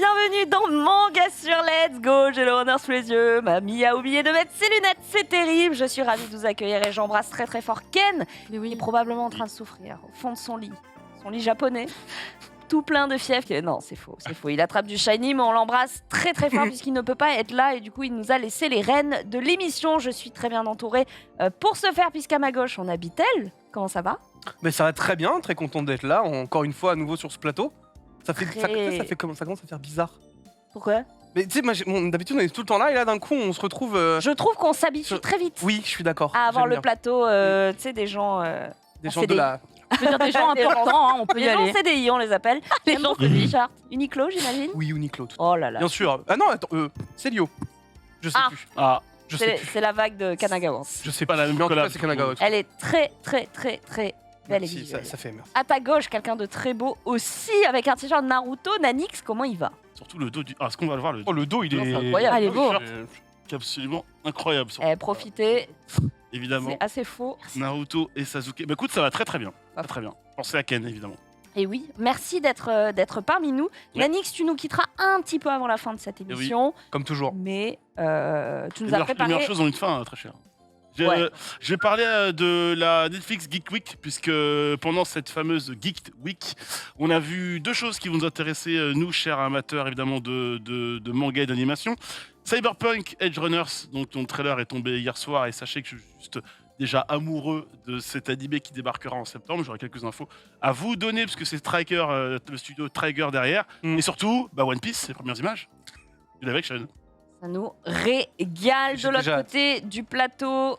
bienvenue dans Manga sur Let's Go. J'ai le honneur sous les yeux. Mamie a oublié de mettre ses lunettes, c'est terrible. Je suis ravie de vous accueillir et j'embrasse très très fort Ken, qui est probablement en train de souffrir au fond de son lit japonais. Tout plein de fièvre. Non, c'est faux. Il attrape du shiny, mais on l'embrasse très très fort puisqu'il ne peut pas être là et du coup il nous a laissé les rênes de l'émission. Je suis très bien entourée pour ce faire puisqu'à ma gauche on a Bitel. Comment ça va? Mais ça va très bien, très content d'être là, encore une fois à nouveau sur ce plateau. Ça commence à faire bizarre. Pourquoi? Mais tu sais, d'habitude on est tout le temps là et là d'un coup on se retrouve. Je trouve qu'on s'habitue très vite. Oui, je suis d'accord. À avoir J'aime le bien. plateau, tu sais, des gens. Des gens de la. On peut dire des gens importants, hein, on peut y Les gens aller. CDI, on les appelle. Les J'aime beaucoup gens ce t-shirt. Uniqlo, j'imagine. Oui, Uniqlo. Oh là là. Bien sûr. Ah non, attends, c'est Lio. Je sais plus. Ah, Je sais plus. C'est la vague de Kanagawa. Je sais pas la même mais en tout cas, collab. c'est Kanagawa. Elle est très très très très belle et Si, visuelle. ça fait merci. À ta gauche, quelqu'un de très beau aussi, avec un t-shirt Naruto. Nanix, comment il va? Surtout le dos du. Ah, est-ce qu'on va le voir le Oh, le dos, il Non, est. c'est incroyable. Ah, il est beau. Qui est absolument incroyable. Profitez, Évidemment, c'est assez faux. Naruto et Sasuke. Bah écoute, ça va très très bien. Très bien. Pensez à Ken, évidemment. Et oui, merci d'être parmi nous. Ouais. Nanix, tu nous quitteras un petit peu avant la fin de cette oui. émission, Comme toujours. mais tu nous Les as meilleures préparé. choses ont une fin, très cher. Ouais. Je vais parler de la Netflix Geek Week, puisque pendant cette fameuse Geek Week, on a vu deux choses qui vont nous intéresser, nous, chers amateurs évidemment de manga et d'animation. Cyberpunk Edge Runners, dont le trailer est tombé hier soir, et sachez que je suis juste déjà amoureux de cet animé qui débarquera en septembre. J'aurai quelques infos à vous donner, parce que c'est Striker, le studio Trigger derrière. Et surtout, One Piece, les premières images. Il est avec Sean. Ça nous régale. J'ai De l'autre déjà côté du plateau,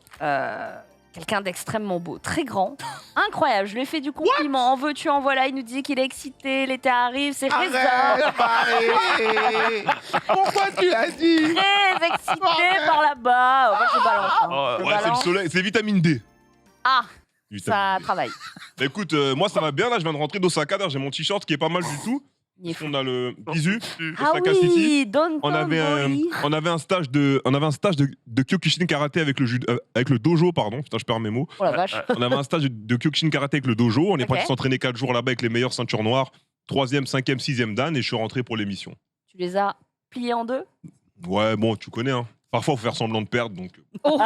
quelqu'un d'extrêmement beau, très grand, incroyable. Je lui ai fait du compliment. En veux-tu, en voilà. Il nous dit qu'il est excité, l'été arrive, c'est Reza. Pourquoi tu l'as dit? Très excité par là-bas. Moi, je balance. Hein. Je Ouais, c'est le balance. soleil, c'est vitamine D. Ah, Vitamine ça D. travaille. Bah, écoute, moi ça va bien, là je viens de rentrer d'Osaka, d'ailleurs, j'ai mon t-shirt qui est pas mal du tout. Il est fou. On a le bisu, Ah Osaka City. oui, Don On avait un stage de Kyokushin karaté avec le dojo, pardon. Putain, je perds mes mots. Oh la vache. On avait un stage de Kyokushin karaté avec le dojo. On est Ok. parti s'entraîner 4 jours là-bas avec les meilleures ceintures noires, 3e, 5e, 6e dan, et je suis rentré pour l'émission. Tu les as pliés en deux? Ouais, bon, tu connais, hein. Parfois, faut faire semblant de perdre, donc Oh,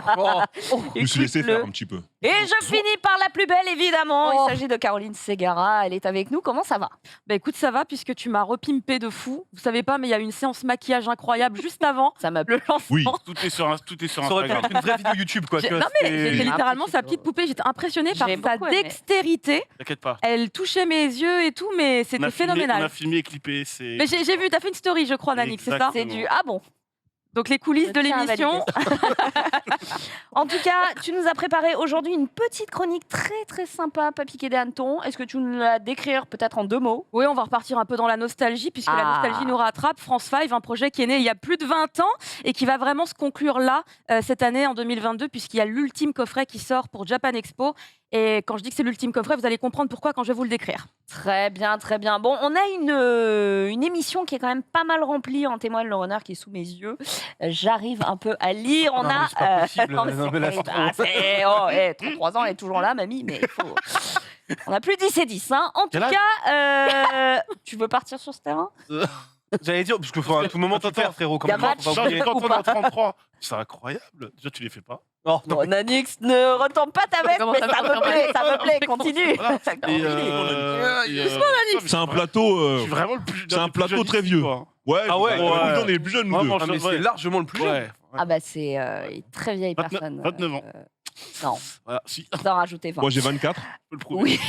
je me suis laissé écoute-le. faire un petit peu. Et je finis par la plus belle, évidemment. Oh. Il s'agit de Caroline Segara. Elle est avec nous. Comment ça va? Bah écoute, ça va puisque tu m'as repimpé de fou. Vous savez pas, mais il y a eu une séance maquillage incroyable juste avant Ça m'a le lancement. Oui. Tout est sur Ça aurait pu Instagram. être une vraie vidéo YouTube, quoi. tu vois, Non mais c'est- j'étais littéralement Ah, sa petite poupée. J'étais impressionnée par J'ai sa beaucoup aimé. dextérité. T'inquiète pas. Elle touchait mes yeux et tout, mais On c'était a filmé, on phénoménal. a filmé et clippé. C'est. Mais j'ai vu, t'as fait une story, je crois, Nanik, c'est ça? Exact. C'est du ah bon. Donc les coulisses Je de tiens à l'émission. En tout cas, tu nous as préparé aujourd'hui une petite chronique très très sympa, pas piquer des hannetons. Est-ce que tu nous la décrire peut-être en 2 mots? Oui, on va repartir un peu dans la nostalgie, puisque la Ah. nostalgie nous rattrape. France 5, un projet qui est né il y a plus de 20 ans et qui va vraiment se conclure là, cette année, en 2022, puisqu'il y a l'ultime coffret qui sort pour Japan Expo. Et quand je dis que c'est l'ultime coffret, vous allez comprendre pourquoi quand je vais vous le décrire. Très bien, très bien. Bon, on a une émission qui est quand même pas mal remplie, en témoigne le runner qui est sous mes yeux. J'arrive un peu à lire. On Non, mais a. c'est pas possible. non, mais Non, mais là, c'est c'est terrible. trop. Ah, 33 ans, elle est toujours là, mamie, mais il faut. On a plus 10 et 10. Hein. En tout Quel âge cas, tu veux partir sur ce terrain? J'allais dire, parce qu'il faut à tout moment tout faire, frérot. Quand Y a même, match. faut pas Genre, oublier. quand Ou on est pas en 33, c'est incroyable. Déjà, tu les fais pas. Oh, non, Bon, Nanix, ne retombe pas ta veste, Comment mais ça ça va, me ça plaît, va, ça me plaît, continue. Voilà. C'est un plateau. Je suis vraiment le plus. c'est un le plus plateau jeune très ici, vieux. quoi. Ouais, Ah ouais, on est les plus jeunes, nous Vraiment, deux. Ah, mais c'est largement le plus jeune. Ouais. Ah bah c'est une très vieille 29 personne. 29 ans. Non, Voilà, si, je d'en rajouter 20. Moi, j'ai 24, peux le prouver. Oui.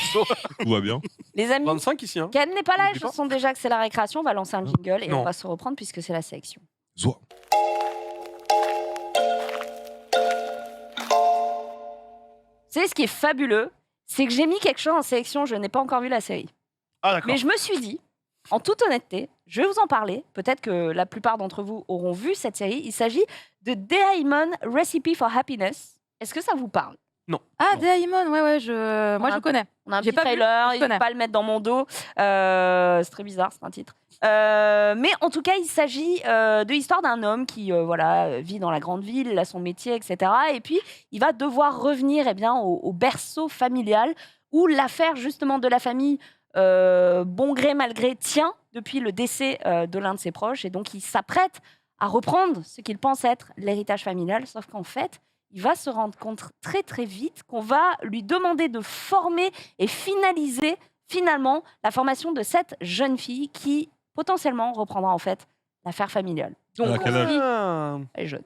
tout va bien. Les amis, 25 ici, hein. Ken n'est pas là, N'oublie ils pas. sont déjà que c'est la récréation, on va lancer un jingle et Non. on va se reprendre puisque c'est la sélection. Zoua. Vous savez ce qui est fabuleux, c'est que j'ai mis quelque chose en sélection, je n'ai pas encore vu la série. Ah, d'accord. Mais je me suis dit, en toute honnêteté, je vais vous en parler, peut-être que la plupart d'entre vous auront vu cette série, il s'agit de Daimon Recipe for Happiness. Est-ce que ça vous parle? Ah, Non. Daimon, ouais, moi a- je connais. On a un J'ai petit pas vu, trailer, je il ne faut connais. pas le mettre dans mon dos. C'est très bizarre, c'est un titre. Mais en tout cas, il s'agit de l'histoire d'un homme qui vit dans la grande ville, il a son métier, etc. Et puis, il va devoir revenir au berceau familial où l'affaire justement de la famille bon gré mal gré, tient depuis le décès de l'un de ses proches. Et donc, il s'apprête à reprendre ce qu'il pense être l'héritage familial. Sauf qu'en fait, il va se rendre compte très très vite qu'on va lui demander de former et finaliser finalement la formation de cette jeune fille qui potentiellement reprendra en fait l'affaire familiale. Donc, Elle a quel âge Ah. elle est jeune.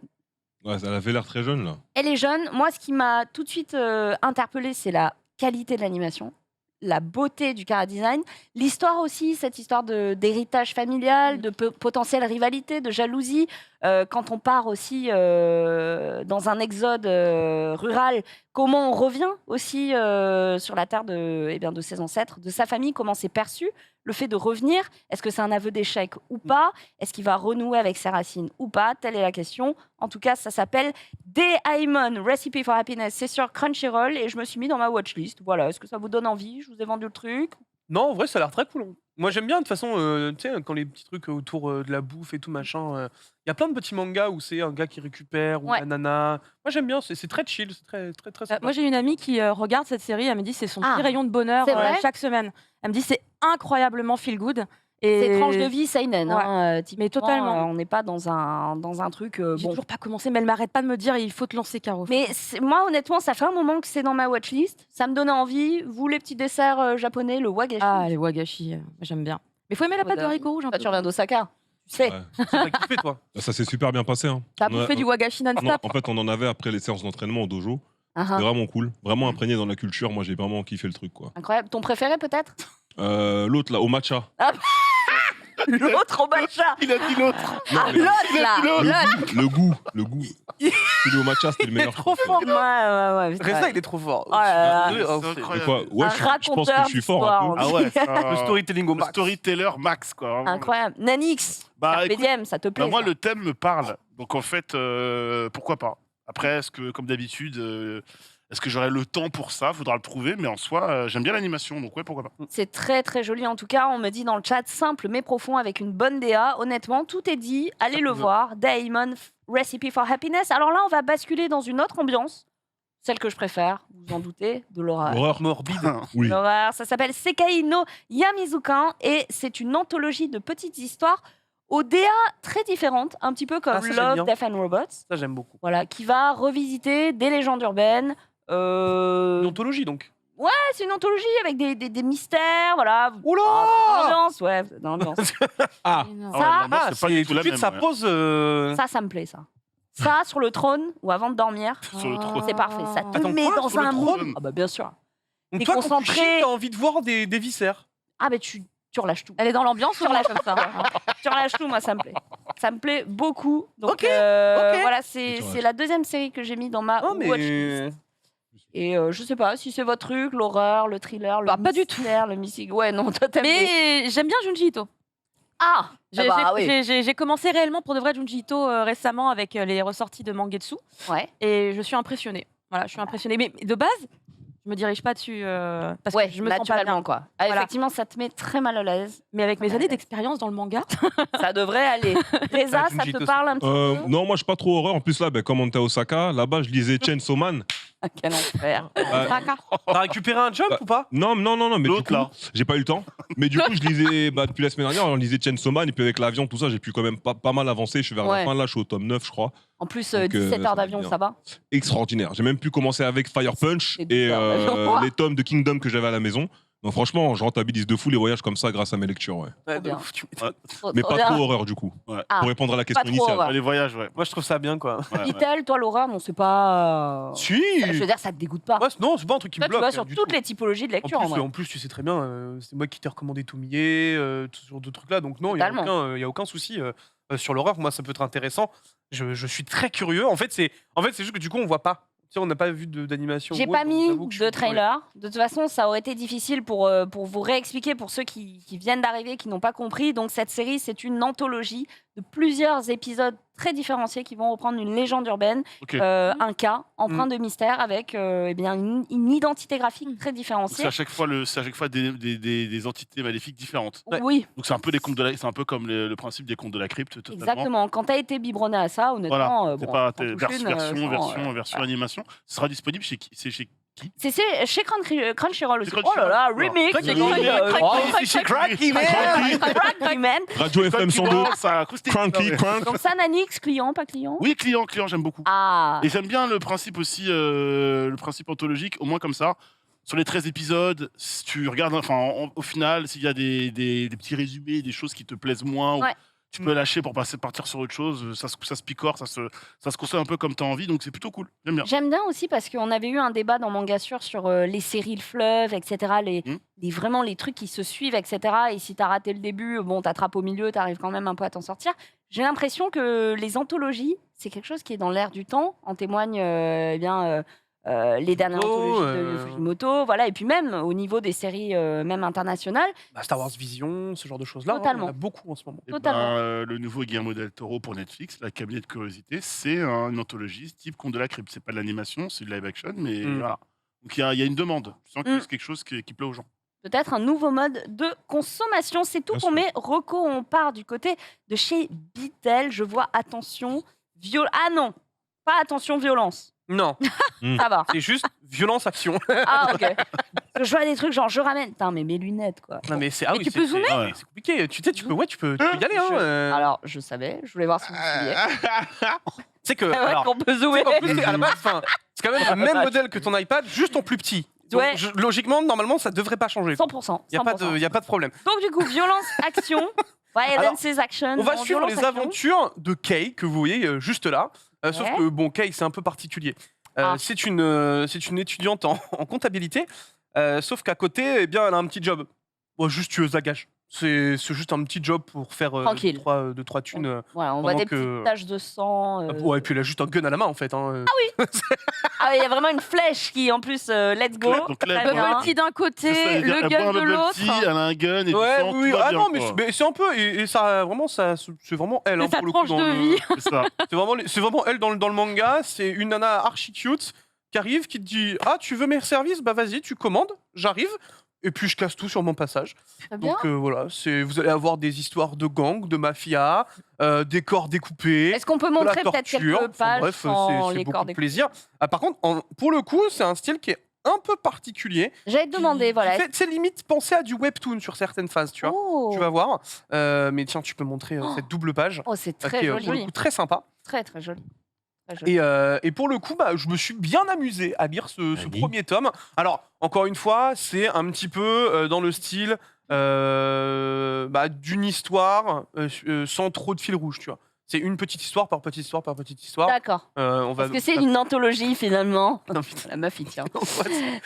Ouais, elle avait l'air très jeune là. Elle est jeune. Moi, ce qui m'a tout de suite interpellée, c'est la qualité de l'animation, la beauté du chara-design, l'histoire aussi, cette histoire d'héritage familial, de potentielle rivalité, de jalousie. Quand on part aussi dans un exode rural, comment on revient aussi sur la terre de ses ancêtres, de sa famille, comment c'est perçu, le fait de revenir, est-ce que c'est un aveu d'échec ou pas, est-ce qu'il va renouer avec ses racines ou pas, telle est la question. En tout cas, ça s'appelle Daemon Recipe for Happiness, c'est sur Crunchyroll et je me suis mis dans ma watchlist. Voilà, est-ce que ça vous donne envie? Je vous ai vendu le truc. Non, en vrai, ça a l'air très cool. Hein. Moi, j'aime bien, de toute façon, tu sais, quand les petits trucs autour de la bouffe et tout, machin. Il y a plein de petits mangas où c'est un gars qui récupère ou Ouais. la nana. Moi, j'aime bien, c'est très chill, c'est très sympa. Moi, j'ai une amie qui regarde cette série. Elle me dit c'est son Ah, petit rayon de bonheur c'est vrai chaque semaine. Elle me dit c'est incroyablement feel good. Et C'est tranche de vie seinen, Ouais. hein, typiquement, Mais totalement. on n'est pas dans un truc J'ai bon. toujours pas commencé, mais elle m'arrête pas de me dire il faut te lancer, Caro. Mais moi, honnêtement, ça fait un moment que c'est dans ma watchlist. Ça me donnait envie. Vous, les petits desserts japonais, le wagashi. Ah, les wagashi, j'aime bien. Mais faut aimer la pâte de haricots rouges un Toi, peu. tu reviens d'Osaka. Tu sais, Ouais. T'as kiffé, toi. Ça s'est super bien passé. Hein. T'as On a- bouffé du wagashi Non, non-stop. en fait, on en avait après les séances d'entraînement au dojo. Ah, C'était vraiment cool. Vraiment imprégné dans la culture. Moi, j'ai vraiment kiffé le truc. Quoi. incroyable. Ton préféré, peut-être? L'autre, là, au matcha. L'autre au matcha. Il a dit l'autre. Non, Ah, mais l'autre, là. le goût. Celui au matcha, c'était le Il est meilleur. trop fort. Ouais, ouais. Resta, il est trop fort. Oh là là. Désolé, C'est hein, c'est- incroyable. Et quoi Ouais, Un je pense que raconteur je suis fort un peu. d'histoire. Ah ouais, ça, Le storytelling au le max. storyteller max quoi. vraiment. Incroyable. Nanix, Bah, Carpe écoute, diem, ça te plaît? bah, moi ça le thème me parle, donc en fait pourquoi pas. Après, est-ce que comme d'habitude, est-ce que j'aurai le temps pour ça? Faudra le prouver, mais en soi j'aime bien l'animation, donc ouais pourquoi pas. C'est très très joli en tout cas. On me dit dans le chat simple mais profond avec une bonne DA. Honnêtement, tout est dit. Allez le voir. Daemon Recipe for Happiness. Alors là, on va basculer dans une autre ambiance. Celle que je préfère, vous vous en doutez, de l'horreur. Horreur. Morbide. Oui. L'horreur, ça s'appelle Sekai no Yamizukan et c'est une anthologie de petites histoires aux DA très différentes, un petit peu comme Ah, ça, j'aime Love, bien. Death and Robots, Ça, j'aime beaucoup. voilà, qui va revisiter des légendes urbaines. Une anthologie, donc. C'est une anthologie avec des mystères, voilà. Oula Dans l'ambiance, ouais, dans l'ambiance. Ah, Énorme. Ah ouais, Ça, non, c'est pas c'est du tout tout de la suite, même. ça ouais. pose. Ça me plaît, ça. Ça, sur le trône ou avant de dormir, Sur le trône. c'est parfait. Ça te Attends, met quoi, dans sur le un trône mood. Ah bah bien sûr. Donc, T'es toi, quand tu concentré. chies, t'as envie de voir des viscères. Ah bah tu relâches tout. Elle est dans l'ambiance Sur ou la comme ça Tu relâches tout, moi ça me plaît. Ça me plaît beaucoup. Donc Ok, ok. voilà, Et c'est tu la deuxième série que j'ai mis dans ma Oh, watchlist. mais. Et je sais pas si c'est votre truc, l'horreur, le thriller, le Bah, pas du tout. mystère, le mystique. Ouais, non, toi t'aimes les- Mais j'aime bien Junji Ito. Ah J'ai bah, oui. j'ai commencé réellement pour de vrai Junji Ito récemment avec les ressorties de Mangetsu Ouais. et je suis impressionnée. Voilà, je suis impressionnée. Mais de base, je me dirige pas dessus parce Ouais, que je me sens pas bien. naturellement quoi. Ah, Voilà. Effectivement, ça te met très mal à l'aise. Mais avec mes années d'expérience dans le manga, Ça devrait aller. Reza, ça Junji te Ito, parle un petit peu? non, moi, je suis pas trop horreur. En plus, là, comme on était à Osaka, là-bas, je lisais Chainsaw Man. Ah, quel enfer. Raka. T'as récupéré un jump Bah, ou pas? Non, mais du L'autre, coup, là. j'ai pas eu le temps. Mais du coup, je lisais, depuis la semaine dernière, on lisait Chainsaw Man, et puis avec l'avion, tout ça, j'ai pu quand même pas mal avancer. Je suis vers Ouais. la fin, là, je suis au tome 9, je crois. En plus, Donc, 17 ça heures va d'avion, bien. ça va? Extraordinaire. J'ai même pu commencer avec Fire Punch C'est et bizarre, d'avion. les tomes de Kingdom que j'avais à la maison. Donc franchement, je rentabilise de fou les voyages comme ça grâce à mes lectures. Ouais. Ouais, bien. de ouf, tu m'étonnes. Mais Trop pas bien. trop horreur du coup. Ouais. Ah, Pour répondre à la question trop initiale. horreur. Les voyages, ouais. Moi, je trouve ça bien, quoi. Ouais, ouais. Itel, toi, l'horreur, non, c'est pas. Si Je veux dire, ça te dégoûte pas. Ouais, non, c'est pas un truc qui me Toi, tu bloque. vas sur du toutes tout. les typologies de lecture, en vrai. En plus, tu sais très bien, c'est moi qui t'ai recommandé Toumier, ce genre de trucs-là. Donc, non, il Totalement. n'y a aucun souci sur l'horreur. Moi, ça peut être intéressant. Je suis très curieux. En fait, c'est juste que du coup, on voit pas. Tu sais, on n'a pas vu d'animation. J'ai ou pas autre, donc mis j'avoue que je de suis- trailer. De toute façon, ça aurait été difficile pour vous réexpliquer pour ceux qui viennent d'arriver, qui n'ont pas compris. Donc, cette série, c'est une anthologie de plusieurs épisodes très différenciés qui vont reprendre une légende urbaine, Ok. un cas empreint de mystère avec eh bien, une identité graphique très Donc, différenciée. c'est à chaque fois, des entités maléfiques différentes. Ouais. Oui, Donc c'est un peu c'est un peu comme le principe des contes de la crypte. Totalement. exactement. Quand tu as été biberonné à ça, honnêtement, Voilà. C'est bon, pas t'en touches version, une, version, sans, version voilà. animation. Ce sera disponible chez C'est chez Crunchyroll aussi. C'est Oh là là, Crunchyroll. remix. C'est Cracky, man. Cracky Man. Radio FM 102. Ça acoustique. Cranky, crank. Donc ça, Nanix, client, pas client. Oui, client, j'aime beaucoup. Ah. Et j'aime bien le principe aussi, le principe anthologique, au moins comme ça. Sur les 13 épisodes, si tu regardes, au final, s'il y a des petits résumés, des choses qui te plaisent moins, ou Ouais. tu peux lâcher pour partir sur autre chose, ça se picore, ça se construit un peu comme tu as envie, donc c'est plutôt cool. J'aime bien. J'aime bien aussi parce qu'on avait eu un débat dans Mangasure sur les séries Le Fleuve, etc. Vraiment les trucs qui se suivent, etc. Et si t'as raté le début, bon, t'attrapes au milieu, t'arrives quand même un peu à t'en sortir. J'ai l'impression que les anthologies, c'est quelque chose qui est dans l'air du temps. En témoignent les dernières anthologies de Fujimoto, voilà. Et puis même au niveau des séries même internationales. Star Wars Vision, ce genre de choses-là. Totalement. On en a beaucoup en ce moment. Et Totalement. le nouveau Guillermo del Toro pour Netflix, La Cabinet de Curiosité, c'est une anthologie type Conte de la Crypte. C'est pas de l'animation, c'est de live action, mais voilà. Donc il y a une demande. Je sens que c'est quelque chose qui plaît aux gens. Peut-être un nouveau mode de consommation. C'est tout Bien pour sûr. mes recos. On part du côté de chez Bitel. Je vois, attention, Ah non, pas attention, violence. Non, Ça va. c'est juste violence-action. Ah, ok. Je vois des trucs genre, je ramène. Putain, mais mes lunettes, quoi. Non, mais c'est Mais tu peux zoomer c'est compliqué. Tu sais, tu peux y aller. Hein, Alors, je savais, je voulais voir si vous suiviez. C'est que. C'est vrai alors, qu'on peut zoomer. en plus, à la base, c'est quand même le même modèle que ton iPad, juste en plus petit. Donc, Ouais. logiquement, normalement, ça devrait pas changer. 100%. Il n'y a pas de problème. Donc, du coup, violence, action. Violence is action. On va Non, suivre violence, les action. aventures de Kay, que vous voyez juste là. Sauf que, bon, Kay, c'est un peu particulier. C'est une étudiante en comptabilité. Sauf qu'à côté, eh bien, elle a un petit job. Bon, juste tueuse à gages. C'est juste un petit job pour faire Tranquille. deux, trois thunes. Voilà, on voit pendant des que- petites taches de sang. Ouais, et puis elle a juste un gun à la main en fait. Hein. Ah, il y a vraiment une flèche qui, en plus, let's go. Donc, Très là, bien. Bubble tea d'un C'est ça, côté, il y a le un gun bon de bubble l'autre. tea, elle a un gun et Ouais, du sang, oui, tout va bien, non, quoi. mais c'est un peu et ça vraiment c'est vraiment elle. C'est hein, sa pour le coup, tranche dans de le- vie. C'est ça. C'est vraiment elle dans le manga. C'est une nana archi cute qui arrive, qui te dit ah tu veux mes services, bah vas-y tu commandes, j'arrive. Et puis je casse tout sur mon passage. Très bien. Donc voilà, vous allez avoir des histoires de gangs, de mafia, des corps découpés, Est-ce qu'on peut de la montrer peut-être torture. quelques Enfin, pages bref, sans c'est les beaucoup corps de des plaisir. Ah, par contre, pour le coup, c'est un style qui est un peu particulier. J'allais te demander, voilà. C'est limite penser à du webtoon sur certaines phases, tu vois. Oh, Tu vas voir. Mais tiens, tu peux montrer cette double page. oh c'est qui très est joli. pour le coup, très sympa. Très, très joli. Très joli. Et pour le coup, bah, je me suis bien amusé à lire ce Vas-y. premier tome. Alors, encore une fois, c'est un petit peu dans le style d'une histoire sans trop de fil rouge, tu vois. C'est une petite histoire par petite histoire par petite histoire. D'accord. On va... Parce que c'est une anthologie, finalement. Non, putain. La meuf, il tient.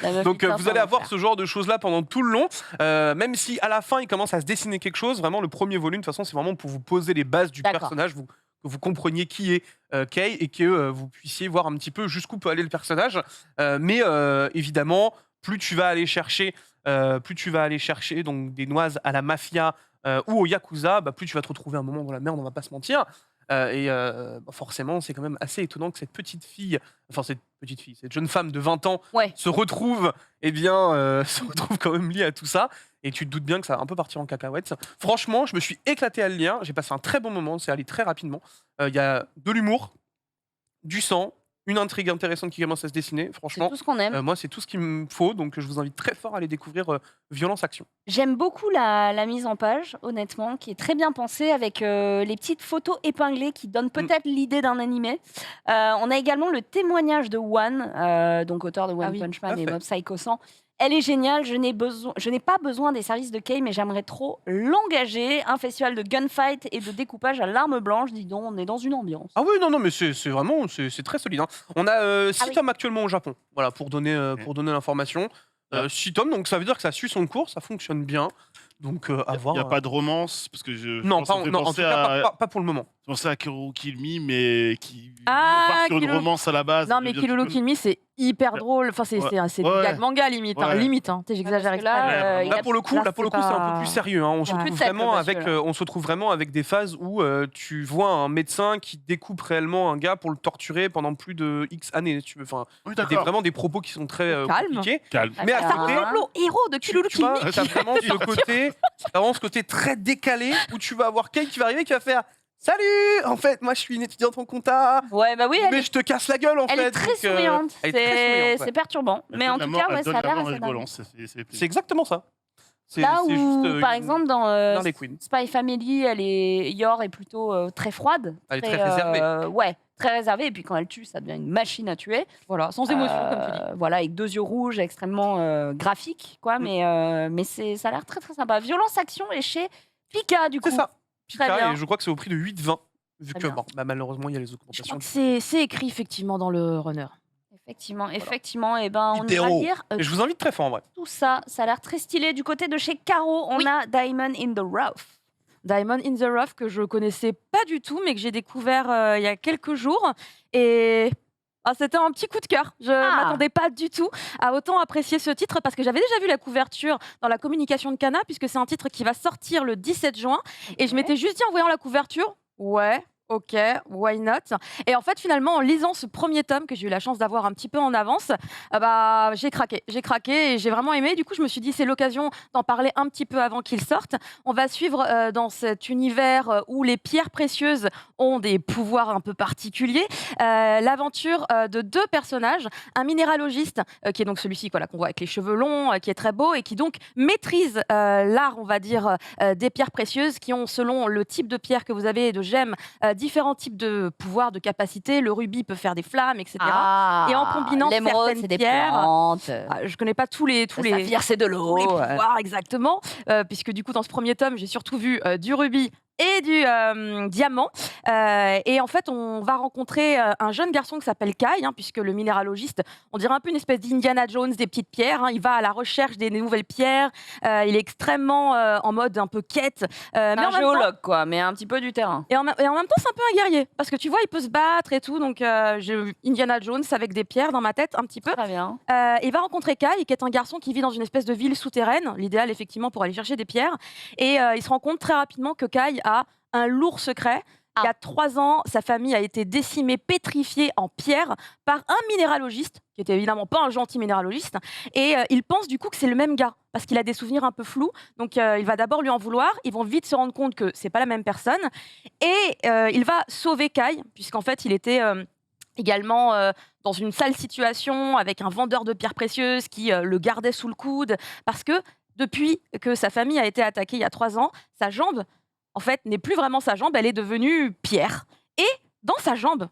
La meuf, Donc il tient vous son allez avoir affaire. ce genre de choses là pendant tout le long, même si à la fin il commence à se dessiner quelque chose. Vraiment le premier volume de toute façon c'est vraiment pour vous poser les bases du D'accord. personnage, que vous compreniez qui est Kay et que vous puissiez voir un petit peu jusqu'où peut aller le personnage. Mais évidemment plus tu vas aller chercher donc des noises à la mafia ou au yakuza, bah, plus tu vas te retrouver un moment dans la merde, on va pas se mentir. Forcément, c'est quand même assez étonnant que cette jeune femme de 20 ans Ouais. se retrouve quand même liée à tout ça. Et tu te doutes bien que ça va un peu partir en cacahuète. Franchement, je me suis éclaté à le lire. J'ai passé un très bon moment. C'est allé très rapidement. Il y a de l'humour, du sang, une intrigue intéressante qui commence à se dessiner. C'est Franchement, tout ce qu'on aime. moi, c'est tout ce qu'il me faut. Donc, je vous invite très fort à aller découvrir Violence Action. J'aime beaucoup la mise en page, honnêtement, qui est très bien pensée avec les petites photos épinglées qui donnent peut-être l'idée d'un animé. On a également le témoignage de One, donc auteur de One Ah oui, Punch Man et parfait. Mob Psycho 100. Elle est géniale, je n'ai pas besoin des services de Kay, mais j'aimerais trop l'engager. Un festival de gunfight et de découpage à l'arme blanche, dis donc, on est dans une ambiance. Ah oui, non, mais c'est vraiment c'est très solide. Hein. On a 6 oui. tomes actuellement au Japon. Voilà, pour donner l'information. 6 tomes, donc ça veut dire que ça suit son cours, ça fonctionne bien. Donc à Il voir. n'y a pas de romance, parce que Non, en tout cas, pas pour le moment. Je pensais à Kero Kill Me, mais qui Ah, part sur une Kilolo- romance à la base. Non, mais Kilolo Kill Me, c'est hyper drôle. Enfin, c'est Ouais. c'est Ouais. du gag manga limite. Ouais. Limite, hein. Tu sais, j'exagère parce que là, exprès. il Là a- pour le coup, là, c'est un pas- peu plus sérieux. Hein. On se Ouais. retrouve Plus sec, vraiment le avec, monsieur, là. on se retrouve vraiment avec des phases où tu vois un médecin qui découpe réellement un gars pour le torturer pendant plus de X années. Si tu veux. Enfin, Oui, il y a d'accord. vraiment des propos qui sont très Calme. compliqués. Calme. Mais à Ah, côté, ça ressemble au héros de Kilolo tu Kill vois, Me. t'as vraiment ce côté très décalé où tu vas avoir Kay qui va arriver, qui va faire Salut! En fait, moi, je suis une étudiante en compta. Ouais, bah oui, Mais je te casse la gueule, en elle fait. est très donc, souriante. elle est très souriante, ouais. C'est perturbant. Mais en tout cas, ouais, ça a l'air assez dingue. rigolant. C'est exactement ça. Là c'est où, juste, par exemple, dans Harley Quinn. Spy Family, Yor est plutôt très froide. Elle est très réservée. Ouais, très réservée. Et puis quand elle tue, ça devient une machine à tuer. Voilà, sans émotion, comme tu dis. Voilà, avec 2 yeux rouges, extrêmement graphique, quoi. Mais ça a l'air très très sympa. Violence Action est chez Pika, du coup. C'est ça. Très Pika, bien. et je crois que c'est au prix de 8,20. Vu Très que, bien. bon, malheureusement, il y a les Je augmentations. crois que c'est écrit effectivement dans le runner. Effectivement, et ben on ira Hétéro. lire Et je vous invite très fort, en vrai. tout ça. Ça a l'air très stylé. Du côté de chez Caro, on a Diamond in the Rough. Diamond in the Rough que je connaissais pas du tout, mais que j'ai découvert il y a quelques jours. Et c'était un petit coup de cœur. Je m'attendais pas du tout à autant apprécier ce titre parce que j'avais déjà vu la couverture dans la communication de Kana, puisque c'est un titre qui va sortir le 17 juin. Et je m'étais juste dit en voyant la couverture, ouais. Ok, why not? Et en fait, finalement, en lisant ce premier tome que j'ai eu la chance d'avoir un petit peu en avance, j'ai craqué et j'ai vraiment aimé. Du coup, je me suis dit, c'est l'occasion d'en parler un petit peu avant qu'il sorte. On va suivre dans cet univers où les pierres précieuses ont des pouvoirs un peu particuliers, l'aventure de 2 personnages, un minéralogiste qui est donc celui-ci qu'on voit avec les cheveux longs, qui est très beau et qui donc maîtrise l'art, on va dire, des pierres précieuses qui ont, selon le type de pierre que vous avez et de gemmes, différents types de pouvoirs, de capacités. Le rubis peut faire des flammes, etc. Et en combinant l'émeraude, certaines c'est des pierres, plantes. je connais pas tous les saphir, c'est de l'eau. tous les pouvoirs exactement, puisque du coup dans ce premier tome j'ai surtout vu du rubis et du diamant. Et en fait, on va rencontrer un jeune garçon qui s'appelle Kai, puisque le minéralogiste, on dirait un peu une espèce d'Indiana Jones des petites pierres. Il va à la recherche des nouvelles pierres. Il est extrêmement en mode un peu quête. Mais un géologue, quoi, mais un petit peu du terrain. Et en même temps, c'est un peu un guerrier. Parce que tu vois, il peut se battre et tout. Donc, j'ai Indiana Jones avec des pierres dans ma tête, un petit peu. Très bien. Il va rencontrer Kai, qui est un garçon qui vit dans une espèce de ville souterraine, l'idéal effectivement pour aller chercher des pierres. Et il se rend compte très rapidement que Kai a un lourd secret. Il y a 3 ans, sa famille a été décimée, pétrifiée en pierre par un minéralogiste, qui était évidemment pas un gentil minéralogiste. Et il pense du coup que c'est le même gars, parce qu'il a des souvenirs un peu flous. Donc il va d'abord lui en vouloir. Ils vont vite se rendre compte que c'est pas la même personne. Et il va sauver Kai, puisqu'en fait, il était également dans une sale situation avec un vendeur de pierres précieuses qui le gardait sous le coude. Parce que depuis que sa famille a été attaquée il y a 3 ans, sa jambe, en fait, n'est plus vraiment sa jambe, elle est devenue pierre. Et dans sa jambe,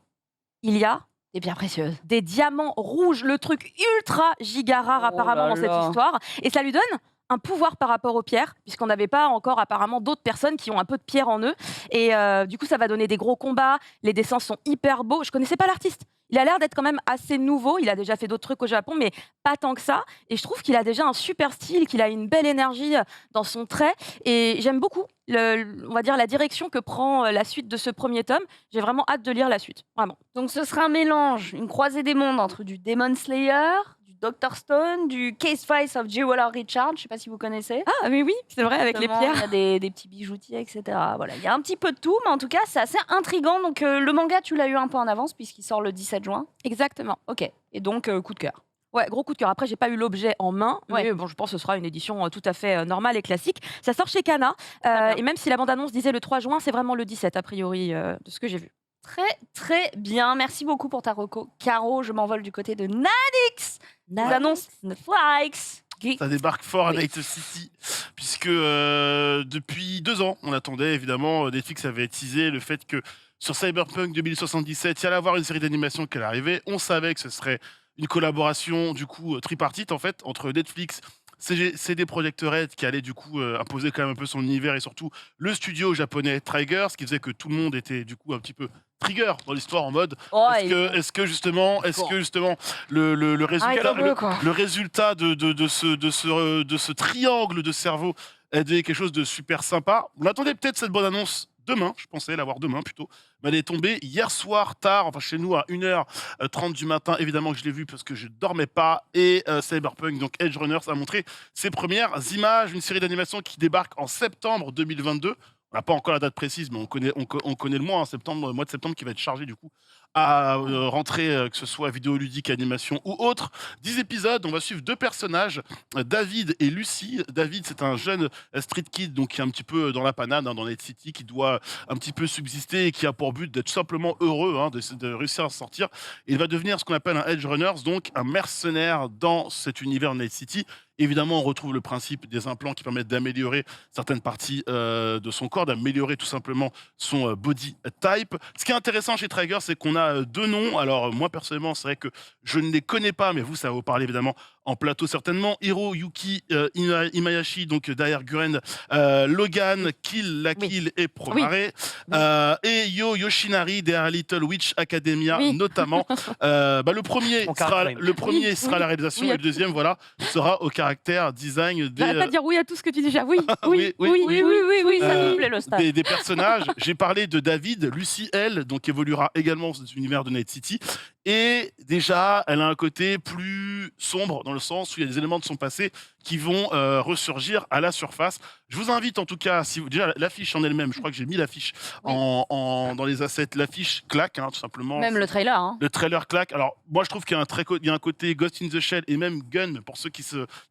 il y a Des pierres précieuses. des diamants rouges, le truc ultra giga rare apparemment dans cette histoire. Et ça lui donne un pouvoir par rapport aux pierres, puisqu'on n'avait pas encore apparemment d'autres personnes qui ont un peu de pierre en eux. Et du coup, ça va donner des gros combats. Les dessins sont hyper beaux. Je connaissais pas l'artiste. Il a l'air d'être quand même assez nouveau. Il a déjà fait d'autres trucs au Japon, mais pas tant que ça. Et je trouve qu'il a déjà un super style, qu'il a une belle énergie dans son trait. Et j'aime beaucoup, on va dire, la direction que prend la suite de ce premier tome. J'ai vraiment hâte de lire la suite, vraiment. Donc ce sera un mélange, une croisée des mondes entre du Demon Slayer, du Dr. Stone, du Case Files of J. Waller Richard, je sais pas si vous connaissez. Ah, mais oui, c'est vrai, avec les Justement, pierres. Il y a des petits bijoutiers, etc. Voilà, il y a un petit peu de tout, mais en tout cas, c'est assez intriguant. Donc le manga, tu l'as eu un peu en avance puisqu'il sort le 17 juin. Exactement. Ok. Et donc, coup de cœur. Ouais, gros coup de cœur. Après, j'ai pas eu l'objet en main, Ouais. mais bon, je pense que ce sera une édition tout à fait normale et classique. Ça sort chez Kana, bien. et même si la bande-annonce disait le 3 juin, c'est vraiment le 17 a priori de ce que j'ai vu. Très, très bien. Merci beaucoup pour ta reco. Caro, je m'envole du côté de Nadix. Nous annonce Netflix. Ça débarque fort à Night City, puisque depuis 2 ans, on attendait évidemment, Netflix avait teasé le fait que sur Cyberpunk 2077, il y allait avoir une série d'animation qui allait arriver. On savait que ce serait une collaboration du coup tripartite en fait entre Netflix, CD Projekt Red qui allait du coup imposer quand même un peu son univers et surtout le studio japonais Trigger, ce qui faisait que tout le monde était du coup un petit peu trigger dans l'histoire en mode est-ce que justement le résultat le résultat de ce triangle de cerveau est quelque chose de super sympa. On attendait peut-être cette bonne annonce demain, je pensais l'avoir demain plutôt, mais elle est tombée hier soir tard, enfin chez nous à 1h30 du matin, évidemment que je l'ai vue parce que je dormais pas, et Cyberpunk, donc Edge Runners, a montré ses premières images, une série d'animation qui débarque en septembre 2022. On n'a pas encore la date précise, mais on connaît le mois, en septembre, mois de septembre qui va être chargé du coup à rentrer, que ce soit vidéoludique, animation ou autre. 10 épisodes, on va suivre 2 personnages, David et Lucie. David, c'est un jeune street kid, donc qui est un petit peu dans la panade, hein, dans Night City, qui doit un petit peu subsister et qui a pour but d'être simplement heureux, hein, de réussir à sortir. Et il va devenir ce qu'on appelle un Edge Runners, donc un mercenaire dans cet univers Night City. Évidemment, on retrouve le principe des implants qui permettent d'améliorer certaines parties de son corps, d'améliorer tout simplement son body type. Ce qui est intéressant chez Trigger, c'est qu'on a 2 noms. Alors, moi, personnellement, c'est vrai que je ne les connais pas, mais vous, ça va vous parler évidemment en plateau certainement. Hiro Yuki Imayashi, donc derrière Guren, Logan, Kill la Kill et Promare, et Yo Yoshinari derrière Little Witch Academia notamment. Le premier sera la réalisation et le deuxième sera au caractère design des. J'arrête pas de dire oui à tout ce que tu dis déjà. Oui, oui, ça me plaît le stade. Des personnages. J'ai parlé de David, Lucie, elle, donc évoluera également dans cet univers de Night City. Et déjà, elle a un côté plus sombre dans le sens où il y a des éléments de son passé qui vont ressurgir à la surface. Je vous invite en tout cas, si vous, déjà l'affiche en elle-même, je crois que j'ai mis l'affiche dans les assets, l'affiche claque, hein, tout simplement. Même le trailer. Hein. Le trailer claque. Alors moi je trouve qu'il y a un côté Ghost in the Shell et même Gun pour ceux qui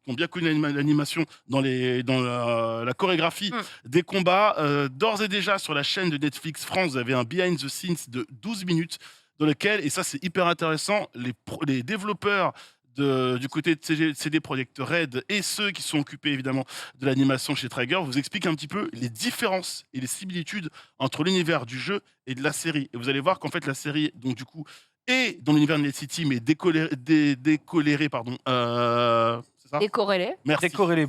ont bien connu l'animation dans la chorégraphie des combats. D'ores et déjà sur la chaîne de Netflix France, vous avez un behind the scenes de 12 minutes dans lequel, et ça c'est hyper intéressant, les développeurs du côté de CD Projekt Red et ceux qui sont occupés évidemment de l'animation chez Trigger vous expliquent un petit peu les différences et les similitudes entre l'univers du jeu et de la série. Et vous allez voir qu'en fait la série, donc du coup, est dans l'univers de Night City, mais décoléré, pardon. C'est ça ? Décorrélé. Merci. Décorrélé.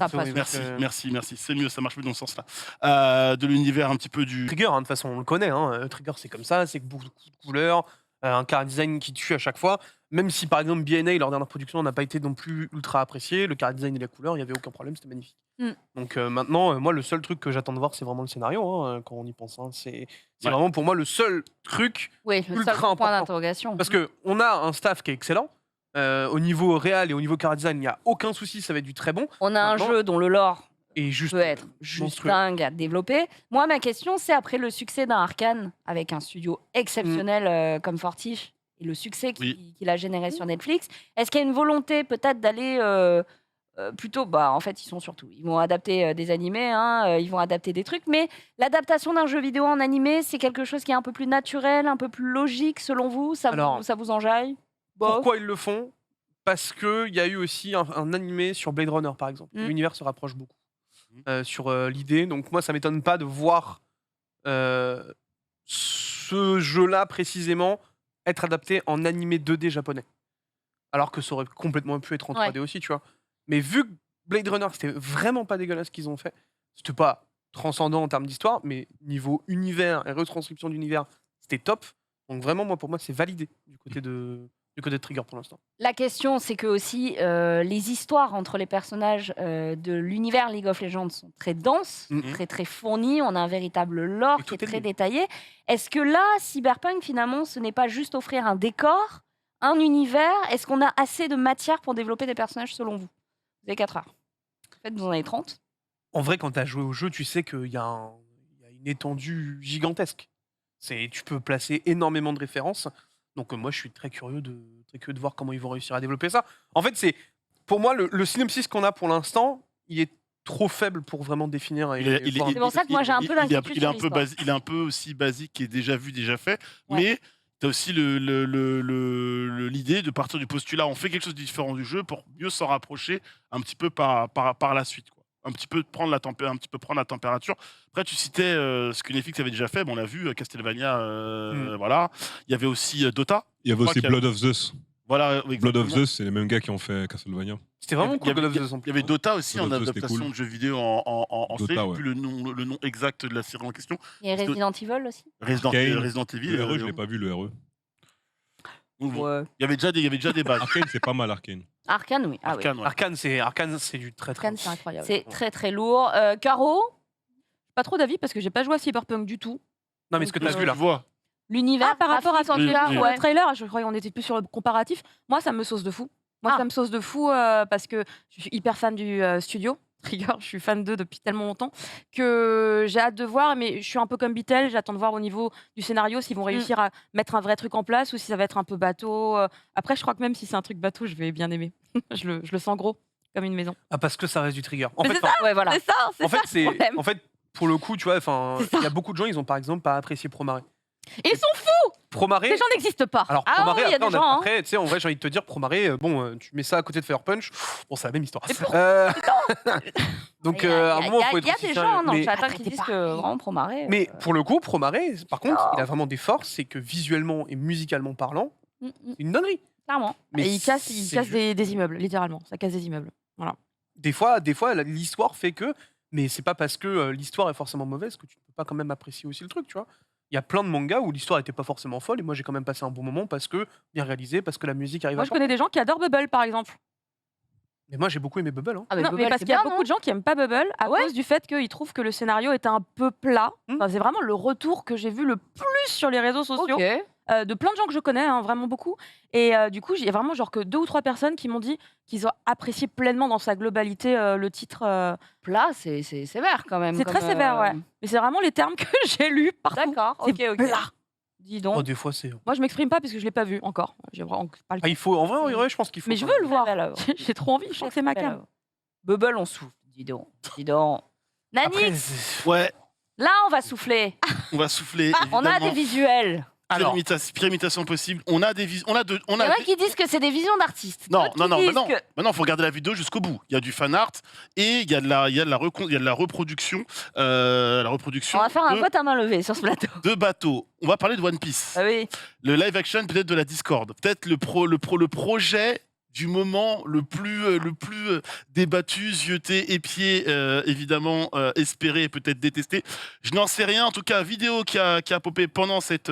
Merci. C'est mieux, ça marche mieux dans ce sens-là. De l'univers un petit peu du. Trigger, hein, de toute façon, on le connaît. Hein. Trigger, c'est comme ça, c'est beaucoup de couleurs, un chara design qui tue à chaque fois. Même si, par exemple, B&A, leur dernière production, n'a pas été non plus ultra apprécié, le chara design et la couleur, il n'y avait aucun problème, c'était magnifique. Donc maintenant, moi, le seul truc que j'attends de voir, c'est vraiment le scénario, hein, quand on y pense. Hein. C'est vraiment, pour moi, le seul truc Oui, le ultra seul point important. d'interrogation. Parce qu'on a un staff qui est excellent. Au niveau réel et au niveau chara design, il n'y a aucun souci, ça va être du très bon. On a Maintenant, un jeu dont le lore et juste peut être juste monstrueux. dingue à développer. Moi, ma question, c'est après le succès d'un Arcane, avec un studio exceptionnel comme Fortiche, et le succès qu'il a généré sur Netflix, est-ce qu'il y a une volonté peut-être d'aller plutôt... en fait, ils vont adapter des animés, hein, ils vont adapter des trucs, mais l'adaptation d'un jeu vidéo en animé, c'est quelque chose qui est un peu plus naturel, un peu plus logique, selon vous? Ça vous enjaille? Pourquoi ils le font? Parce qu'il y a eu aussi un animé sur Blade Runner, par exemple. L'univers se rapproche beaucoup sur l'idée. Donc moi, ça m'étonne pas de voir ce jeu-là, précisément, être adapté en animé 2D japonais. Alors que ça aurait complètement pu être en 3D aussi, tu vois. Mais vu que Blade Runner, c'était vraiment pas dégueulasse ce qu'ils ont fait, c'était pas transcendant en termes d'histoire, mais niveau univers et retranscription d'univers, c'était top. Donc vraiment, pour moi, c'est validé du côté de Trigger pour l'instant. La question, c'est que aussi les histoires entre les personnages de l'univers League of Legends sont très denses, très très fournies. On a un véritable lore qui est très détaillé. Est-ce que là, Cyberpunk, finalement, ce n'est pas juste offrir un décor, un univers? Est-ce qu'on a assez de matière pour développer des personnages selon vous? Vous avez 4 heures. En fait, vous en avez 30. En vrai, quand tu as joué au jeu, tu sais qu'il y a une étendue gigantesque. Tu peux placer énormément de références. Donc moi, je suis très curieux de voir comment ils vont réussir à développer ça. En fait, pour moi, le synopsis qu'on a pour l'instant, il est trop faible pour vraiment définir. C'est pour ça que moi, j'ai un peu d'inquiétude sur l'histoire. Il est un peu aussi basique et déjà vu, déjà fait. Mais tu as aussi l'idée de partir du postulat, on fait quelque chose de différent du jeu pour mieux s'en rapprocher un petit peu par la suite, quoi. Un petit peu prendre la température. Après, tu citais ce que Netflix avait déjà fait. Bon, on l'a vu, Castlevania, voilà. Il y avait aussi Dota. Il y avait aussi Blood of Zeus. Voilà, Blood of Zeus, c'est les mêmes gars qui ont fait Castlevania. C'était vraiment cool, Blood of Zeus. Il y avait Dota aussi en adaptation cool. de jeux vidéo en Dota, série. Plus le nom exact de la série en question. Il y a Resident Evil aussi. Resident Evil. Le RE, je l'ai pas vu, le RE. Ouais. Il y avait déjà des bases. Arcane, c'est pas mal, Arcane. Arcane, oui. Arcane, ouais. Arcane, c'est du très très. Arcane, c'est incroyable. C'est très très lourd. Caro, Pas trop d'avis parce que j'ai pas joué à Cyberpunk du tout. Non, mais ce que tu as Parce vu que là. tu vois. l'univers Par rapport à graphique, en ce tout cas, le trailer, je croyais qu'on était plus sur le comparatif. Moi, ça me sauce de fou. Ça me sauce de fou parce que je suis hyper fan du studio Trigger, je suis fan d'eux depuis tellement longtemps que j'ai hâte de voir, mais je suis un peu comme Bitel, j'attends de voir au niveau du scénario s'ils vont réussir à mettre un vrai truc en place ou si ça va être un peu bateau. Après, je crois que même si c'est un truc bateau, je vais bien aimer. Je le sens gros, comme une maison. Ah, parce que ça reste du trigger. Mais c'est ça, Ouais, voilà. c'est ça, c'est En ça fait, le problème. en fait, pour le coup, tu vois, enfin, C'est ça. il y a beaucoup de gens, ils ont par exemple pas apprécié Promare. Et ils sont fous, Promare. ces gens n'existent pas. Alors, Ah Promare, oui, il y a après, des gens, hein. après, tu sais, en vrai, j'ai envie de te dire, Promare, bon, tu mets ça à côté de Fire Punch, bon, c'est la même histoire. Et pour- Donc, Il y a- à un moment, il faut il y a être aussi des sérieux. gens dans le Mais- chat Après, qui t'es disent pas- que vraiment Promaré. Mais pour le coup, Promare, par contre, Oh. il a vraiment des forces, c'est que visuellement et musicalement parlant, Mm, mm, c'est une donnerie. clairement. Mais Et ils cassent c'est des, juste- des immeubles, littéralement. Ça casse des immeubles. Des fois, l'histoire fait que, mais c'est pas parce que l'histoire est forcément mauvaise que tu ne peux pas quand même apprécier aussi le truc, tu vois. Il y a plein de mangas où l'histoire était pas forcément folle et moi j'ai quand même passé un bon moment parce que bien réalisé, parce que la musique arrive Moi, à je temps. connais des gens qui adorent Bubble, par exemple. Mais moi j'ai beaucoup aimé Bubble. Hein. Ah, Non, mais Bubble, parce c'est qu'il y a bien, beaucoup non de gens qui aiment pas Bubble à Ouais. cause du fait qu'ils trouvent que le scénario est un peu plat. Hmm. Enfin, c'est vraiment le retour que j'ai vu le plus sur les réseaux sociaux. Ok. De plein de gens que je connais, hein, vraiment beaucoup. Et du coup, il y a vraiment genre que 2 ou 3 personnes qui m'ont dit qu'ils ont apprécié pleinement dans sa globalité le titre. Plat, c'est sévère quand même. C'est très comme, sévère, ouais. Mais c'est vraiment les termes que j'ai lus partout. D'accord, ok, C'est ok. plat. Dis Oh, donc. des fois c'est. Moi, je m'exprime pas parce que je l'ai pas vu encore. J'ai vraiment pas le Ah, il faut, en vrai, ouais, je pense qu'il faut. Mais je quand veux le même. voir. Belle œuvre. J'ai trop envie. Je sens que c'est ma Belle cam. œuvre. Bubble, on souffle. Dis donc. Dis donc. Après, Nanix, c'est- Ouais, là, on va souffler. on va souffler. On a des évidemment. visuels. Alors, Pire imitation possible. On a des visions. On a Il y en a qui disent que c'est des visions d'artistes. Non, D'autres non, qui non, disent maintenant, que- maintenant, faut regarder la vidéo jusqu'au bout. Il y a du fan art et il y a de la reproduction. La reproduction On va faire un de, vote à main levée sur ce plateau. de bateaux. On va parler de One Piece. Ah oui. Le live action peut-être de la Discord. Peut-être le projet du moment le plus débattu, zioté, épié, évidemment espéré et peut-être détesté. Je n'en sais rien. En tout cas, vidéo qui a popé pendant cette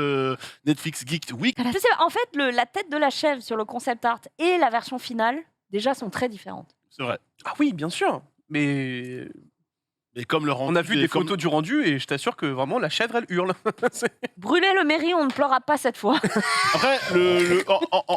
Netflix Geek Week. Je sais pas, en fait, la tête de la chèvre sur le concept art et la version finale, déjà, sont très différentes. C'est vrai. ah oui, bien sûr. Mais Et comme le rendu, on a vu et des comme- photos du rendu et je t'assure que vraiment la chèvre elle hurle. C'est- Brûler le mairie, on ne pleura pas cette fois. Après,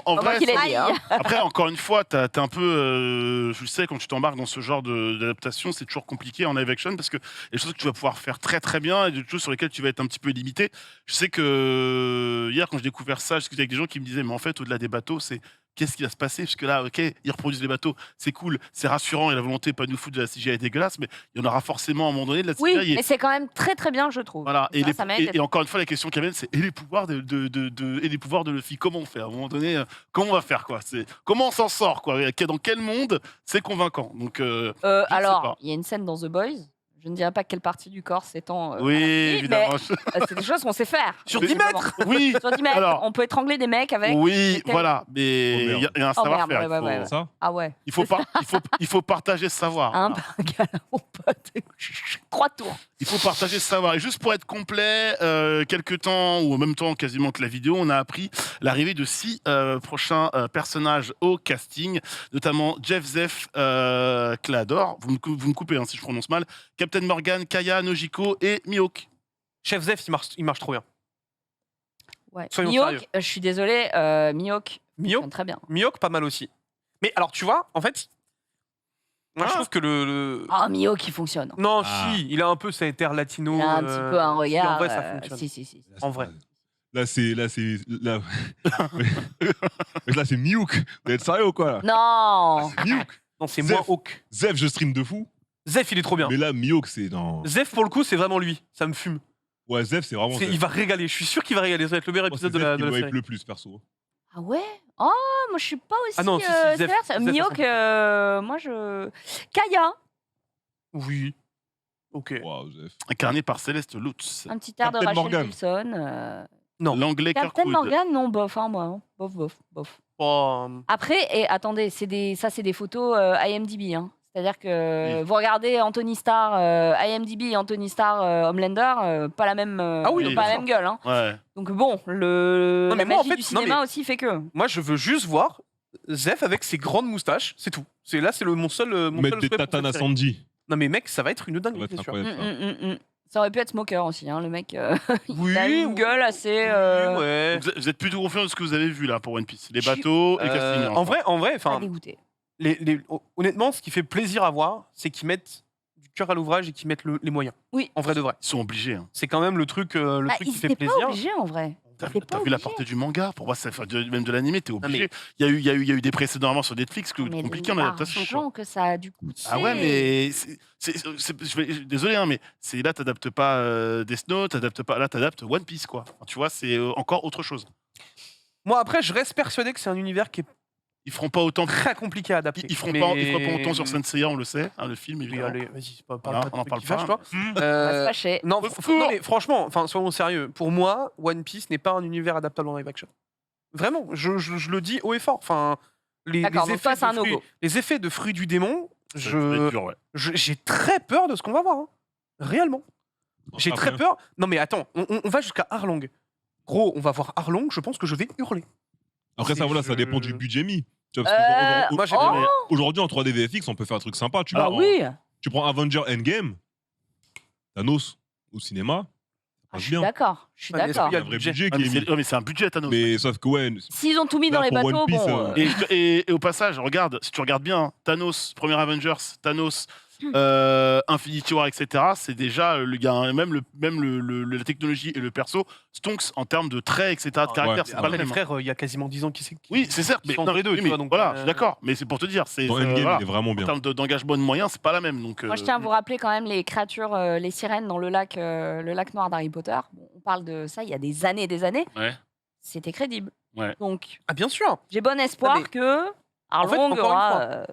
en Moi vrai, qui l'ai ça- dit, hein. après, encore une fois, t'es un peu. Je sais, quand tu t'embarques dans ce genre d'adaptation, c'est toujours compliqué en live action parce que il y a des choses que tu vas pouvoir faire très très bien et des choses sur lesquelles tu vas être un petit peu limité. Je sais que hier, quand j'ai découvert ça, je discutais avec des gens qui me disaient, mais en fait, au-delà des bateaux, c'est. Qu'est-ce qui va se passer? Parce que là, ok, ils reproduisent les bateaux, c'est cool, c'est rassurant, et la volonté pas de nous foutre de la CGI est dégueulasse, mais il y en aura forcément à un moment donné de la CGI. Oui, et- mais c'est quand même très très bien, je trouve. Voilà, et, Ça, ça m'aide. et encore une fois, la question qui amène, c'est et les pouvoirs et les pouvoirs de Luffy, comment on fait? À un moment donné, comment on va faire quoi? Comment on s'en sort quoi? Dans quel monde c'est convaincant? Donc sais pas. Alors, il y a une scène dans The Boys. Je ne dirais pas quelle partie du corps s'étend. oui, évidemment. Mais c'est des choses qu'on sait faire. Sur Oui. 10 mètres. Oui, Sur 10 mètres, Alors. on peut étrangler des mecs avec. oui, Ok. voilà, mais Oh, il y a un Oh, merde, savoir-faire. ouais, ouais, ouais. Ça Ah ouais. Il faut partager ce savoir. Un Voilà. bagarre, mon pote. 3 tours. Il faut partager ce savoir. Et juste pour être complet, quelques temps, ou en même temps quasiment que la vidéo, on a appris l'arrivée de 6 prochains personnages au casting, notamment Jeff Zeff, Clador, vous me coupez hein, si je prononce mal, Captain Morgan, Kaya, Nojiko et Mihawk. Chef Zef, il marche trop bien. Ouais. Soyons Mihawk, sérieux. je suis désolée, Mihawk, Mihawk, fonctionne très bien. Mihawk, pas mal aussi. Mais alors, tu vois, en fait, moi je trouve que le. Ah, Mihawk, il fonctionne. Non, Ah. si, il a un peu cet air latino. Il a un petit peu un si, regard. En vrai, ça fonctionne. Si. En vrai. Là, c'est Mihawk. Vous êtes sérieux ou quoi là? Non. Mihawk. Non, c'est Zef. moins Hawk. Zef, je stream de fou. Zef, il est trop bien. Mais là, Mihawk, c'est dans. Zef, pour le coup, c'est vraiment lui. Ça me fume. Ouais, Zef, c'est vraiment. Zef. Il va régaler. Je suis sûr qu'il va régaler. Ça va être le meilleur Moi, c'est épisode de Zef la, qui de la me série. hype le plus, perso. Ah ouais. Oh, moi je suis pas aussi. Ah non, si, Zef, sévère. Zef, Mihawk, moi je. Kaya, Oui. Ok. Waouh, Zef. Incarné par Céleste Lutz. un petit air de Captain Rachel Morgan. Wilson. Non. L'anglais Captain Kirkwood. Morgan, non, bof, hein, moi. hein. Bof. Oh, Après, et attendez, c'est des photos IMDb. Hein. C'est-à-dire que Oui. vous regardez Anthony Starr, IMDb et Anthony Starr, Homelander, pas la même, Ah oui, pas bien la sûr. même gueule. Hein. Ouais. Donc bon, Non, mais la moi, en magie fait, du non, cinéma mais- aussi fait que. moi, je veux juste voir Zef avec ses grandes moustaches. C'est tout. C'est mon seul. Mon Mettre seul des souhait pour tatanes à cette série. Sanji. Non, mais mec, ça va être une Ça dingue. va être bien sûr. incroyable. Ça. Ça aurait pu être Smoker aussi, hein, le mec. Oui, il a une oui. gueule assez. Oui, ouais. Vous êtes plutôt confiant de ce que vous avez vu là pour One Piece. Les Je suis- bateaux et le casting. En vrai, Pas enfin, dégoûté. honnêtement, ce qui fait plaisir à voir, c'est qu'ils mettent du cœur à l'ouvrage et qu'ils mettent les moyens. Oui. En vrai de vrai. Ils sont obligés. Hein. C'est quand même le truc qui fait Ils plaisir. pas obligés en vrai. T'as T'es pas vu la obligé. portée du manga? Pour moi, même de l'animé, t'es mais- obligé. Il y a eu des précédents avant sur Netflix que Mais compliqué en adaptation. quoi. l'argent que ça a du coup. Ah ouais, mais désolé, hein, mais là, t'adaptes pas Death Note, t'adaptes One Piece, quoi. Enfin, tu vois, c'est encore autre chose. Moi, après, je reste persuadé que c'est un univers qui est Ils feront pas autant. très compliqué à adapter. Ils feront Mais- pas autant sur Senseiya, on le sait, hein, le film, Oui, évidemment. allez, vas-y, Voilà, pas de on en trucs parle qui pas. fâchent, toi. On va se fâcher. Non, Au secours. non, mais franchement, soyons sérieux. Pour moi, One Piece n'est pas un univers adaptable en live action. Vraiment, je le dis haut et fort. Enfin, D'accord, donc toi, c'est un no-go. les effets de fruits du démon, Ça va être dur, ouais. j'ai très peur de ce qu'on va voir. Hein. Réellement. J'ai Après, très peur. Non, mais attends, on va jusqu'à Arlong. Gros, on va voir Arlong, je pense que je vais hurler. Après ça, C'est- voilà, ça je- dépend du budget mis. Tu vois, parce que Moi, j'ai oh, bien- aujourd'hui, en 3D VFX, on peut faire un truc sympa. Tu bah vois, oui. tu prends Avenger Endgame, Thanos au cinéma, ça passe Je suis bien. d'accord. Je suis Ouais, mais est-ce d'accord. Il y a un le vrai budget. budget Ah, qui est mis. mais c'est un budget, Thanos. Mais sauf que, ouais, S'ils ont tout mis dans Là, les pour One bateaux, Piece, bon. Et au passage, regarde, si tu regardes bien, Thanos, premier Avengers, Thanos, Infinity War, etc., c'est déjà, il y a même la technologie et le perso, Stonks en termes de traits, etc., de caractère, ouais. c'est pas Après, le les même. frères, il y a quasiment 10 ans qui Oui, c'est certes, mais sont non, entre les deux, oui, tu mais vois, donc, voilà, je suis d'accord, mais c'est pour te dire, c'est dans Endgame, voilà, il est vraiment en bien. termes d'engagement de moyens, c'est pas la même. Donc, Moi, je tiens à vous rappeler quand même les créatures, les sirènes dans le lac noir d'Harry Potter. Bon, on parle de ça il y a des années et des années. Ouais. C'était crédible. Ouais. Donc, Ah, bien sûr. j'ai bon espoir Ah, mais- que En fait, Arlong encore une aura. fois,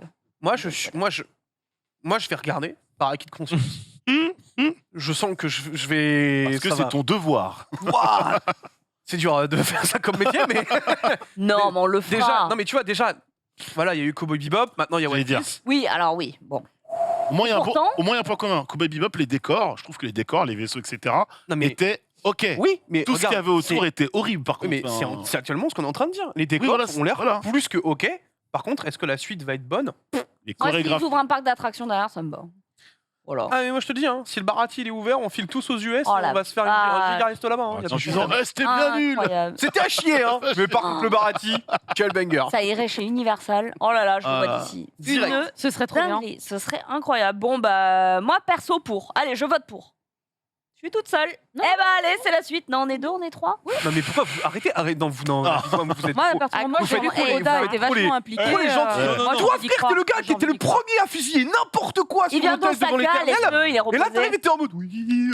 Moi, je vais regarder par acquis de conscience. Je sens que je vais. Parce que ça c'est va. ton devoir. Ouah c'est dur de faire ça comme métier, mais Non, mais on le fera. déjà, non mais tu vois déjà, voilà, il y a eu Cowboy Bebop, maintenant il y a J'allais One dire. Piece. Oui, alors oui. Bon. Au moins, il y a Pourtant- au moins, il y a un point commun. Cowboy Bebop, les décors, je trouve que les décors, les vaisseaux, etc., Non mais étaient OK. oui, mais Tout ce qu'il y regarde, avait autour c'est- était horrible, par oui, contre. mais Enfin, c'est actuellement ce qu'on est en train de dire. Les décors voilà, ont l'air voilà. plus que ok. Par contre, est-ce que la suite va être bonne? les Moi, s'ils chorégraphes. ouvrent un parc d'attractions derrière, ça me va. Voilà. Ah mais moi je te dis, hein, si le Barati il est ouvert, on file tous aux US, Oh et la on va se faire vache. un giga resto là-bas. Hein, y a En pas En de disant, problème. c'était bien nul. Incroyable. C'était à chier, hein. Mais par contre le Barati, quel banger. Ça irait chez Universal. Oh là là, je le vois d'ici. Une Ce serait trop bien. dinguerie. Ce serait incroyable. Bon, bah, moi, perso, pour. Allez, je vote pour. Je suis toute seule. Non. Eh bah, allez, c'est la suite. Non, on est deux, on est trois. Non mais pourquoi vous arrêtez, non vous non, Ah. dites-moi, vous êtes Moi, trop- personnellement, vous j'ai faites vu trop les- que Oda vous était faites trop les- vachement impliqué. trop les gentils. moi, j'ai Toi envie d'y frère, croire. t'es le gars qui J'ai était envie le d'y croire. premier à fusiller n'importe quoi sur Il vient le test devant d'Osaka, l'éternel. laisse-le, il est Et reposé. là t'arrives et t'es en mode oui,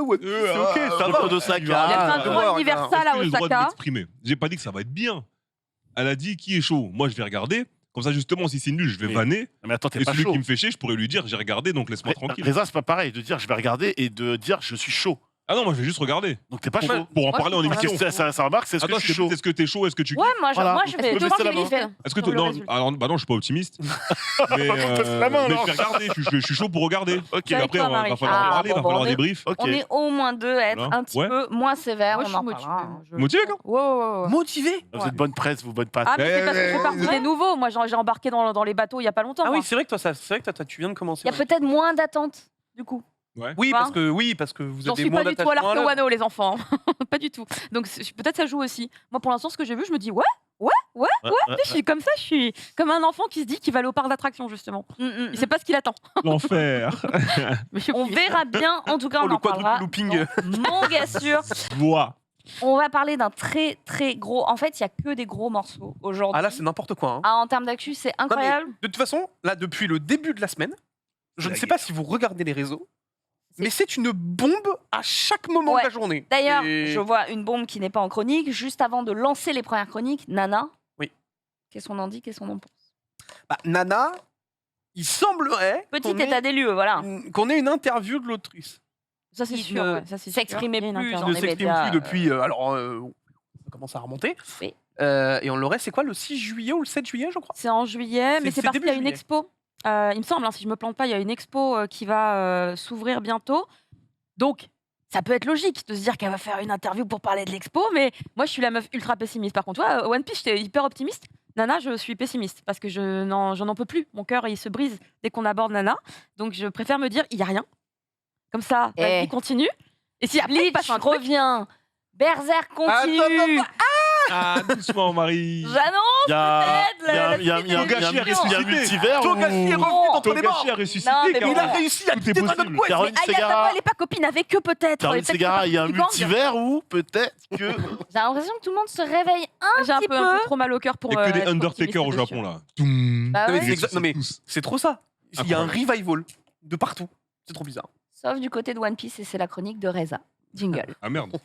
One Piece, c'est ok, ça va. Repos d'Osaka. Il a fait un tour ouais, Universal Est-ce à que j'ai le droit de Osaka. m'exprimer? J'ai pas dit que ça va être bien. Elle a dit qui est chaud. Moi, je vais regarder. Comme ça, justement, si c'est nul, je vais Mais- vanner. Mais attends, t'es Et pas celui chaud. qui me fait chier, je pourrais lui dire j'ai regardé, donc laisse-moi tranquille. Reza, c'est pas pareil de dire je vais regarder et de dire je suis chaud. Ah non, moi, je vais juste regarder. Donc t'es pas Pour, chaud. pour en Moi, parler en je suis émission. Ça remarque, c'est ce que Attends, je suis je sais chaud. pas, est-ce que t'es chaud, est-ce que tu Ouais, moi, Voilà. moi je vais. Est-ce que Je je pense baisse qu'il la est main fait. Est-ce que Sur le non, résultat. alors, bah non, je suis pas optimiste. mais Bah, baisse la main, mais alors. je vais regarder. Je suis chaud pour regarder. Ok. Et après, toi, on va Marie. falloir en Ah, parler, bon, va falloir on est- débrief. Ok. On est au moins deux à être Voilà. un petit Ouais. peu moins sévère. Moi, je on suis en motivée. parlera. Motivé, quand Ouais. Motivé. Vous êtes bonne presse, vous bonne patte. Ah, mais c'est parce que je fais Ouais. partie des nouveaux. Moi, j'ai embarqué dans les bateaux il y a pas longtemps. Ah moi. oui, c'est vrai que toi, tu viens de commencer. Il y a peut-être moins d'attentes, du coup. Oui, Enfin, parce que vous J'en avez suis moins pas du tout à d'attachement à l'Arc l'œuvre. Wano, les enfants. Pas du tout. Donc peut-être ça joue aussi. Moi, pour l'instant, ce que j'ai vu, je me dis ouais. Je suis comme ça, je suis comme un enfant qui se dit qu'il va aller au parc d'attractions, justement. Il sait pas ce qu'il attend. L'enfer. Mais je suis On optimiste. verra bien. En tout cas, Oh, on le en parlera. quadruple looping. dans Mon gars sûr. Bois. On va parler d'un très très gros. En fait, il y a que des gros morceaux aujourd'hui. Ah là, c'est n'importe quoi. Hein. Ah, en termes d'actu, c'est Non, mais incroyable. de toute façon, là, depuis le début de la semaine, je C'est ne la sais pas si vous regardez les réseaux, C'est- mais c'est une bombe à chaque moment Ouais. de la journée. D'ailleurs, Et- je vois une bombe qui n'est pas en chronique. Juste avant de lancer les premières chroniques, Nana. Oui. Qu'est-ce qu'on en dit? Qu'est-ce qu'on en pense? Bah, Nana, il semblerait Petit qu'on état des lieux, voilà. qu'on ait une interview de l'autrice. Ça, c'est Qui sûr. ne ouais, ça, c'est sûr. s'exprimait Il y a une plus interview. dans Ne les s'exprime médias, plus depuis. Alors, ça commence à remonter. Oui. Et on l'aurait, c'est quoi, le 6 juillet ou le 7 juillet, je crois? C'est en juillet, mais C'est c'est parce début qu'il y a une juillet. expo. Il me semble, hein, si je me plante pas, il y a une expo qui va s'ouvrir bientôt. Donc, ça peut être logique de se dire qu'elle va faire une interview pour parler de l'expo, mais moi, je suis la meuf ultra pessimiste. Par contre, toi, One Piece, j'étais hyper optimiste. Nana, je suis pessimiste parce que j'en peux plus. Mon cœur, il se brise dès qu'on aborde Nana. Donc, je préfère me dire, il y a rien. Comme ça, la Eh. vie continue. Et si après, il Bleach passe un truc, revient. Berserk continue. Attends, Doucement, Marie. J'annonce Il y a peut-être il y a- il y a- il y a- il y a- Togashi a il y a un ressuscité. multivers Togashi est ou... revenu d'entre les morts. Togashi a ressuscité. Non, mais car- Il a réussi à Tout est quitter Dragon possible. Quest. Caroline Mais Aya Segara, elle est pas copine avec eux peut-être. Caroline Peut-être Segara, il y a un qu'ils font partie du gang. multivers ou peut-être que... J'ai l'impression que tout le monde se réveille J'ai un petit peu trop mal au cœur pour. Il y a que des être Undertaker au optimiste Japon, dessus. là. Toum. Bah Non, mais ouais. c'est exact- non, mais Tous. c'est trop ça. Il y a un Incroyable. revival de partout. C'est trop bizarre. Sauf du côté de One Piece et c'est la chronique de Reza. Jingle. Ah merde.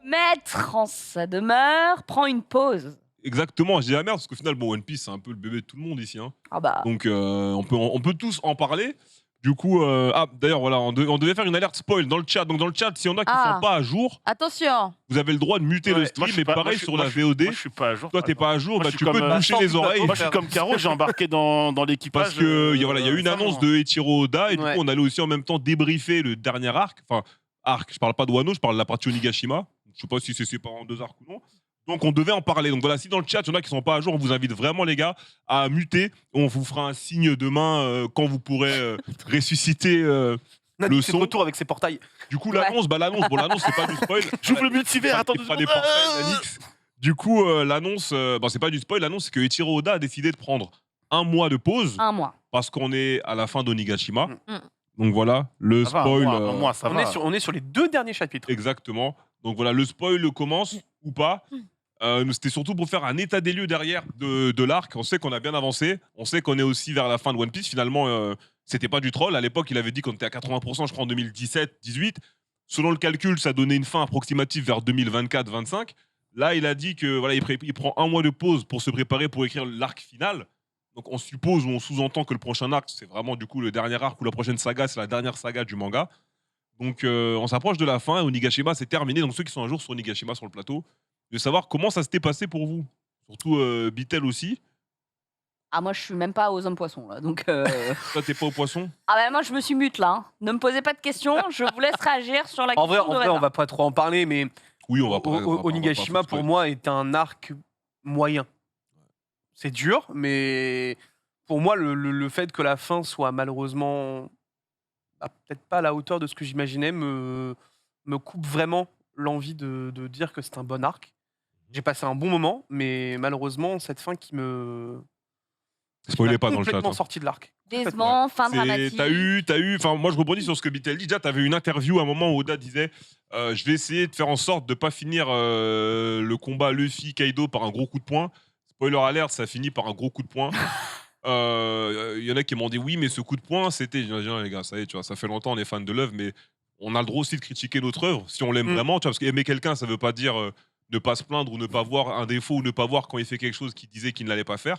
Maître en sa demeure prend une pause. Exactement, je dis la merde parce qu'au final, bon, One Piece, c'est un peu le bébé de tout le monde ici. Hein. Ah bah. Donc, on peut tous en parler. Du coup, d'ailleurs, voilà, on devait faire une alerte spoil dans le chat. Donc, dans le chat, s'il y en a qui Ah. sont pas à jour, Attention. vous avez le droit de muter Ouais, le moi, stream. je suis Mais pas- pareil moi, je- sur moi, la je- VOD. Moi, je suis pas à jour. Toi, t'es pas à jour, Moi, bah, je suis tu peux comme, te boucher sors les du plateau. oreilles. Moi, je suis comme Caro, j'ai embarqué dans l'équipage. Parce que voilà, il y a eu une annonce de Eiichiro Oda et du Ouais. coup on allait aussi en même temps débriefer le dernier arc. Enfin, arc, je parle pas de Wano, je parle de la partie Onigashima. Je sais pas si c'est séparé en 2 arcs ou non. Donc on devait en parler. Donc voilà, si dans le chat il y en a qui sont pas à jour, on vous invite vraiment les gars à muter. On vous fera un signe demain quand vous pourrez ressusciter. Nani, Le c'est son. de retour avec ses portails. Du coup l'annonce, l'annonce c'est pas du spoil. J'ouvre le multivers, attends Il deux fera des secondes. portails d'Anix. Du coup l'annonce, c'est pas du spoil. L'annonce c'est que Eiichiro Oda a décidé de prendre un mois de pause. Un mois. Parce qu'on est à la fin d'Onigashima. Mm. Donc voilà, le Ça va, spoil. un mois, ça On va. est sur les 2 derniers chapitres. Exactement. Donc voilà, le spoil commence ou pas. C'était surtout pour faire un état des lieux derrière de l'arc. On sait qu'on a bien avancé. On sait qu'on est aussi vers la fin de One Piece. Finalement, c'était pas du troll. À l'époque, il avait dit qu'on était à 80%, je crois, en 2017-18. Selon le calcul, ça donnait une fin approximative vers 2024-25. Là, il a dit que voilà, il prend un mois de pause pour se préparer pour écrire l'arc final. Donc on suppose ou on sous-entend que le prochain arc, c'est vraiment du coup le dernier arc ou la prochaine saga, c'est la dernière saga du manga. Donc on s'approche de la fin. Onigashima, c'est terminé. Donc ceux qui sont un jour sur Onigashima sur le plateau, de savoir comment ça s'était passé pour vous. Surtout Bitel aussi. Ah moi je suis même pas aux hommes poissons là donc. Toi, t'es pas au poisson. Ah bah moi je me suis mute là. Hein. Ne me posez pas de questions. Je vous laisse réagir sur la En vrai, question de Reza. on va pas trop en parler, mais Oui, on va pas. Onigashima, pour moi, est un arc moyen. C'est dur, mais pour moi, le fait que la fin soit malheureusement peut-être pas à la hauteur de ce que j'imaginais me coupe vraiment l'envie de dire que c'est un bon arc. J'ai passé un bon moment, mais malheureusement, cette fin qui me. Spoilez pas dans le chat. complètement hein. sorti de l'arc. Décevant, fin dramatique. T'as eu. Enfin, moi, je rebondis sur ce que Bitel dit. Déjà, t'avais une interview à un moment où Oda disait je vais essayer de faire en sorte de pas finir le combat Luffy-Kaido par un gros coup de poing. Spoiler alert, ça finit par un gros coup de poing. Il y en a qui m'ont dit oui, mais ce coup de poing, c'était. Je dis, non, les gars, ça y est, tu vois, ça fait longtemps, on est fan de l'œuvre, mais on a le droit aussi de critiquer notre œuvre si on l'aime vraiment. Tu vois, parce qu'aimer quelqu'un, ça veut pas dire ne pas se plaindre ou ne pas voir un défaut ou ne pas voir quand il fait quelque chose qu'il disait qu'il ne l'allait pas faire.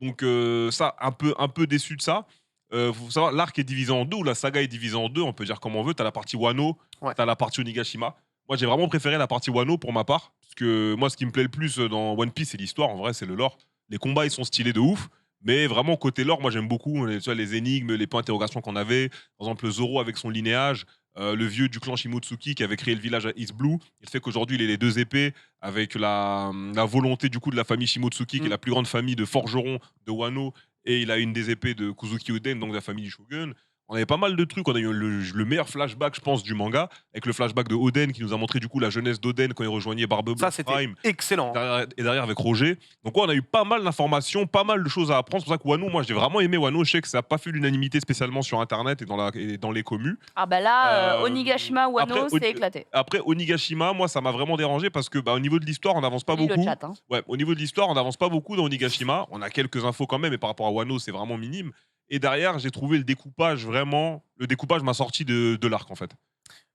Donc, ça, un peu déçu de ça. Faut savoir, l'arc est divisé en deux, ou la saga est divisée en deux, on peut dire comme on veut. T'as la partie Wano, Ouais. t'as la partie Onigashima. Moi, j'ai vraiment préféré la partie Wano pour ma part, parce que moi, ce qui me plaît le plus dans One Piece, c'est l'histoire. En vrai, c'est le lore. Les combats, ils sont stylés de ouf. Mais vraiment, côté lore, moi, j'aime beaucoup tu vois, les énigmes, les points d'interrogation qu'on avait. Par exemple, le Zoro avec son linéage, le vieux du clan Shimotsuki qui avait créé le village à East Blue. Et le fait qu'aujourd'hui, il ait les 2 épées avec la volonté du coup de la famille Shimotsuki, qui est la plus grande famille de forgerons de Wano. Et il a une des épées de Kuzuki Oden, donc de la famille du Shogun. On avait pas mal de trucs. On a eu le meilleur flashback, je pense, du manga, avec le flashback de Oden qui nous a montré du coup la jeunesse d'Oden quand il rejoignait Barbe Ça, Bleu c'était Prime. excellent. Et derrière avec Roger. Donc ouais, on a eu pas mal d'informations, pas mal de choses à apprendre. C'est pour ça que Wano, moi j'ai vraiment aimé Wano. Je sais que ça n'a pas fait l'unanimité spécialement sur internet et dans les commus. Ah bah là, Euh, Onigashima, Wano, après, c'est éclaté. Après Onigashima, moi ça m'a vraiment dérangé parce que au niveau de l'histoire, on n'avance pas Lis le beaucoup. chat, hein. Ouais, au niveau de l'histoire, on n'avance pas beaucoup dans Onigashima. On a quelques infos quand même, mais par rapport à Wano, c'est vraiment minime. Et derrière, j'ai trouvé le découpage vraiment. Le découpage m'a sorti de l'arc en fait.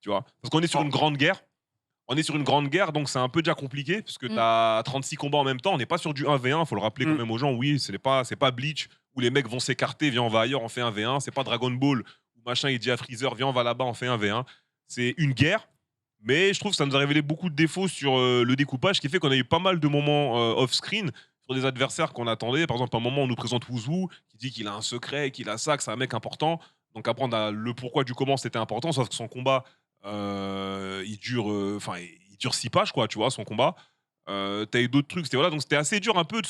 Tu vois, parce qu'on est sur une grande guerre. On est sur une grande guerre, donc c'est un peu déjà compliqué, parce que tu as 36 combats en même temps. On n'est pas sur du 1v1, il faut le rappeler quand même aux gens. Oui, c'est pas Bleach, où les mecs vont s'écarter, viens, on va ailleurs, on fait 1v1. C'est pas Dragon Ball, où machin, il dit à Freezer, viens, on va là-bas, on fait 1v1. C'est une guerre, mais je trouve que ça nous a révélé beaucoup de défauts sur le découpage, ce qui fait qu'on a eu pas mal de moments off-screen sur des adversaires qu'on attendait. Par exemple, à un moment, on nous présente Wuzu, qui dit qu'il a un secret, qu'il a ça, que c'est un mec important. Donc après, on a le pourquoi du comment c'était important, sauf que son combat, il dure 6 pages, quoi, tu vois, son combat. T'as eu d'autres trucs, donc c'était assez dur un peu de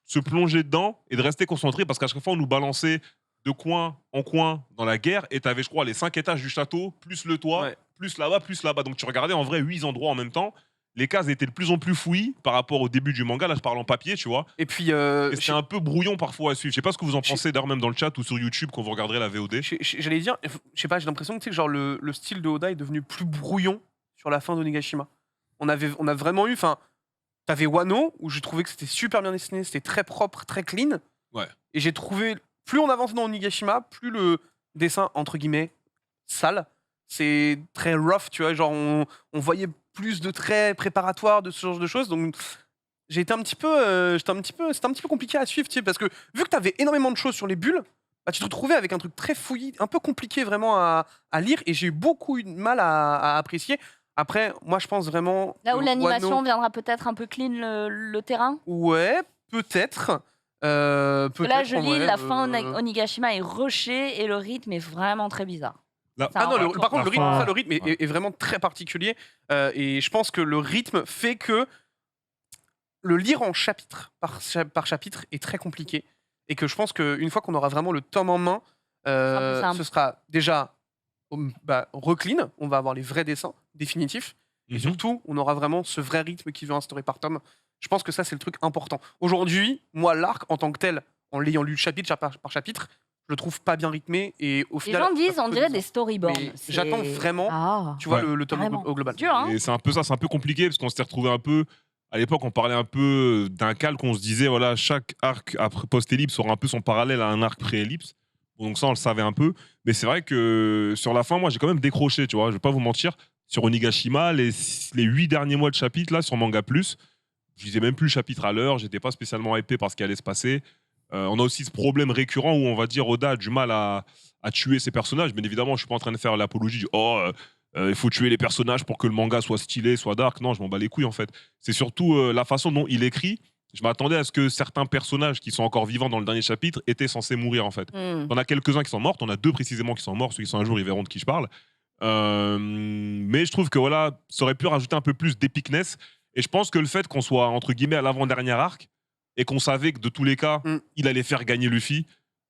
se plonger dedans et de rester concentré, parce qu'à chaque fois, on nous balançait de coin en coin dans la guerre, et t'avais, je crois, les 5 étages du château, plus le toit, plus là-bas, plus là-bas. Donc tu regardais en vrai 8 endroits en même temps. Les cases étaient de plus en plus fouillis par rapport au début du manga. Là, je parle en papier, tu vois. Et puis, Et c'est un peu brouillon parfois à suivre. Je sais pas ce que vous en pensez, d'ailleurs, même dans le chat ou sur YouTube quand vous regarderez la VOD. j'allais dire, je sais pas, j'ai l'impression que, tu sais, que genre le style de Oda est devenu plus brouillon sur la fin d'Onigashima. On a vraiment eu, enfin, t'avais Wano où j'ai trouvé que c'était super bien dessiné, c'était très propre, très clean. Ouais. Et j'ai trouvé, plus on avançait dans Onigashima, plus le dessin entre guillemets sale, c'est très rough, tu vois, genre on voyait plus de traits préparatoires de ce genre de choses, donc c'était un petit peu compliqué à suivre, tu sais, parce que vu que t'avais énormément de choses sur les bulles, bah, tu te retrouvais avec un truc très fouillis, un peu compliqué vraiment à lire, et j'ai eu beaucoup eu de mal à apprécier. Après, moi je pense vraiment. Là où que l'animation Wano- viendra peut-être un peu clean le terrain. Ouais, peut-être. Là, je en lis, vrai, la fin Onigashima est rushée et le rythme est vraiment très bizarre. Là- C'est un Ah non, retour. par contre, La le rythme, fin- ça, le rythme est vraiment très particulier. Et je pense que le rythme fait que le lire en chapitre par chapitre est très compliqué. Et que je pense qu'une fois qu'on aura vraiment le tome en main, plus simple. ce sera déjà reclean. On va avoir les vrais dessins définitifs. Et Mhm. surtout, on aura vraiment ce vrai rythme qui veut instaurer par tome. Je pense que ça, c'est le truc important. Aujourd'hui, moi, l'arc, en tant que tel, en l'ayant lu chapitre par chapitre, je le trouve pas bien rythmé. Et au Les final, gens disent, ça on peut dirait dire- des storyboards. Mais C'est- j'attends vraiment, Ah. tu vois, Ouais. le tome Carrément. au global. Dur, hein. Et c'est un peu ça, c'est un peu compliqué parce qu'on s'était retrouvé un peu. À l'époque, on parlait un peu d'un calque, on se disait, voilà, chaque arc post-ellipse aura un peu son parallèle à un arc pré-ellipse. Donc ça, on le savait un peu. Mais c'est vrai que sur la fin, moi, j'ai quand même décroché, tu vois, je vais pas vous mentir. Sur Onigashima, les 8 derniers mois de chapitre, là, sur Manga Plus, je lisais même plus le chapitre à l'heure, j'étais pas spécialement hypé par ce qui allait se passer. On a aussi ce problème récurrent où on va dire Oda a du mal à tuer ses personnages. Bien évidemment, je suis pas en train de faire l'apologie du il faut tuer les personnages pour que le manga soit stylé, soit dark. Non, je m'en bats les couilles en fait. C'est surtout la façon dont il écrit. Je m'attendais à ce que certains personnages qui sont encore vivants dans le dernier chapitre étaient censés mourir en fait. Hmm. On a quelques-uns qui sont morts, on a 2 précisément qui sont morts, ceux qui sont un jour ils verront de qui je parle. Mais je trouve que voilà, ça aurait pu rajouter un peu plus d'epicness. Et je pense que le fait qu'on soit entre guillemets à l'avant-dernier arc et qu'on savait que de tous les cas, il allait faire gagner Luffy,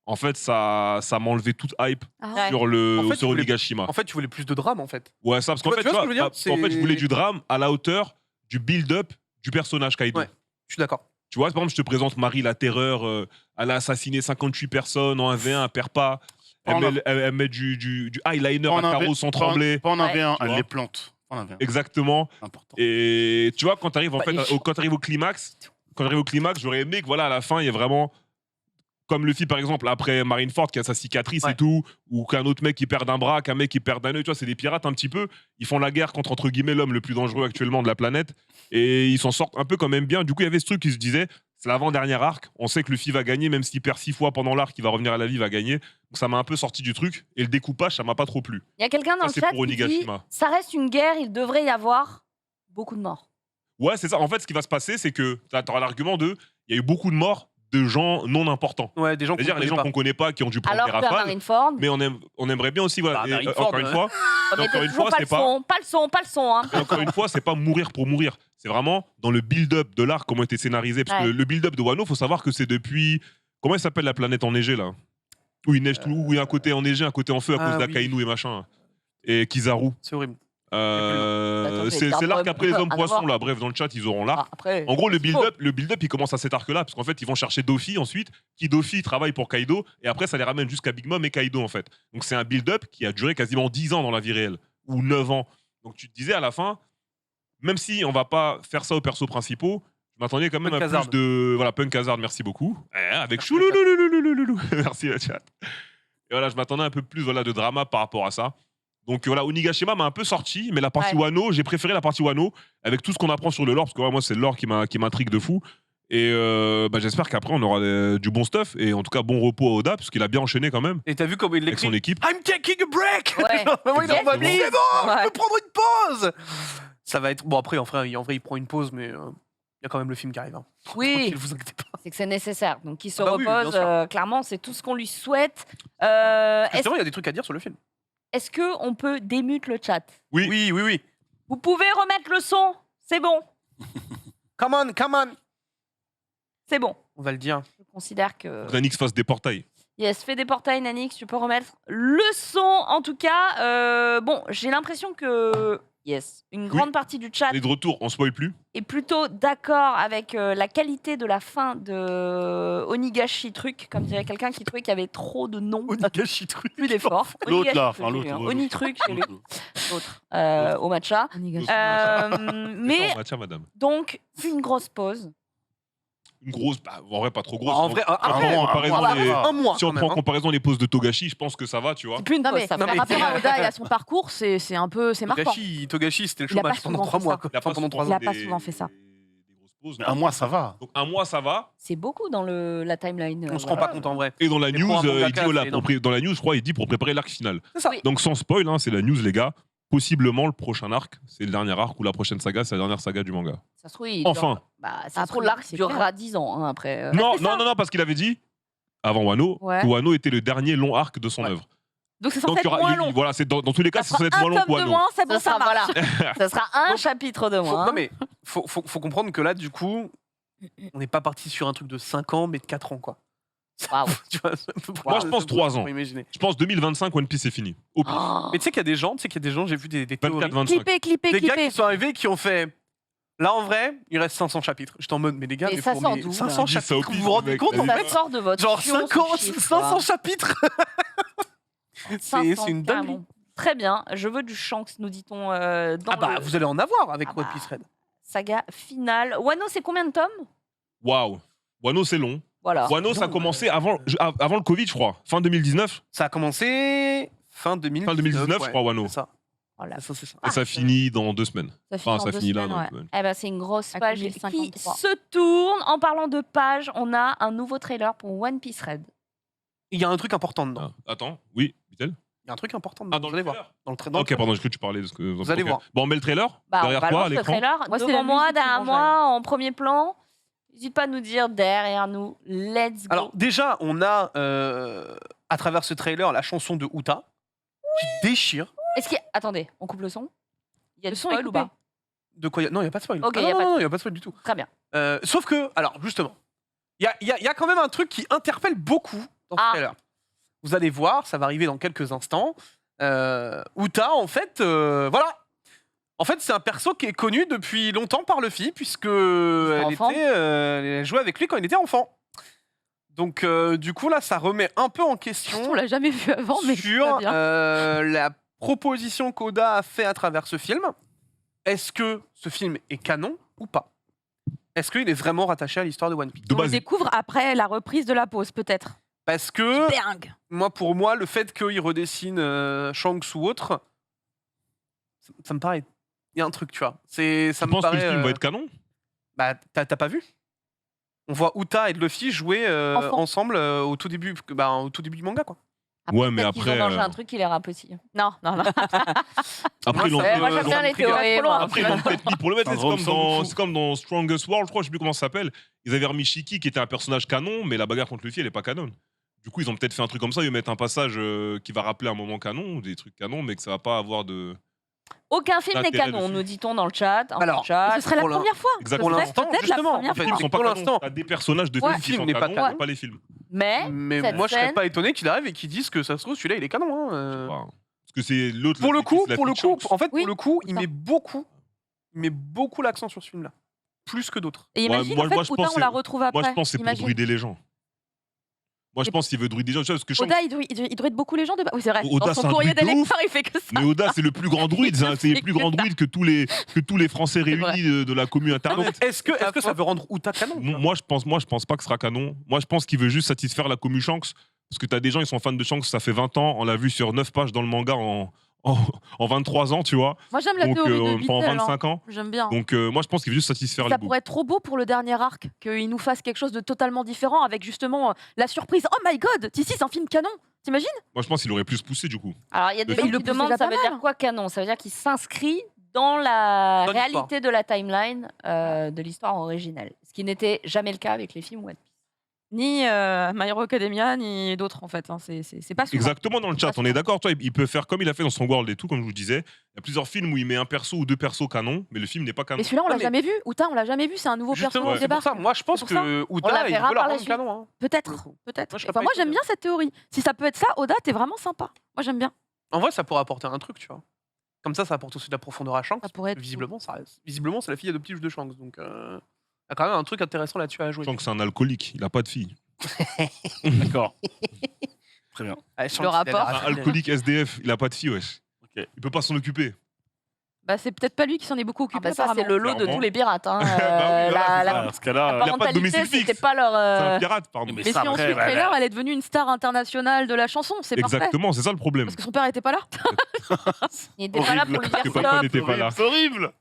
en fait, ça m'a enlevé toute hype Ah. sur En fait, sur tu voulais- Onigashima. En fait, tu voulais plus de drame, en fait. Ouais, ça, parce qu'en Tu fait, vois ce que je veux dire en fait, je voulais du drame à la hauteur du build-up du personnage Kaido. Ouais. Je suis d'accord. Tu vois, par exemple, je te présente Marie la Terreur, elle a assassiné 58 personnes en 1v1, elle perd pas. Elle On a- elle met du eyeliner Pas à en carreaux AV sans trembler. Pas en Ouais. AV1, Tu elle vois. les plante. Pas en AV1, Exactement. c'est important. Et tu vois, quand tu arrives Bah, quand t'arrives au climax, j'aurais aimé que voilà, à la fin, il y ait vraiment comme Luffy par exemple après Marineford qui a sa cicatrice Ouais. et tout, ou qu'un autre mec qui perd un bras, qu'un mec qui perd un œil, tu vois, c'est des pirates un petit peu. Ils font la guerre contre entre guillemets l'homme le plus dangereux actuellement de la planète et ils s'en sortent un peu quand même bien. Du coup, il y avait ce truc qui se disait, c'est l'avant-dernier arc, on sait que Luffy va gagner, même s'il perd 6 fois pendant l'arc, il va revenir à la vie, il va gagner. Donc ça m'a un peu sorti du truc et le découpage, ça m'a pas trop plu. Il y a quelqu'un dans Ça, le c'est chat pour qui dit Onigashima. ça reste une guerre, il devrait y avoir beaucoup de morts. Ouais, c'est ça. En fait, ce qui va se passer, c'est que tu auras l'argument de il y a eu beaucoup de morts de gens non importants. Ouais, des gens qu'on C'est-à-dire les connaît gens pas. qu'on connaît pas, qui ont dû prendre Alors des que à rafales. Marineford, Mais on aimerait bien aussi, voilà, Bah, et, Marineford, encore une fois, on encore était une toujours fois, pas c'est le pas- son, pas le son, hein. et encore une fois, c'est pas mourir pour mourir. C'est vraiment dans le build-up de l'arc, comment était scénarisé. Parce que Ouais. le build-up de Wano, faut savoir que c'est depuis. Comment elle s'appelle la planète enneigée là Où il neige tout, où il y a un côté enneigé, un côté en feu à Ah, cause oui. d'Akainu et machin. Et Kizaru. C'est horrible. Attends, C'est j'ai l'arc dit un après les peu- hommes à poissons voir. là. Bref, dans le chat, ils auront l'arc. Ah, après, En gros, le c'est faux. build-up, il commence à cet arc-là, parce qu'en fait, ils vont chercher Doffy ensuite, qui Doffy travaille pour Kaido, et après, ça les ramène jusqu'à Big Mom et Kaido, en fait. Donc, c'est un build-up qui a duré quasiment 10 ans dans la vie réelle, ou 9 ans. Donc, tu te disais à la fin, même si on va pas faire ça aux persos principaux, je m'attendais quand même Punk à Hazard. plus de. Voilà, Punk Hazard, merci beaucoup. Avec Choulouloulouloulouloulou. Merci, le chat. Et voilà, je m'attendais un peu plus voilà, de drama par rapport à ça. Donc voilà, Onigashima m'a un peu sorti, mais la partie Ouais. Wano, j'ai préféré la partie Wano avec tout ce qu'on apprend sur le lore, parce que ouais, moi c'est le lore qui m'intrigue de fou. Et j'espère qu'après on aura du bon stuff et en tout cas bon repos à Oda, parce qu'il a bien enchaîné quand même Et t'as vu comment il avec son l'écrit équipe. I'm taking a break. Ouais. Genre, vraiment, il est en mode, Yes, c'est bon, Ouais. je peux prendre une pause. Ça va être bon après en vrai il prend une pause, mais il y a quand même le film qui arrive. Hein. Oui, Tranquille, vous inquiétez pas. c'est que c'est nécessaire. Donc, qu'il se Ah bah oui, bien repose, sûr. clairement, c'est tout ce qu'on lui souhaite. Justement, il y a des trucs à dire sur le film. Est-ce qu'on peut démute le chat? Oui. Oui. Vous pouvez remettre le son? C'est bon. Come on. C'est bon. On va le dire. Je considère que. Xanix fasse des portails. Yes, fais des portails, Nanix, tu peux remettre le son. En tout cas, bon, j'ai l'impression que une grande partie du chat Et de retour, on spoil plus. est plutôt d'accord avec la qualité de la fin de Onigashi Truc, comme dirait quelqu'un qui trouvait qu'il y avait trop de noms. Onigashi Truc. Plus d'efforts. L'autre, là, Onigashi enfin, Truc, l'autre, hein. ouais, Oni Truc, chez lui, L'autre. au matcha. Mais Oh, bah, tiens, madame. donc, une grosse pause. Une grosse, en vrai, pas trop grosse. En vrai, comparaison, un mois. si on quand prend en même, hein. comparaison les pauses de Togashi, je pense que ça va, tu vois. C'est plus une Non, pause, mais ça non, fait. par mais- rapport à Oda et à son parcours, c'est marquant. Togashi, c'était le Il a pas chômage pendant souvent 3 fait mois. ça. Quoi. Il a Enfin, pas pendant 3 Il a ans. pas souvent fait ça. Des grosses pauses. Mais un mois, ça va. Donc un mois, ça va. C'est beaucoup dans la timeline. On se rend pas compte en vrai. Et dans la Mais news, pour un mangaka, il dit, oh là, c'est énorme. dans la news, je crois, il dit pour préparer l'arc final. C'est ça. Oui. Donc sans spoil, hein, c'est la news, les gars. Possiblement le prochain arc, c'est le dernier arc ou la prochaine saga, c'est la dernière saga du manga. Ça se trouve, il Enfin. dure- ça se Après, trouve, l'arc c'est durera 10 ans hein, après. Non, c'est ça. non, parce qu'il avait dit avant Wano, Ouais. que Wano était le dernier long arc de son Ouais. œuvre. Donc c'est Donc censé être moins long. voilà, c'est dans tous les cas, Ça c'est censé fera être moins long un que tome de Wano. moins, c'est bon, Ça ça sera, marche. ça sera un Donc, chapitre de Faut- moins. Non mais faut comprendre que là du coup, on n'est pas parti sur un truc de 5 ans mais de 4 ans quoi. Waouh. Tu vois, Moi, je pense 3 ans. Faut imaginer. Je pense 2025, One Piece est fini. Au pire. Oh. Mais tu sais qu'il y a des gens, j'ai vu des théories, 24-25. Clipper. des gars qui sont arrivés qui ont fait. Là en vrai, il reste 500 chapitres. J'étais en mode mais les gars, Mais mais ça pour sort mes d'où, là 500 Dis ça au chapitres, vous pif, vous rendez mec. compte en Ça fait sort de votre Genre fion, 50, ce chiffre, 500 quoi. chapitres. 500, C'est une dinguerie. carrément. Très bien, je veux du Shanks, nous dit-on dans Ah bah le vous allez en avoir avec Ah One bah. Piece Red. saga finale. Wano, c'est combien de tomes? Waouh. Wano, c'est long. Voilà. Wano, ça a commencé avant le Covid, je crois. Fin 2019. Ça a commencé fin 2019. Fin 2019, je crois, Wano. C'est ça. Voilà. C'est ça. Et ça finit dans 2 semaines. Ça finit, Enfin, en ça finit là semaines, dans ouais. 2 semaines. Eh ben, c'est une grosse À page qui 1053. se tourne. En parlant de page, on a un nouveau trailer pour One Piece Red. Il y a un truc important dedans. Ah, attends, oui, Vitel. Il y a un truc important dedans. Ah, dans vous le allez voir. trailer. Dans le trailer. Ok, pardon, j'ai cru que tu parlais de ce que. Vous allez Ok. voir. Bon, on met le trailer Bah, on derrière toi à balance le l'écran. trailer Moi, c'est devant la moi, musique qui derrière m'enjaille. moi, en premier plan. N'hésite pas à nous dire derrière nous. Let's go. Alors déjà, on a à travers ce trailer la chanson de Uta qui déchire. Est-ce qu'il y a... Attendez, on coupe le son. Il y a Le du son est spoil ou coupé. pas? De quoi Non, il y a pas de spoil. Ok, Ah y a non, pas de- non, il y a pas de spoil du tout. Très bien. Sauf que, alors justement, il y a quand même un truc qui interpelle beaucoup dans ce Ah. trailer. Vous allez voir, ça va arriver dans quelques instants. Uta, en fait, voilà. En fait, c'est un perso qui est connu depuis longtemps par Luffy, puisque enfant. elle jouait avec lui quand il était enfant. Donc, du coup, là, ça remet un peu en question On l'a jamais vu avant, mais sur très bien. la proposition qu'Oda a fait à travers ce film. Est-ce que ce film est canon ou pas? Est-ce qu'il est vraiment rattaché à l'histoire de One Piece? De On le base, découvre après la reprise de la pause, peut-être. Parce que, Bang. pour moi, le fait qu'il redessine Shanks ou autre, ça me paraît... Il y a un truc, tu vois. Ça tu me penses que paraît... le film va être canon Bah, t'as pas vu? On voit Uta et Luffy jouer Enfant. ensemble au tout début du manga, quoi. Ouais, mais peut-être qu'ils après, ont mangé un truc qui les rend petits. Non. Après, ils l'ont Ouais, moi, j'aime bien les théories. moi. Après, ils l'ont peut-être mis pour le mettre. Un C'est drôle comme, sans fou. c'est comme dans Strongest World, je crois, je sais plus comment ça s'appelle. Ils avaient remis Shiki qui était un personnage canon, mais la bagarre contre Luffy, elle est pas canon. Du coup, ils ont peut-être fait un truc comme ça, ils mettent un passage qui va rappeler un moment canon, ou des trucs canons, mais que ça va pas avoir de. Aucun film n'est D'intérêt canon, dessus. nous dit-on dans le chat. Alors, chat. Ce serait la pour première fois. Exactement. Ce Pour serait l'instant, peut-être la justement, première en fait, Les fois. films sont pas pour canons. l'instant. T'as des personnages de Ouais. films qui Le film sont n'est pas canons, canon. pas les films. Mais Mais moi, je scène- serais pas étonné qu'il arrive et qu'il dise que ça se trouve, celui-là, il est canon. Hein, Enfin, parce que c'est l'autre. Pour là, le c'est coup, la pour le petite coup, Shanks. en fait, Oui, pour le coup, c'est il ça. met beaucoup l'accent sur ce film-là, plus que d'autres. Et Ouais, imagine, moi, en fait, moi, je Uta, pense on la c'est- retrouve après. Moi, je pense que c'est pour Imagine. druider les gens. Moi, je Et- pense qu'il veut druider les gens. Parce que Shanks, Oda, il druide beaucoup les gens de bas. Oui, c'est vrai. Oda, Dans c'est son un courrier druide de des ouf. lecteurs, il fait que ça. mais Oda, c'est le plus grand druide. C'est C'est le plus grand que ça. druide que tous les Français C'est vrai. réunis de la commune Internet. Donc, est-ce que ça veut rendre Uta canon? Moi, je pense pas que ce sera canon. Moi, je pense qu'il veut juste satisfaire la commu Shanks. Parce que t'as des gens, ils sont fans de Shanks, ça fait 20 ans. On l'a vu sur 9 pages dans le manga en 23 ans, tu vois. Moi, j'aime la Donc, théorie de en Vittel. hein. 25 ans. J'aime bien. Donc, moi, je pense qu'il veut juste satisfaire Ça les goûts. pourrait être trop beau pour le dernier arc, qu'il nous fasse quelque chose de totalement différent avec justement la surprise. Oh my god, Tissi, c'est un film canon. T'imagines? Moi, je pense qu'il aurait plus poussé, du coup. Alors, il y a des Mais gens il le qui pousse demandent déjà ça pas veut dire mal. quoi canon? Ça veut dire qu'il s'inscrit dans la Dans l'histoire. réalité de la timeline de l'histoire originelle. Ce qui n'était jamais le cas avec les films One Piece. ni My Hero Academia, ni d'autres en fait. Hein. C'est pas souvent. Exactement dans le chat, on est d'accord. Toi, il peut faire comme il a fait dans son World et tout, comme je vous disais. Il y a plusieurs films où il met un perso ou deux persos canon, mais le film n'est pas canon. Mais celui-là, on l'a mais- jamais vu. Uta, on l'a jamais vu. C'est un nouveau perso Justement, au c'est pour débat. ça. Moi, je pense C'est pour ça. que On la Oda, il verra veut la par la rendre suite. canon. Hein. Peut-être, Moi, peut-être. je serais Enfin, pas moi, j'aime étonné. bien cette théorie. Si ça peut être ça, Oda, t'es vraiment sympa. Moi, j'aime bien. En vrai, ça pourrait apporter un truc, tu vois. Comme ça apporte aussi de la profondeur à Shanks. Ça pourrait être Visiblement, c'est la fille adoptive de Shanks. Donc, il y a quand même un truc intéressant là-dessus à jouer. Je sens que c'est un alcoolique, il a pas de fille. D'accord. Très bien. Ouais, Shanks, Le rapport. il a Un alcoolique SDF, il a pas de fille, wesh. Ok. Il peut pas s'en occuper. Bah, c'est peut-être pas lui qui s'en est beaucoup Ah occupé. bah ça, c'est apparemment. le lot de Clairement. tous les pirates. Hein. Bah oui, voilà, c'est ça. Dans ce cas-là, Il a pas de parentalité, domicile fixe. c'était pas leur. C'est un pirate, pardon. Mais Mais ça, si on après, suit le ouais, trailer, ouais. elle est devenue une star internationale de la chanson. C'est parfait. Exactement, c'est ça le problème. Parce que son père était pas là. Il n'était pas là pour lui Parce que dire papa stop. n'était pas là. c'est horrible.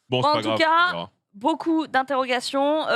Bon, Bon, c'est en pas tout grave. cas, on verra. Beaucoup d'interrogations.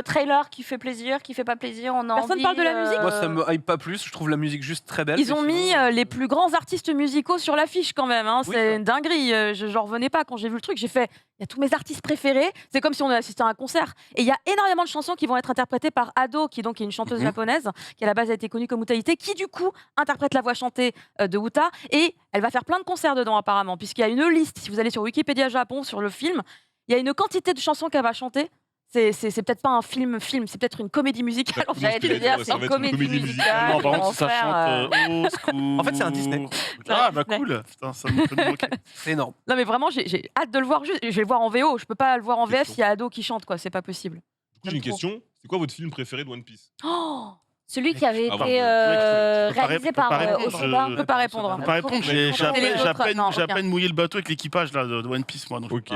Trailer qui fait plaisir, qui fait pas plaisir. On a Personne envie, parle de la musique Moi, ça me hype pas plus. Je trouve la musique juste très belle. Ils ont mais mis sinon, les plus grands artistes musicaux sur l'affiche quand même. Hein. Oui, C'est ça. une dinguerie. J'en revenais pas quand j'ai vu le truc. J'ai fait, il y a tous mes artistes préférés. C'est comme si on assistait à un concert. Et il y a énormément de chansons qui vont être interprétées par Ado, qui donc est une chanteuse japonaise, qui à la base a été connue comme Utaïté, qui du coup interprète la voix chantée de Uta. Et elle va faire plein de concerts dedans apparemment, puisqu'il y a une liste. Si vous allez sur Wikipédia Japon, sur le film, il y a une quantité de chansons qu'elle va chanter. C'est peut-être pas un film, c'est peut-être une comédie musicale. Bah, J'allais te Ouais, dire, ça c'est va une être une comédie comédie musicale. Non, par ils contre, vont si ça faire, chante au secours. En fait, c'est un Disney. Ah, bah Disney. cool. Putain, ça me fait me moquer. C'est énorme. Non mais vraiment, j'ai hâte de le voir. Je vais le voir en VO. Je peux pas le voir en VF Question. s'il y a Ado qui chante, quoi. C'est pas possible. Du coup, j'ai une J'aime trop. question. C'est quoi votre film préféré de One Piece? Oh, celui qui avait Ah bon, été je peux pas réalisé répondre, par je peux pas répondre, Osoda. Je peux pas répondre. Je peux pas répondre, j'ai C'est les autres, non, à aucun. peine mouillé le bateau avec l'équipage là, de One Piece, moi. Donc, Ok.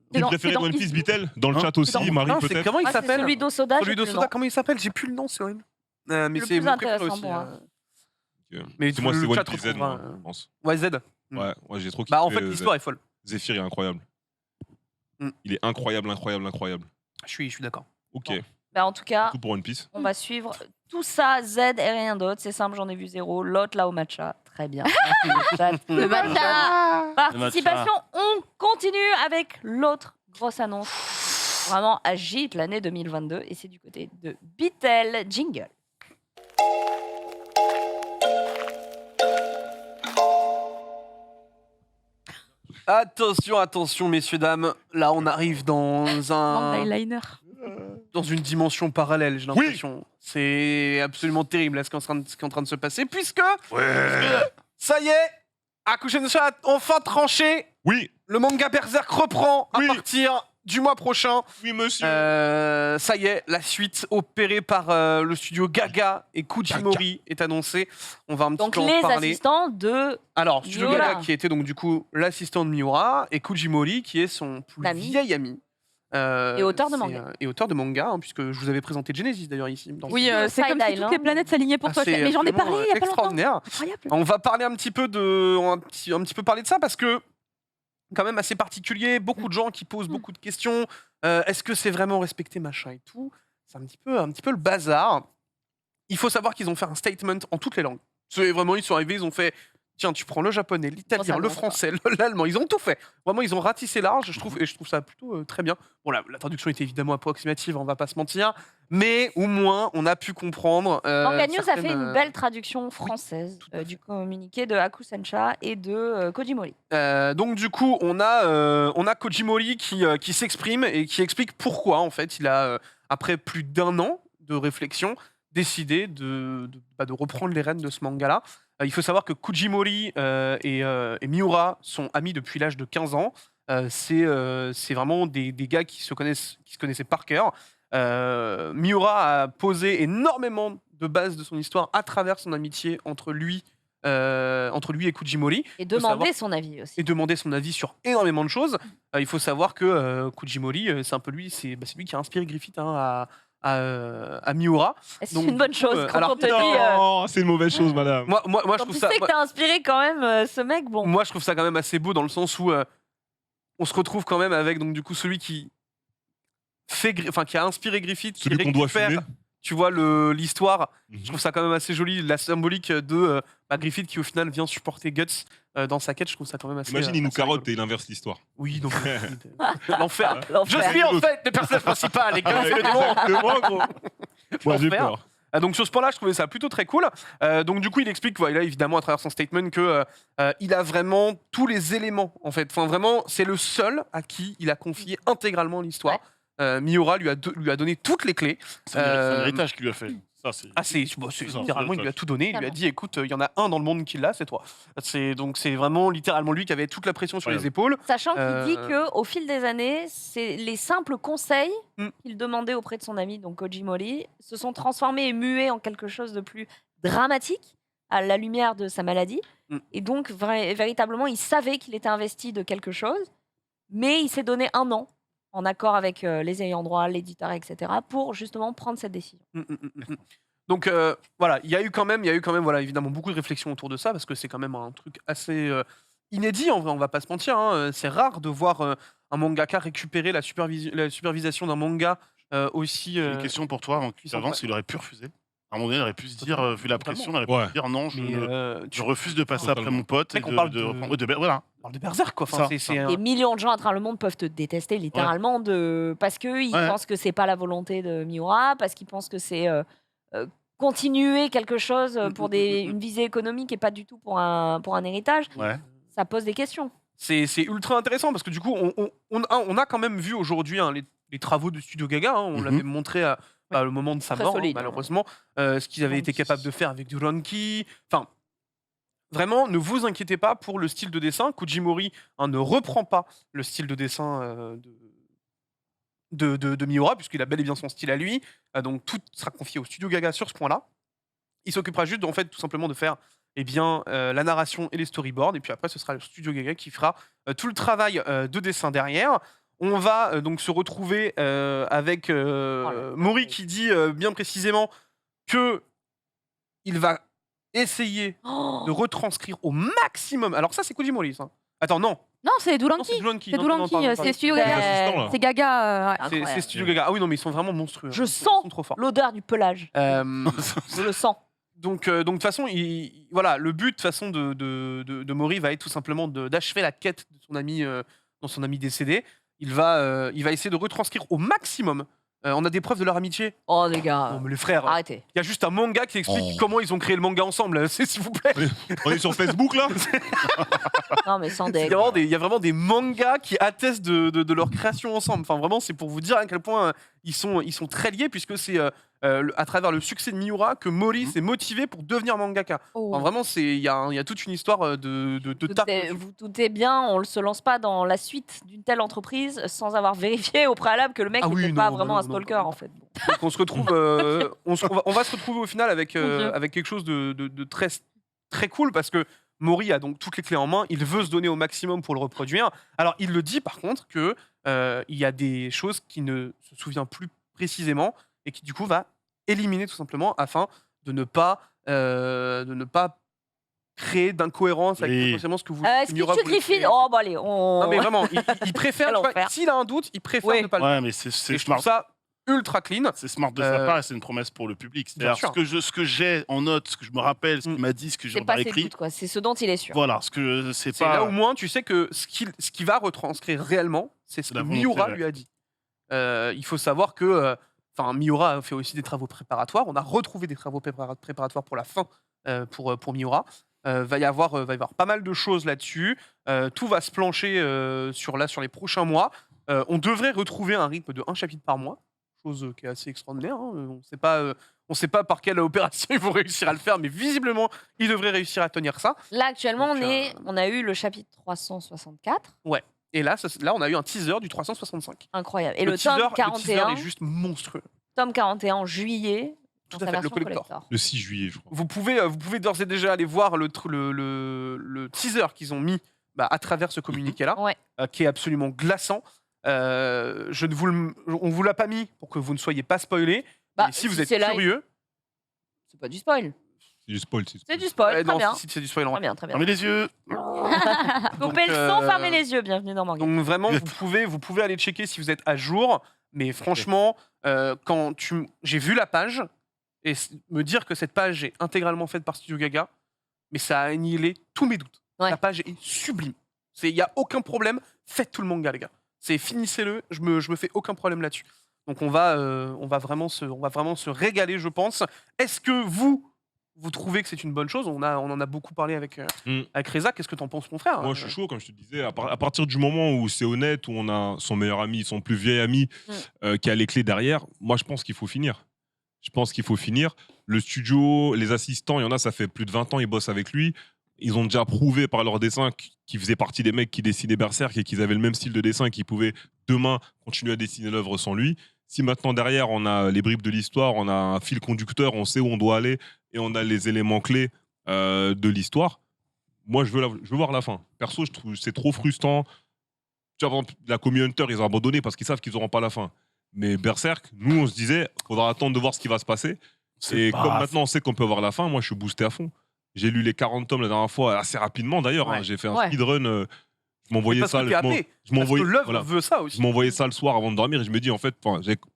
C'est Film dans- préféré c'est de One dans Piece, East- Bitel? Dans le Hein chat aussi, Non, Marie c'est peut-être? comment il Ah, c'est s'appelle celui d'Osoda. Celui j'ai plus le d'Osoda, nom. comment il s'appelle? J'ai plus le nom, Cyril. Mais Le c'est plus mon préféré intéressant aussi. pour moi. Mais C'est moi, le c'est One chat Piece Z, retrouvera, moi, je pense. Ouais, Z. Ouais, j'ai trop kiffé. Bah, en fait, l'histoire est folle. Zephyr est incroyable. Mm. Il est incroyable, incroyable, incroyable. Je suis d'accord. Ok, Bon. Bah, en tout cas, tout pour One Piece. on va suivre tout ça, Z et rien d'autre. C'est simple, j'en ai vu zéro. L'autre, là, au matcha. Très bien. Merci, le chat. Le matcha. Participation, on continue avec l'autre grosse annonce. Vraiment agite l'année 2022 et c'est du côté de Bitel Jingle. Attention, attention, messieurs, dames. Là, on arrive Manque d'eyeliner. dans une dimension parallèle, j'ai l'impression. C'est absolument terrible là, ce qui est en train de se passer, puisque ça y est, Hakusensha a enfin tranché. Oui, Le manga Berserk reprend à Oui. partir du mois prochain. oui, monsieur. Ça y est, la suite opérée par le studio Gaga et Kujimori est annoncée. On va un petit Donc peu en les parler. assistants de Alors, studio Miura. Gaga qui était donc du coup l'assistant de Miura et Kujimori qui est son plus Ami. vieil ami. Et auteur de c'est, manga. Et auteur de manga, hein, puisque je vous avais présenté Genesis d'ailleurs ici. dans Oui, ce- c'est comme si Side toutes les Island. planètes s'alignaient pour Ah, toi. c'est Mais j'en ai absolument, parlé il y a pas longtemps. extraordinaire. Incroyable. On va parler un petit peu un petit peu parler de ça parce que quand même assez particulier, beaucoup de gens qui posent beaucoup de questions. Est-ce que c'est vraiment respecté machin et tout? C'est un petit peu le bazar. Il faut savoir qu'ils ont fait un statement en toutes les langues. C'est vraiment, ils sont arrivés, ils ont fait tiens, tu prends le japonais, l'italien, ça le monte, français, l'allemand, ils ont tout fait. Vraiment, ils ont ratissé large, je trouve, et je trouve ça plutôt très bien. Bon, la traduction était évidemment approximative, on va pas se mentir, mais au moins, on a pu comprendre. Manga News a fait certaines, une belle traduction française tout à fait. du communiqué de Hakusensha et de Kojimori. Donc du coup, on a Kojimori qui s'exprime et qui explique pourquoi en fait il a après plus d'1 an de réflexion décidé de reprendre les rênes de ce manga-là. Il faut savoir que Kojimori et Miura sont amis depuis l'âge de 15 ans. C'est vraiment des gars qui se connaissaient par cœur. Miura a posé énormément de bases de son histoire à travers son amitié entre lui et Kojimori. Et Faut demander savoir- son avis aussi. Et demander son avis sur énormément de choses. Il faut savoir que Kojimori, c'est un peu lui, c'est lui qui a inspiré Griffith hein, à Miura. Est-ce donc, une bonne du coup, chose quand alors, on te dit. Non, c'est une mauvaise chose, madame. Moi, je Quand trouve tu ça, sais que t'as inspiré quand même ce mec, bon. moi, je trouve ça quand même assez beau dans le sens où on se retrouve quand même avec donc du coup celui qui qui a inspiré Griffith, Celui qui qu'on doit récupère, fumer. tu vois l'histoire. Mhm. Je trouve ça quand même assez joli, la symbolique de Griffith qui au final vient supporter Guts dans sa quête. Je trouve ça quand même assez. Imagine, il nous assez carotte rigolo. et il inverse l'histoire. Oui, donc l'enfer. Je L'enfer. suis en fait le personnage principal et Guts c'est le démon. Exactement, gros. Moi, j'ai L'enfer. peur. Donc sur ce point-là, je trouvais ça plutôt très cool. Donc du coup, il explique, voilà, évidemment, à travers son statement, que il a vraiment tous les éléments, en fait. Enfin, vraiment, c'est le seul à qui il a confié intégralement l'histoire. Miura lui a donné toutes les clés. C'est un héritage qu'il lui a fait. Ça, c'est... Littéralement, il lui a tout donné. Il lui a dit, écoute, il y en a un dans le monde qui l'a, c'est toi. Donc c'est vraiment littéralement lui qui avait toute la pression sur les épaules. Sachant qu'il dit qu'au fil des années, c'est les simples conseils qu'il demandait auprès de son ami, donc Koji Mori, se sont transformés et mués en quelque chose de plus dramatique à la lumière de sa maladie. Et donc, véritablement, il savait qu'il était investi de quelque chose, mais il s'est donné 1 an en accord avec les ayants droit, l'éditeur, etc., pour justement prendre cette décision. Donc voilà, il y a eu quand même voilà, évidemment beaucoup de réflexions autour de ça, parce que c'est quand même un truc assez inédit, en vrai, on va pas se mentir. C'est rare de voir un mangaka récupérer la supervision d'un manga aussi... J'ai une question pour toi, avant que tu avances, il aurait pu refuser. À un moment donné, il aurait pu se dire, vu la pression, il aurait pu se dire non, je refuse de passer après mon pote. Et voilà. On parle de Berserk, quoi. Enfin, Des millions de gens à travers le monde peuvent te détester littéralement parce qu'ils pensent que c'est pas la volonté de Miura, parce qu'ils pensent que c'est continuer quelque chose pour une visée économique et pas du tout pour un héritage. Ça pose des questions. C'est ultra intéressant parce que du coup, on a quand même vu aujourd'hui les travaux de Studio Gaga. On l'avait montré à le moment de sa mort, solide, malheureusement, ce qu'ils avaient été capables de faire avec du Ronki. Enfin, vraiment, ne vous inquiétez pas pour le style de dessin. Kujimori ne reprend pas le style de dessin de Miura, puisqu'il a bel et bien son style à lui. Donc tout sera confié au Studio Gaga sur ce point-là. Il s'occupera juste, en fait, tout simplement de faire la narration et les storyboards. Et puis après, ce sera le Studio Gaga qui fera tout le travail de dessin derrière. On va donc se retrouver avec Mori qui dit bien précisément que il va essayer de retranscrire au maximum. Alors ça, c'est Kujimori, ça. Attends, non. Non, c'est Duranki. C'est Duranki, c'est Studio Gaga. C'est Gaga. C'est Studio Gaga. Ah oui, non, mais ils sont vraiment monstrueux. Je sens l'odeur du pelage. Je le sens. Donc de toute façon, voilà, le but de façon de Mori va être tout simplement d'achever la quête de son ami décédé. Il va essayer de retranscrire au maximum. On a des preuves de leur amitié. Oh les gars. Non mais les frères. Arrêtez. Il y a juste un manga qui explique comment ils ont créé le manga ensemble. S'il vous plaît. On est sur Facebook là. Non mais sans dé. Il y a vraiment des mangas qui attestent de leur création ensemble. Enfin vraiment, c'est pour vous dire à quel point ils sont très liés, puisque c'est à travers le succès de Miura que Mori s'est motivé pour devenir mangaka. Enfin, vraiment, il y a toute une histoire de taf. Vous doutez bien, on ne se lance pas dans la suite d'une telle entreprise sans avoir vérifié au préalable que le mec n'était pas vraiment un stalker en fait. Donc on se retrouve, on va se retrouver au final avec quelque chose de très très cool, parce que Mori a donc toutes les clés en main. Il veut se donner au maximum pour le reproduire. Alors il le dit par contre que il y a des choses qu'il ne se souvient plus précisément et qui du coup va éliminer tout simplement afin de ne pas créer d'incohérence avec potentiellement ce que vous Est-ce que Griffin oh bah allez non mais vraiment il préfère s'il a un doute il préfère ne pas le faire. Mais c'est je trouve ça ultra clean. C'est smart de sa part et c'est une promesse pour le public. C'est-à-dire ce que j'ai en note, ce que je me rappelle, ce qu'il m'a dit, ce que j'ai écrit. C'est ce dont il est sûr. Voilà, c'est pas. Là au moins tu sais que ce qu'il va retranscrire réellement, c'est ce que Miura lui a dit. Il faut savoir que Miura a fait aussi des travaux préparatoires. On a retrouvé des travaux préparatoires pour la fin pour Miura. Va y avoir pas mal de choses là-dessus. Tout va se plancher sur les prochains mois. On devrait retrouver un rythme de 1 chapitre par mois, chose qui est assez extraordinaire. On ne sait pas par quelle opération ils vont réussir à le faire, mais visiblement, ils devraient réussir à tenir ça. Là, actuellement, on a eu le chapitre 364. Ouais. Et là, on a eu un teaser du 365. Incroyable. Et le tome 41. Le teaser est juste monstrueux. Tome 41 en juillet. Tout à fait, le collector. Le 6 juillet, je crois. Vous pouvez d'ores et déjà aller voir le teaser qu'ils ont mis à travers ce communiqué-là, qui est absolument glaçant. On vous l'a pas mis pour que vous ne soyez pas spoilés. Si vous êtes curieux... C'est pas du spoil. C'est du spoil. C'est du spoil, très bien. C'est du spoil. Très bien. Fermez les yeux. Coupez le son, fermez les yeux. Bienvenue dans Manga. Donc vraiment, vous pouvez aller checker si vous êtes à jour. Mais franchement, quand j'ai vu la page, et me dire que cette page est intégralement faite par Studio Gaga, mais ça a annihilé tous mes doutes. La page est sublime. Il n'y a aucun problème. Faites tout le manga, les gars. Finissez-le. Je me fais aucun problème là-dessus. Donc on va vraiment se régaler, je pense. Est-ce que vous trouvez que c'est une bonne chose? On en a beaucoup parlé avec Reza. Qu'est-ce que t'en penses, mon frère? Moi, je suis chaud, comme je te disais. À partir du moment où c'est honnête, où on a son meilleur ami, son plus vieil ami, qui a les clés derrière, moi, je pense qu'il faut finir. Je pense qu'il faut finir. Le studio, les assistants, il y en a, ça fait plus de 20 ans, ils bossent avec lui. Ils ont déjà prouvé par leur dessin qu'ils faisaient partie des mecs qui dessinaient Berserk et qu'ils avaient le même style de dessin et qu'ils pouvaient demain continuer à dessiner l'œuvre sans lui. Si maintenant derrière on a les bribes de l'histoire, on a un fil conducteur, on sait où on doit aller et on a les éléments clés de l'histoire, moi je veux voir la fin. Perso, je trouve que c'est trop frustrant. Tu vois, par exemple, la Community Hunter, ils ont abandonné parce qu'ils savent qu'ils n'auront pas la fin. Mais Berserk, nous on se disait, faudra attendre de voir ce qui va se passer. Et comme maintenant on sait qu'on peut avoir la fin, moi je suis boosté à fond. J'ai lu les 40 tomes la dernière fois, assez rapidement d'ailleurs. Ouais. J'ai fait un Ouais. speedrun. Je m'envoyais Parce ça. que t'es happé. Je m'envoyais Parce que l'œuvre voilà. veut ça aussi. Je m'envoyais ça le soir avant de dormir et je me dis en fait,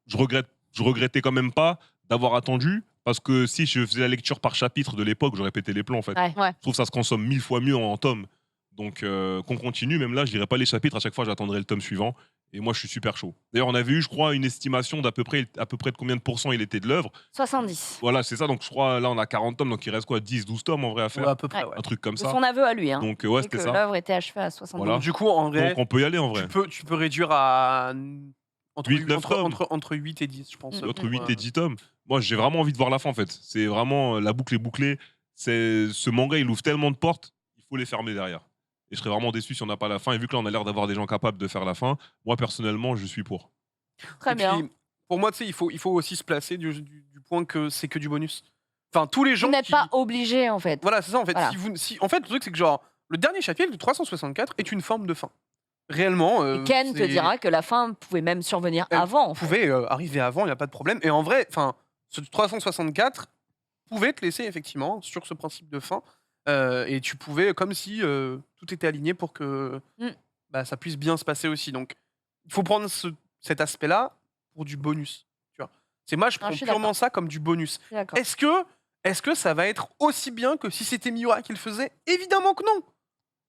je regrettais quand même pas d'avoir attendu parce que si je faisais la lecture par chapitre de l'époque, j'aurais pété les plombs en fait. Ouais. Ouais. Je trouve que ça se consomme 1000 fois mieux en tomes. Donc qu'on continue, même là, je lirai pas les chapitres, à chaque fois j'attendrai le tome suivant. Et moi je suis super chaud. D'ailleurs, on avait eu, je crois, une estimation à peu près de combien de pourcents il était de l'œuvre. 70. Voilà, c'est ça. Donc je crois, là on a 40 tomes, donc il reste quoi, 10-12 tomes en vrai à faire. Ouais, à peu près, Ouais. ouais. Un truc comme De ça. son aveu à lui. Hein. Donc ouais, Et c'était que ça. l'œuvre était achevée à 70. Voilà. Du coup, en vrai, Donc on peut y aller en vrai. tu peux réduire à entre 8, 9 tomes. entre 8 et 10, je pense. Entre pour, 8 et 10 tomes. Moi, j'ai vraiment envie de voir la fin en fait. C'est vraiment la boucle est bouclée. Ce manga, il ouvre tellement de portes, il faut les fermer derrière. Et je serais vraiment déçu si on n'a pas la fin. Et vu que là, on a l'air d'avoir des gens capables de faire la fin, moi personnellement, je suis pour. Très Et bien. puis, pour moi, tu sais, il faut aussi se placer du point que c'est que du bonus. Enfin, tous les gens Vous n'êtes qui... pas obligé en fait. Voilà, c'est ça en fait. Voilà. En fait, le truc, c'est que genre, le dernier chapitre de 364 est une forme de fin. Réellement. Et Ken te c'est- dira que la fin pouvait même survenir Elle avant. En fait. pouvait arriver avant, il n'y a pas de problème. Et en vrai, enfin, ce 364 pouvait te laisser effectivement sur ce principe de fin. Et tu pouvais, comme si tout était aligné pour que ça puisse bien se passer aussi. Donc, il faut prendre cet aspect-là pour du bonus. Tu vois. Moi, je prends je suis purement d'accord. ça comme du bonus. Je suis d'accord. Est-ce que ça va être aussi bien que si c'était Miura qui le faisait? Évidemment que non.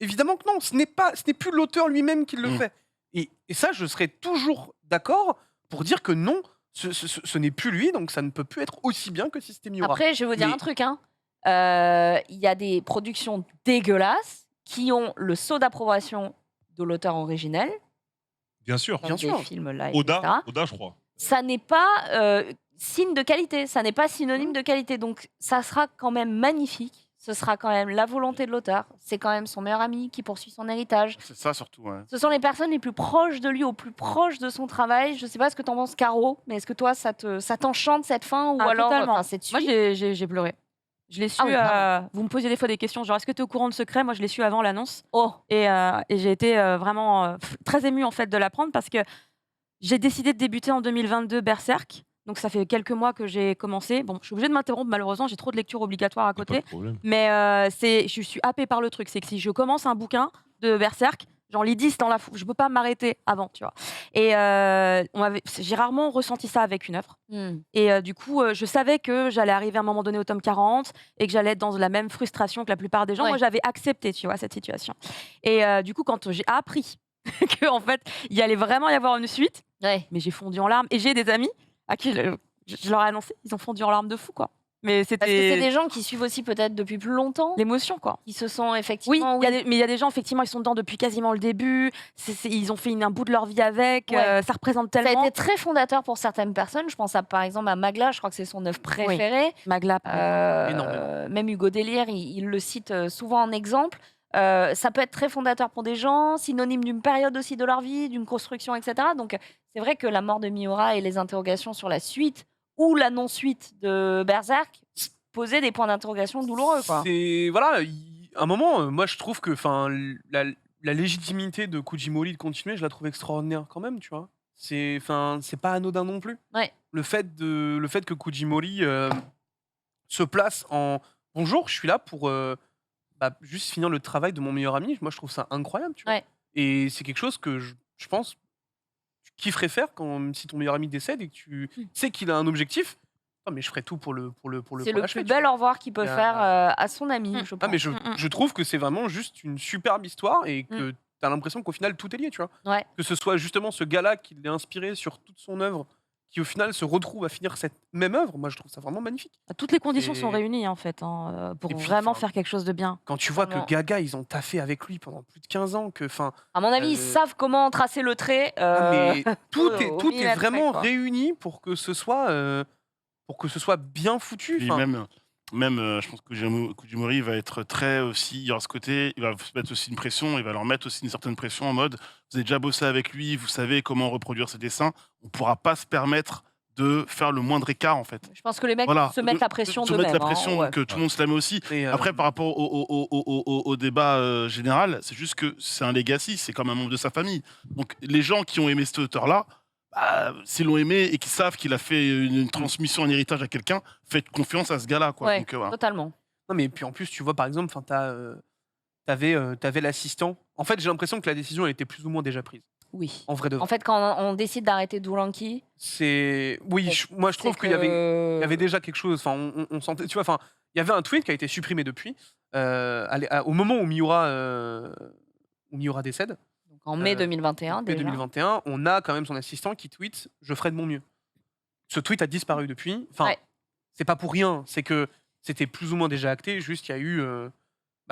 Évidemment que non. Ce n'est plus l'auteur lui-même qui le fait. Et ça, je serais toujours d'accord pour dire que non, ce n'est plus lui, donc ça ne peut plus être aussi bien que si c'était Miura. Après, je vais vous dire Mais- un truc. Hein. Il y a des productions dégueulasses qui ont le sceau d'approbation de l'auteur originel. Bien sûr. Dans Bien des sûr. films là, etc. Oda, je crois. Ça n'est pas signe de qualité, ça n'est pas synonyme de qualité. Donc ça sera quand même magnifique. Ce sera quand même la volonté de l'auteur. C'est quand même son meilleur ami qui poursuit son héritage. C'est ça surtout. Ouais. Ce sont les personnes les plus proches de lui, au plus proche de son travail. Je sais pas ce que t'en penses, Caro, mais est-ce que toi, ça t'enchante cette fin ou Ah, alors totalement. enfin, cette Moi, suite j'ai pleuré. Je l'ai su. Ah oui, vraiment. Vous me posiez des fois des questions, genre est-ce que tu es au courant de secret? Moi, je l'ai su avant l'annonce. Oh, Et j'ai été vraiment très émue en fait de l'apprendre parce que j'ai décidé de débuter en 2022 Berserk. Donc ça fait quelques mois que j'ai commencé. Bon, je suis obligée de m'interrompre malheureusement, j'ai trop de lectures obligatoires à Pas de côté. problème. Mais je suis happée par le truc. C'est que si je commence un bouquin de Berserk, j'en lis 10 dans la foule. Je peux pas m'arrêter avant, tu vois. Et j'ai rarement ressenti ça avec une œuvre. Et du coup, je savais que j'allais arriver à un moment donné au tome 40 et que j'allais être dans la même frustration que la plupart des gens. Ouais. Moi, j'avais accepté, tu vois, cette situation. Et du coup, quand j'ai appris qu'en fait, il allait vraiment y avoir une suite, ouais. mais j'ai fondu en larmes. Et j'ai des amis à qui je leur ai annoncé, ils ont fondu en larmes de fou, quoi. Mais Parce que c'est c'était des gens qui suivent aussi peut-être depuis plus longtemps, l'émotion, quoi. qui se sont Oui, effectivement... mais il y a des gens, effectivement, ils sont dedans depuis quasiment le début. Ils ont fait un bout de leur vie avec. Ouais. Ça représente Ça a tellement. été très fondateur pour certaines personnes. Je pense par exemple à Magla, je crois que c'est son œuvre préférée. Magla. Énormément. Même Hugo Délire, il le cite souvent en exemple. Ça peut être très fondateur pour des gens, synonyme d'une période aussi de leur vie, d'une construction, etc. Donc c'est vrai que la mort de Miura et les interrogations sur la suite ou la non-suite de Berserk posaient des points d'interrogation douloureux. Quoi. C'est voilà, à un moment, moi je trouve que la légitimité de Kujimori de continuer, je la trouve extraordinaire quand même, tu vois. C'est pas anodin non plus. Ouais. Le fait que Kujimori se place en bonjour, je suis là pour juste finir le travail de mon meilleur ami. Moi je trouve ça incroyable, tu vois. Ouais. Et c'est quelque chose que je pense tu kifferais faire si ton meilleur ami décède et que tu sais qu'il a un objectif. Ah, mais je ferais tout pour C'est pour le l'achever, plus tu bel vois. au revoir qu'il peut Il y a- faire à son ami, je pense. Ah, mais je trouve que c'est vraiment juste une superbe histoire et que t'as l'impression qu'au final tout est lié, tu vois. Ouais. Que ce soit justement ce gars-là qui l'a inspiré sur toute son œuvre, qui au final se retrouvent à finir cette même œuvre, moi je trouve ça vraiment magnifique. Toutes les conditions Et- sont réunies en fait pour Et puis, vraiment enfin, faire quelque chose de bien. Quand tu vois que Vraiment. Gaga, ils ont taffé avec lui pendant plus de 15 ans, que enfin, À mon avis, ils Euh, savent comment tracer le trait. mais tout au est millimètre près, vraiment quoi. réuni pour que ce soit bien foutu. Puis Enfin, même je pense que Fujimori va être très aussi. Il y aura ce côté, il va se mettre aussi une pression, il va leur mettre aussi une certaine pression en mode vous avez déjà bossé avec lui, vous savez comment reproduire ses dessins, on ne pourra pas se permettre de faire le moindre écart en fait. Je pense que les mecs Voilà. se mettent la pression Se d'eux-mêmes. mettre la pression, hein, ouais. que tout le monde se la met aussi. et, Après, par rapport au débat général, c'est juste que c'est un legacy, c'est comme un membre de sa famille. Donc les gens qui ont aimé cet auteur-là, bah, s'ils l'ont aimé et qui savent qu'il a fait une transmission, un héritage à quelqu'un, faites confiance à ce gars-là. Quoi. Ouais, Donc, voilà. totalement. non, mais puis en plus, tu vois, par exemple, t'avais l'assistant. En fait, j'ai l'impression que la décision elle était plus ou moins déjà prise. Oui. En vrai de vrai. En fait, quand on décide d'arrêter Doulanki, Oui, moi je trouve c'est qu'il y avait que- il y avait déjà quelque chose. Enfin, on sentait, tu vois, enfin, il y avait un tweet qui a été supprimé depuis. Au moment où Miura décède, Donc, en mai euh, 2021, mai déjà. 2021, on a quand même son assistant qui tweet je ferai de mon mieux. Ce tweet a disparu depuis. Enfin, Ouais. c'est pas pour rien, c'est que c'était plus ou moins déjà acté, juste il y a eu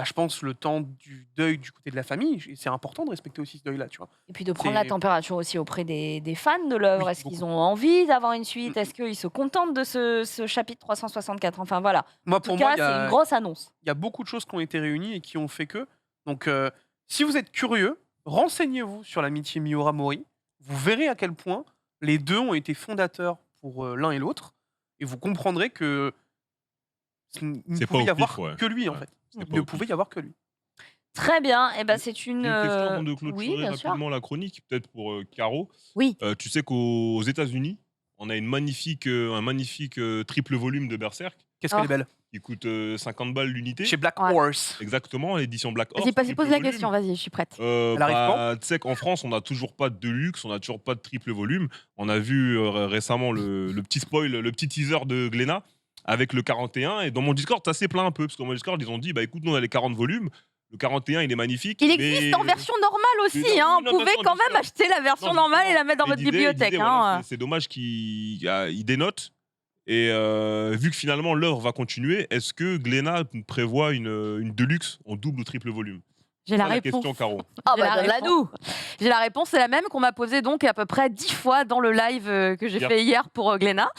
je pense le temps du deuil du côté de la famille, et c'est important de respecter aussi ce deuil là, tu vois. Et puis de prendre C'est- la température aussi auprès des fans de l'œuvre. Oui, Est-ce qu'ils beaucoup. ont envie d'avoir une suite? Mm. Est-ce qu'ils se contentent de ce chapitre 364? Enfin voilà. Moi En tout pour cas, moi, il y c'est a- une grosse annonce. il y a beaucoup de choses qui ont été réunies et qui ont fait que. Donc, si vous êtes curieux, renseignez-vous sur l'amitié Miura-Mori. Vous verrez à quel point les deux ont été fondateurs pour l'un et l'autre. Et vous comprendrez que il ne C'est pas pouvait au y avoir pif, ouais. que lui, en Ouais, fait. c'était Il pas ne au pouvait pif. y avoir que lui. Très bien. Et ben c'est Une une. question avant de clôturer Oui, bien sûr. rapidement la chronique, peut-être pour Caro. Oui. Tu sais qu'aux États-Unis, on a un magnifique triple volume de Berserk Qu'est-ce qu'elle est Oh. belle. qui coûte 50 balles l'unité. Chez Black Ouais. Horse. Exactement, l'édition Black Horse. Vas-y, triple pose la volume. question, vas-y, je suis prête. Elle arrive quand Tu sais qu'en France, on n'a toujours pas de deluxe, on n'a toujours pas de triple volume. On a vu récemment le petit spoil, le petit teaser de Glénat avec le 41. Et dans mon Discord, ça s'est plaint un peu, parce que dans mon Discord, ils ont dit bah écoute, nous on a les 40 volumes. Le 41, il est magnifique. Il mais- existe en version normale aussi, Mais non, hein. non, Vous pouvez non, quand bien même sûr. acheter la version Non, normale et justement. la mettre dans Mais votre il disait, bibliothèque. voilà, hein. c'est dommage qu'il dénote. Et vu que finalement l'œuvre va continuer, est-ce que Glénat prévoit une deluxe en double ou triple volume? J'ai la Voilà réponse. question, Caro. Ah J'ai bah la donne-la nous. J'ai la réponse, c'est la même qu'on m'a posée donc à peu près 10 fois dans le live que j'ai Hier. fait hier pour Glénat.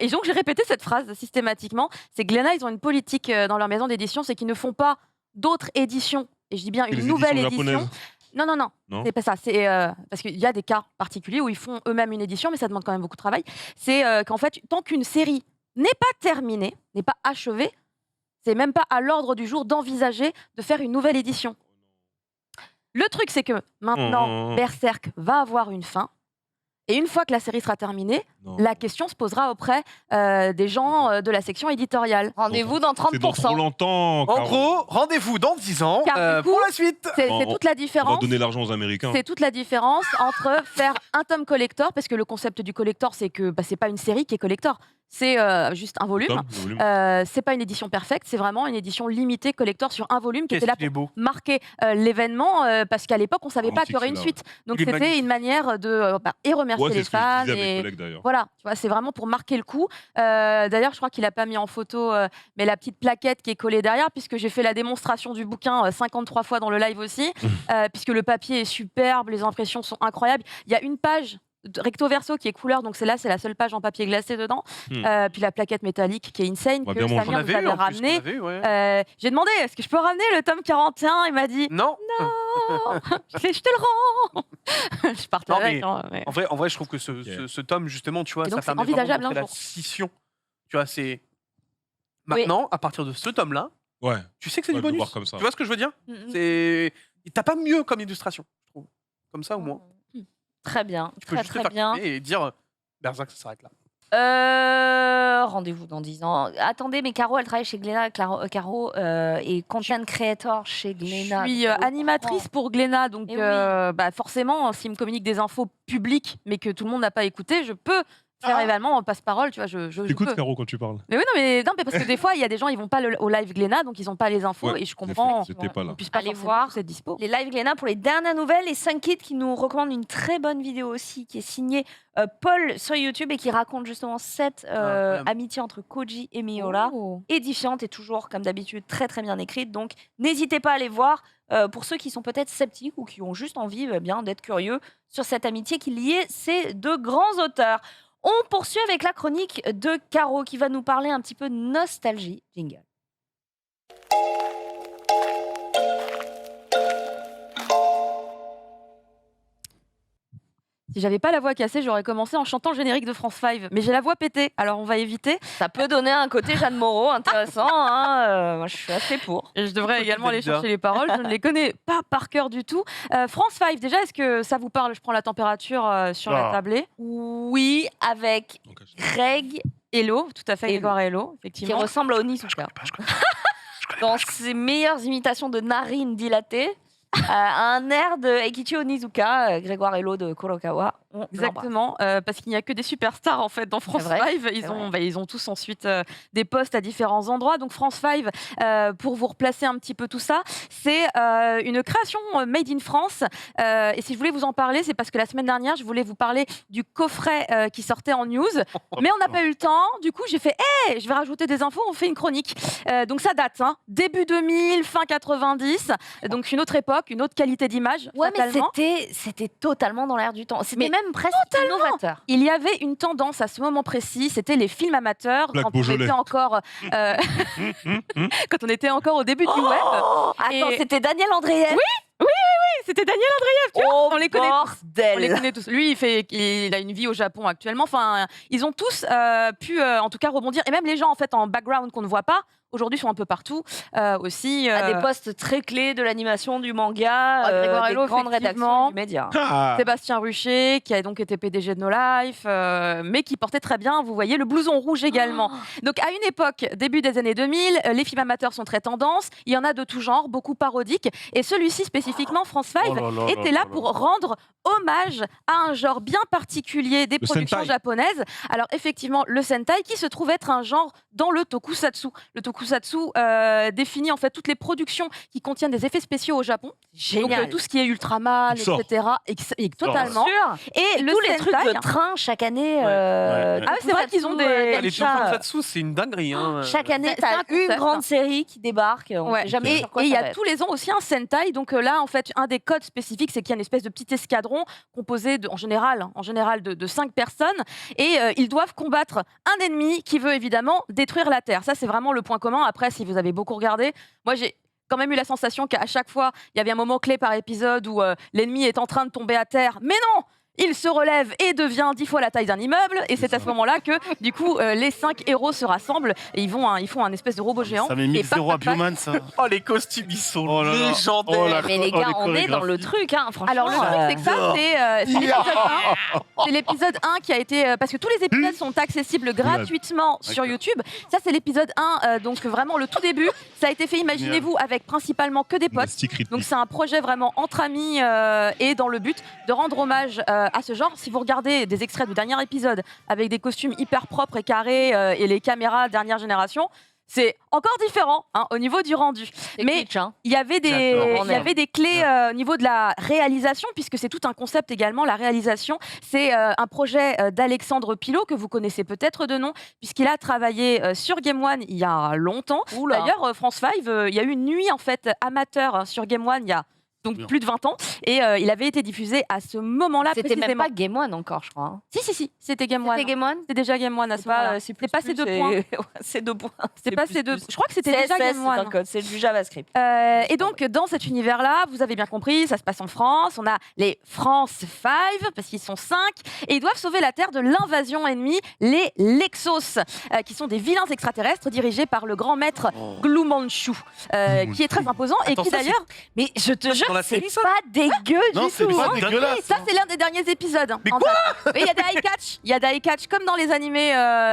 Et donc j'ai répété cette phrase systématiquement. C'est Glénat, ils ont une politique dans leur maison d'édition, c'est qu'ils ne font pas d'autres éditions. Et je dis bien Que les une nouvelle éditions édition. japonaises. Non, non, non, Non. c'est pas ça. C'est parce qu'il y a des cas particuliers où ils font eux-mêmes une édition, mais ça demande quand même beaucoup de travail. C'est qu'en fait, tant qu'une série n'est pas terminée, n'est pas achevée, c'est même pas à l'ordre du jour d'envisager de faire une nouvelle édition. Le truc, c'est que maintenant, Oh. Berserk va avoir une fin. Et une fois que la série sera terminée, Non. la question se posera auprès des gens de la section éditoriale. Rendez-vous dans C'est dans trop 30%. longtemps. En Caro. gros, rendez-vous dans 10 ans Car du coup, pour la suite. C'est On- toute la On va différence. donner l'argent aux Américains. C'est toute la différence entre faire un tome collector, parce que le concept du collector, c'est que c'est pas une série qui est collector, c'est juste un volume. Tom, le volume. C'est pas une édition perfecte, c'est vraiment une édition limitée collector sur un volume qui Qu'est-ce était là qu'il est pour beau. marquer l'événement, parce qu'à l'époque, on savait pas qu'il y aurait une Magnifique, suite. Donc Il est c'était magnifique. une manière de et remercier Ouais, c'est les ce que je fans. disais avec mes Et collègues d'ailleurs. voilà, tu vois, c'est vraiment pour marquer le coup. D'ailleurs, je crois qu'il a pas mis en photo, mais la petite plaquette qui est collée derrière, puisque j'ai fait la démonstration du bouquin 53 fois dans le live aussi, puisque le papier est superbe, les impressions sont incroyables. Il y a une page recto verso qui est couleur, donc c'est la seule page en papier glacé dedans. Puis la plaquette métallique qui est insane, On va que bien manger. On Samir avait vous eu avait en plus. ramené. On avait eu, ouais. J'ai demandé, est-ce que je peux ramener le tome 41? Il m'a dit, Non. non, je te le rends. Je partais Non, avec. mais hein, mais- En vrai, je trouve que ce tome, justement, tu vois, Et ça donc, c'est permet vraiment de envisageable montrer un la jour. scission. Tu vois, c'est... Maintenant, à partir de ce tome-là, Ouais. tu sais que c'est Ouais, du de le bonus. voir comme ça. Tu vois ce que je veux dire Mm. C'est... T'as pas mieux comme illustration, je trouve. Comme ça, au moins. Très bien, Tu peux très juste te très faire bien. kiffer et dire, Berserk, ça s'arrête là. Rendez-vous dans 10 ans. Attendez, mais Caro, elle travaille chez Glénat. Caro est content creator chez Je Glénat. suis animatrice pour Glénat, donc Eh oui. forcément, s'il me communique des infos publiques, mais que tout le monde n'a pas écouté, je peux faire également en passe-parole, tu vois, je T'écoutes, peux. Caro, quand tu parles. Mais oui, non, mais parce que des fois, il y a des gens, ils vont pas au live Glénat, donc ils ont pas les infos, Ouais, et je comprends j'étais pas là. qu'on puisse pas Allez forcément voir. tous être dispo. Les live Glénat pour les dernières nouvelles et 5 Kids qui nous recommandent une très bonne vidéo aussi qui est signée Paul sur YouTube et qui raconte justement cette incroyable. amitié entre Koji et Miura. Oh. Édifiante et toujours, comme d'habitude, très très bien écrite. Donc, n'hésitez pas à aller voir pour ceux qui sont peut-être sceptiques ou qui ont juste envie bien d'être curieux sur cette amitié qui liait ces deux grands auteurs. On poursuit avec la chronique de Caro qui va nous parler un petit peu de nostalgie. Jingle. Si j'avais pas la voix cassée, j'aurais commencé en chantant le générique de France 5. Mais j'ai la voix pétée, alors on va éviter. Ça peut donner un côté Jeanne Moreau intéressant. Hein, moi, je suis assez pour. Et je devrais également aller Dalida. chercher les paroles. Je ne les connais pas par cœur du tout. France 5, déjà, est-ce que ça vous parle? Je prends la température sur la Ah. tablée. Oui, avec Greg Hello, tout à fait, Hello. Grégoire Hello, qui effectivement. ressemble à Onizuka. Dans ses meilleures imitations de narines dilatées, un air de Eikichi Onizuka, Grégoire Hello de Kurokawa. On l'embrasse. Exactement, parce qu'il n'y a que des superstars en fait dans France vrai, 5. c'est Ils ont tous ensuite des postes à différents endroits. Donc France 5, pour vous replacer un petit peu tout ça, c'est une création made in France. Et si je voulais vous en parler, c'est parce que la semaine dernière, je voulais vous parler du coffret qui sortait en news. Mais on n'a pas eu le temps. Du coup, j'ai fait, je vais rajouter des infos, on fait une chronique. Donc ça date, hein, début 2000, fin 90. Donc une autre époque, une autre qualité d'image. Ouais, mais fatalement. c'était totalement dans l'air du temps. C'était Mais même presque innovateur. Il y avait une tendance à ce moment précis, c'était les films amateurs, Black quand on Beaujolais. était encore, quand on était encore au début du web. Attends, Et- c'était Daniel Andriel. C'était Daniel Andreev, tu vois, Oh, on les connaît tous. bordel. On les connaît tous. Lui, il a une vie au Japon actuellement. Enfin, ils ont tous pu, en tout cas, rebondir. Et même les gens, en fait, en background qu'on ne voit pas, aujourd'hui, sont un peu partout aussi. À des postes très clés de l'animation, du manga, Grégoire des Hello, grandes rédactions effectivement. du média. Ah. Sébastien Rucher, qui a donc été PDG de No Life, mais qui portait très bien, vous voyez, le blouson rouge également. Donc à une époque, début des années 2000, les films amateurs sont très tendance. Il y en a de tout genre, beaucoup parodiques. Et celui-ci spécifiquement, France 5, Oh là là était là là là pour là. rendre hommage à un genre bien particulier des Le productions Sentai. japonaises. Alors effectivement, le Sentai qui se trouve être un genre dans le tokusatsu. Le tokusatsu définit en fait toutes les productions qui contiennent des effets spéciaux au Japon. Donc Génial. tout ce qui est Ultraman, Il sort. etc. Et totalement. Sûr. Et le Tous les Sentai, trucs de train chaque année. Ouais, ouais. Ah ouais, c'est vrai qu'ils ont des- Les chats. Tokusatsu, c'est une dinguerie. Hein. Chaque année, C'est un t'as une concept. grande série qui débarque. On Ouais. sait jamais Et sur quoi il y ça a va être. tous les ans aussi un Sentai. Donc là, en fait, un des codes spécifiques, c'est qu'il y a une espèce de petit escadron composé en général de 5 personnes. Et ils doivent combattre un ennemi qui veut évidemment détruire la Terre. Ça, c'est vraiment le point commun. Après, si vous avez beaucoup regardé, moi, j'ai quand même eu la sensation qu'à chaque fois, il y avait un moment clé par épisode où l'ennemi est en train de tomber à terre. Mais non! Il se relève et devient 10 fois la taille d'un immeuble. Et c'est à ce moment-là que, du coup, les 5 héros se rassemblent et ils font un espèce de robot géant. Ça met Et 1000 à paf, paf, paf. Bioman, ça. Oh, les costumes, ils sont Oh là là. légendaires. Oh là. Mais les Oh, gars, les on est dans le truc, hein, franchement. Alors le truc, c'est que ça, c'est l'épisode 1. C'est l'épisode 1 qui a été... parce que tous les épisodes sont accessibles gratuitement sur D'accord. YouTube. Ça, c'est l'épisode 1, donc vraiment le tout début. Ça a été fait, imaginez-vous, avec principalement que des potes. Mystique rythmique. Donc c'est un projet vraiment entre amis et dans le but de rendre hommage à ce genre. Si vous regardez des extraits du dernier épisode avec des costumes hyper propres et carrés et les caméras dernière génération, c'est encore différent hein, au niveau du rendu. Mais il y avait des clés au niveau de la réalisation, puisque c'est tout un concept également, la réalisation. C'est un projet d'Alexandre Pilot, que vous connaissez peut-être de nom, puisqu'il a travaillé sur Game One il y a longtemps. Oula. D'ailleurs, France 5, il y a eu une nuit en fait amateur hein, sur Game One il y a donc Bien. plus de 20 ans, et il avait été diffusé à ce moment-là C'était même précisément. pas Game One encore, je crois. hein. Si, c'était Game One. C'était Game One. C'était déjà Game One à ce C'est pas, moment-là. c'est C'est pas ces deux points. C'est 2 points. C'est pas ces deux. Je crois que c'était déjà CSS, Game c'est un One. code, c'est du JavaScript. Et donc, dans cet univers-là, vous avez bien compris, ça se passe en France. On a les France 5, parce qu'ils sont 5, et ils doivent sauver la Terre de l'invasion ennemie, les Lexos, qui sont des vilains extraterrestres dirigés par le grand maître Glue Manchu, qui est très imposant et Attends, qui ça, d'ailleurs. Mais je te jure, dans la c'est série, ça pas dégueu Non, du c'est tout. pas hein. dégueulasse. Ça, c'est l'un des derniers épisodes. Mais en date. Oui, il y a des eye catch. Il y a des eye catch, comme dans les animés.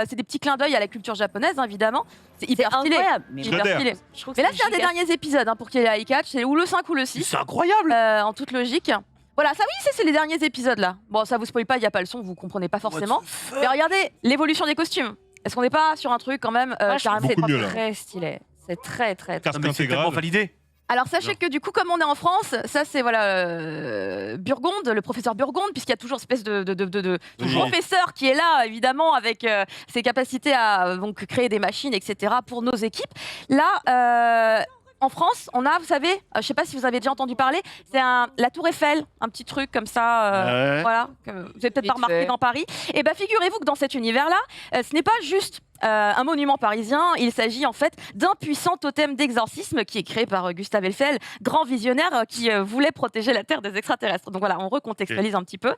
C'est des petits clins d'œil à la culture japonaise, hein, évidemment. C'est C'est hyper stylé. incroyable. Mais Hyper Shredder. stylé. je trouve Mais que là, c'est un des giga- derniers épisodes hein, pour qu'il y ait les eye catch. C'est ou le 5 ou le 6. C'est incroyable. En toute logique. Voilà, ça oui, c'est les derniers épisodes là. Bon, ça vous spoil pas, il y a pas le son, vous comprenez pas forcément. Mais regardez l'évolution des costumes. Est-ce qu'on n'est pas sur un truc quand même Moi, je trouve carrément que beaucoup c'est mieux, là. très stylé. C'est très Casque Non, mais c'est tellement intégral. validé. Alors sachez que du coup, comme on est en France, ça c'est voilà Burgonde, le professeur Burgonde, puisqu'il y a toujours une espèce de Oui. professeur qui est là, évidemment, avec ses capacités à donc créer des machines, etc. pour nos équipes. Là. En France, on a, vous savez, je ne sais pas si vous avez déjà entendu parler, c'est la Tour Eiffel, un petit truc comme ça, Ouais. voilà, que vous n'avez peut-être Vite pas remarqué fait. dans Paris. Et bien, figurez-vous que dans cet univers-là, ce n'est pas juste un monument parisien, il s'agit en fait d'un puissant totem d'exorcisme qui est créé par Gustave Eiffel, grand visionnaire qui voulait protéger la Terre des extraterrestres. Donc voilà, on recontextualise un petit peu.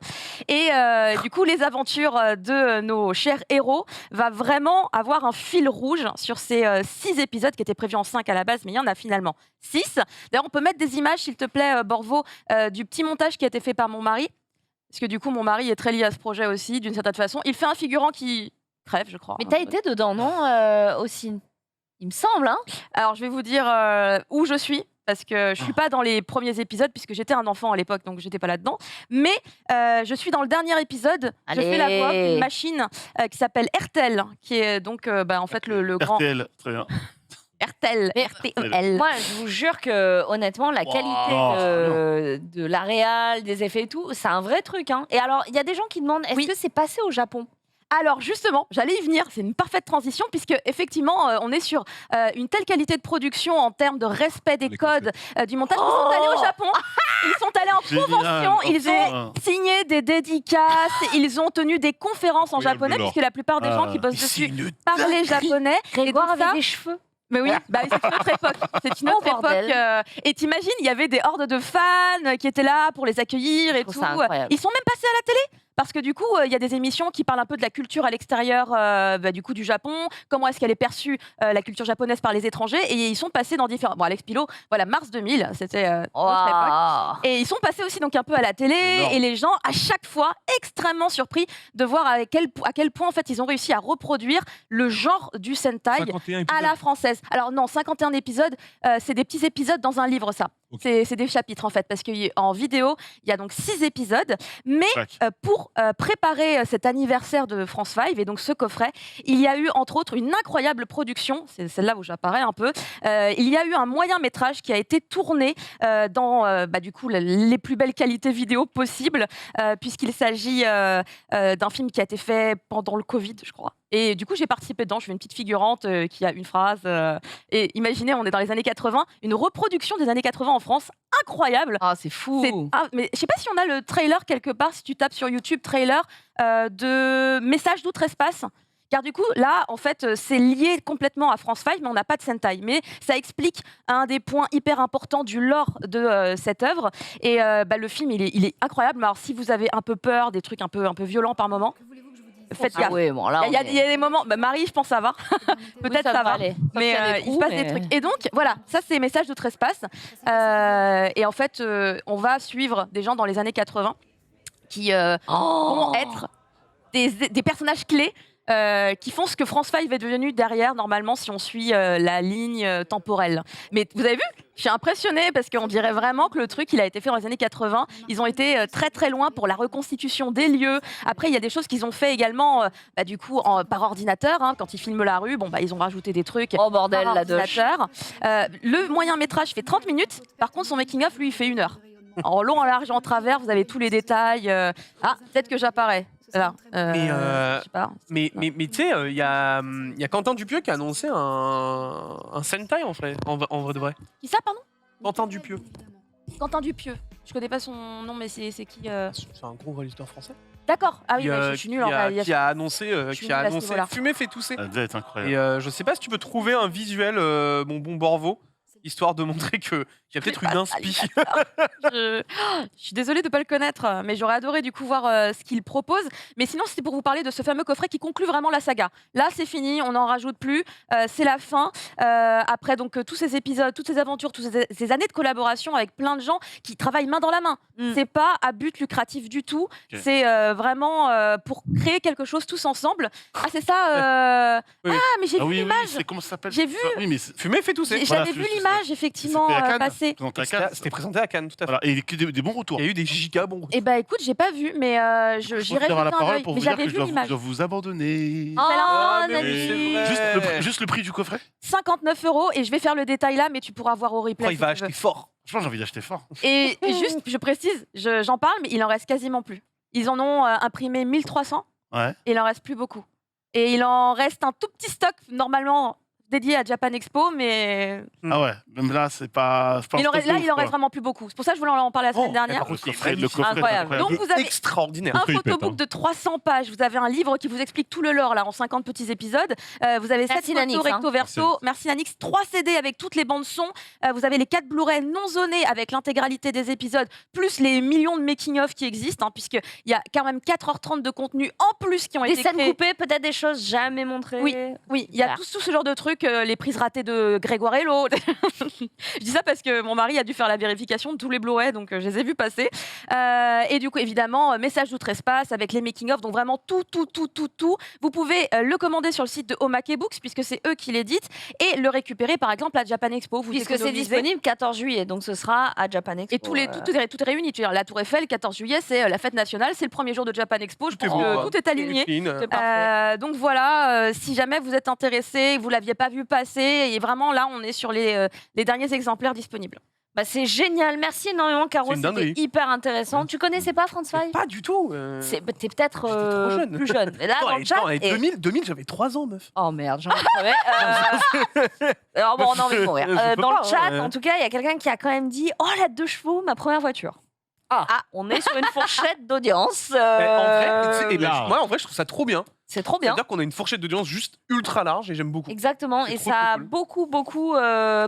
Et du coup, les aventures de nos chers héros va vraiment avoir un fil rouge sur ces 6 épisodes qui étaient prévus en 5 à la base, mais il y en a finalement 6. D'ailleurs, on peut mettre des images, s'il te plaît, Borvo, du petit montage qui a été fait par mon mari. Parce que du coup, mon mari est très lié à ce projet aussi, d'une certaine façon. Il fait un figurant qui crève, je crois. Mais t'as été dedans, non aussi il me semble, hein. Alors, je vais vous dire où je suis. Parce que je suis pas dans les premiers épisodes, puisque j'étais un enfant à l'époque, donc j'étais pas là-dedans. Mais je suis dans le dernier épisode. Je fais la voix d'une machine qui s'appelle Ertel, qui est donc en fait le grand RTL, très bien. Ertel, Mais- RTEL. Moi, je vous jure que honnêtement, la Wow, qualité de la réal, des effets et tout, c'est un vrai truc. Hein. Et alors, il y a des gens qui demandent, est-ce Oui. que c'est passé au Japon? Alors justement, j'allais y venir, c'est une parfaite transition puisque effectivement on est sur une telle qualité de production en termes de respect des Les codes du montage. Ils sont allés au Japon, ils sont allés en Génial, convention, ils enfin. ont signé des dédicaces, ils ont tenu des conférences en Incroyable, japonais Laure. puisque la plupart des gens qui bossent dessus parlaient japonais. Grégoire donc ça- avait des cheveux. Mais oui, bah, c'est une autre époque. C'est une Oh, autre époque. bordel. Et t'imagines, il y avait des hordes de fans qui étaient là pour les accueillir et trouve tout. ça incroyable. Ils sont même passés à la télé. Parce que du coup, il y a des émissions qui parlent un peu de la culture à l'extérieur du coup, du Japon, comment est-ce qu'elle est perçue, la culture japonaise par les étrangers. Et ils sont passés dans différents... Bon, Alex Pilot, voilà, mars 2000, c'était notre époque. Waouh. Et ils sont passés aussi donc un peu à la télé Énorme. et les gens à chaque fois extrêmement surpris de voir à quel point en fait ils ont réussi à reproduire le genre du Sentai 51 à épisodes. la française. Alors non, 51 épisodes, c'est des petits épisodes dans un livre ça. Ok. C'est des chapitres en fait parce qu'en vidéo, il y a donc 6 épisodes, mais Tac. pour préparer cet anniversaire de France 5 et donc ce coffret, il y a eu entre autres une incroyable production, c'est celle-là où j'apparais un peu, il y a eu un moyen métrage qui a été tourné dans du coup les plus belles qualités vidéo possibles puisqu'il s'agit d'un film qui a été fait pendant le Covid, je crois. Et du coup, j'ai participé dedans. Je fais une petite figurante qui a une phrase. Et imaginez, on est dans les années 80, une reproduction des années 80 en France, incroyable. Ah, c'est fou. Mais je sais pas si on a le trailer quelque part, si tu tapes sur YouTube trailer de Message d'outre-espace. Car du coup, là, en fait, c'est lié complètement à France 5, mais on n'a pas de Sentai. Mais ça explique un des points hyper importants du lore de cette œuvre. Et le film, il est incroyable. Mais alors, si vous avez un peu peur, des trucs un peu violents par moment, faites Ah gaffe. ouais, bon, là, Il y a des moments, Marie, je pense ça va. Peut-être ça va. aller. Mais il se passe des trucs. Et donc, voilà, ça c'est Message d'outre-espace. Et en fait, on va suivre des gens dans les années 80 qui vont être des personnages clés qui font ce que France 5 est devenu derrière, normalement, si on suit la ligne temporelle. Mais vous avez vu? Je suis impressionnée parce qu'on dirait vraiment que le truc, il a été fait dans les années 80. Ils ont été très très loin pour la reconstitution des lieux. Après, il y a des choses qu'ils ont fait également, du coup, par ordinateur. Hein, quand ils filment la rue, ils ont rajouté des trucs. Oh bordel, par la doche. ordinateur. Le moyen métrage fait 30 minutes. Par contre, son making-of, lui, il fait 1 heure. En long, en large et en travers, vous avez tous les détails. Ah, peut-être que j'apparais. Là, je sais pas. Mais tu sais, il y a Quentin Dupieux qui a annoncé un Sentai en vrai de vrai. Qui ça, pardon? Quentin Dupieux. Quentin Dupieux. Je connais pas son nom, mais c'est qui C'est un gros réalisateur français. D'accord. Ah oui, Qui, mais je suis nulle en qui réalisation. a annoncé, suis nulle à ce niveau-là. Fumer fait tousser. Ça devait être incroyable. Et je sais pas si tu peux trouver un visuel, mon bon Borvo, histoire de montrer qu'il y a peut-être une inspi. Je suis désolée de ne pas le connaître, mais j'aurais adoré du coup voir ce qu'il propose. Mais sinon, c'était pour vous parler de ce fameux coffret qui conclut vraiment la saga. Là, c'est fini, on n'en rajoute plus, c'est la fin. Après donc tous ces épisodes, toutes ces aventures, toutes ces années de collaboration avec plein de gens qui travaillent main dans la main. C'est pas à but lucratif du tout. Ok. C'est vraiment pour créer quelque chose tous ensemble. Ah, c'est ça. Oui. Ah, mais j'ai Ah vu oui, oui, l'image. c'est comment ça s'appelle J'ai vu. Oui, mais Fumer fait tousser. J'avais Voilà, vu c'est- l'image Stage, effectivement, C'était à Cannes. passé. Présenté à Cannes. C'était présenté à Cannes, tout à fait. Voilà, et que des bons retours. Il y a eu des giga bons. Eh ben écoute, j'ai pas vu, mais j'irai Je jeter la un parole œil. pour Mais vous dire j'avais que je vu dois l'image. vous abandonner. Oh, mais Nani. c'est vrai. Juste le prix du coffret 59 € et je vais faire le détail là, mais tu pourras voir au replay. Oh, il si va tu veux. acheter fort. Franchement, j'ai envie d'acheter fort. Et juste, je précise, j'en parle, mais il en reste quasiment plus. Ils en ont imprimé 1300 Ouais. et il en reste plus beaucoup. Et il en reste un tout petit stock normalement dédié à Japan Expo, mais Ah ouais, même là, c'est pas. c'est pas un il en stock reste, de là, ouf, il en quoi. reste vraiment plus beaucoup. C'est pour ça que je voulais en parler la semaine Oh, dernière. par contre, Le coffret, le coffret, Incroyable. c'est Donc vous avez Extraordinaire. un Après, il pète, photobook hein. de 300 pages. Vous avez un livre qui vous explique tout le lore là en 50 petits épisodes. Vous avez 7 Merci, Nanix, photos hein. recto verso. Merci Nanix. 3 CD avec toutes les bandes son. Vous avez les 4 Blu-ray non zonés avec l'intégralité des épisodes, plus les millions de making-of qui existent, hein, puisqu'il y a quand même 4h30 de contenu en plus qui ont Des été scènes créés. coupées, peut-être des choses jamais montrées. Oui, il y a Super. tout ce genre de trucs, les prises ratées de Grégoire Hello. Je dis ça parce que mon mari a dû faire la vérification de tous les Blu-ray, donc je les ai vus passer. Et du coup, évidemment, message d'outre-espace avec les making-of, donc vraiment tout. Vous pouvez le commander sur le site de Omake Books, puisque c'est eux qui l'éditent, et le récupérer par exemple à Japan Expo. Vous Puisque c'est économisez. disponible 14 juillet, donc ce sera à Japan Expo. Et tout est réuni. Tu veux dire, la Tour Eiffel, 14 juillet, c'est la fête nationale, c'est le premier jour de Japan Expo. Je Tout est pense beau, que quoi. tout est aligné. C'est parfait. Donc voilà, si jamais vous êtes intéressé, vous l'aviez pas vu passer, et vraiment là, on est sur les derniers exemplaires disponibles. Bah, c'est génial. Merci énormément, Caro. C'est une C'était dinguerie. hyper intéressant. Tu connaissais pas France 5 Pas du tout. T'es peut-être J'étais trop jeune. plus jeune. Et là, dans le chat. 2000, j'avais 3 ans, meuf. Oh merde, j'en ai crevé. Alors bon, on a envie de mourir. Je peux Dans pas, le chat, hein. en tout cas, il y a quelqu'un qui a quand même dit Oh, la 2 chevaux, ma première voiture. Ah, on est sur une fourchette d'audience. Mais en vrai, là. moi, en vrai, je trouve ça trop bien. C'est trop bien. C'est-à-dire qu'on a une fourchette d'audience juste ultra large et j'aime beaucoup. Exactement, C'est et trop, ça a trop cool. beaucoup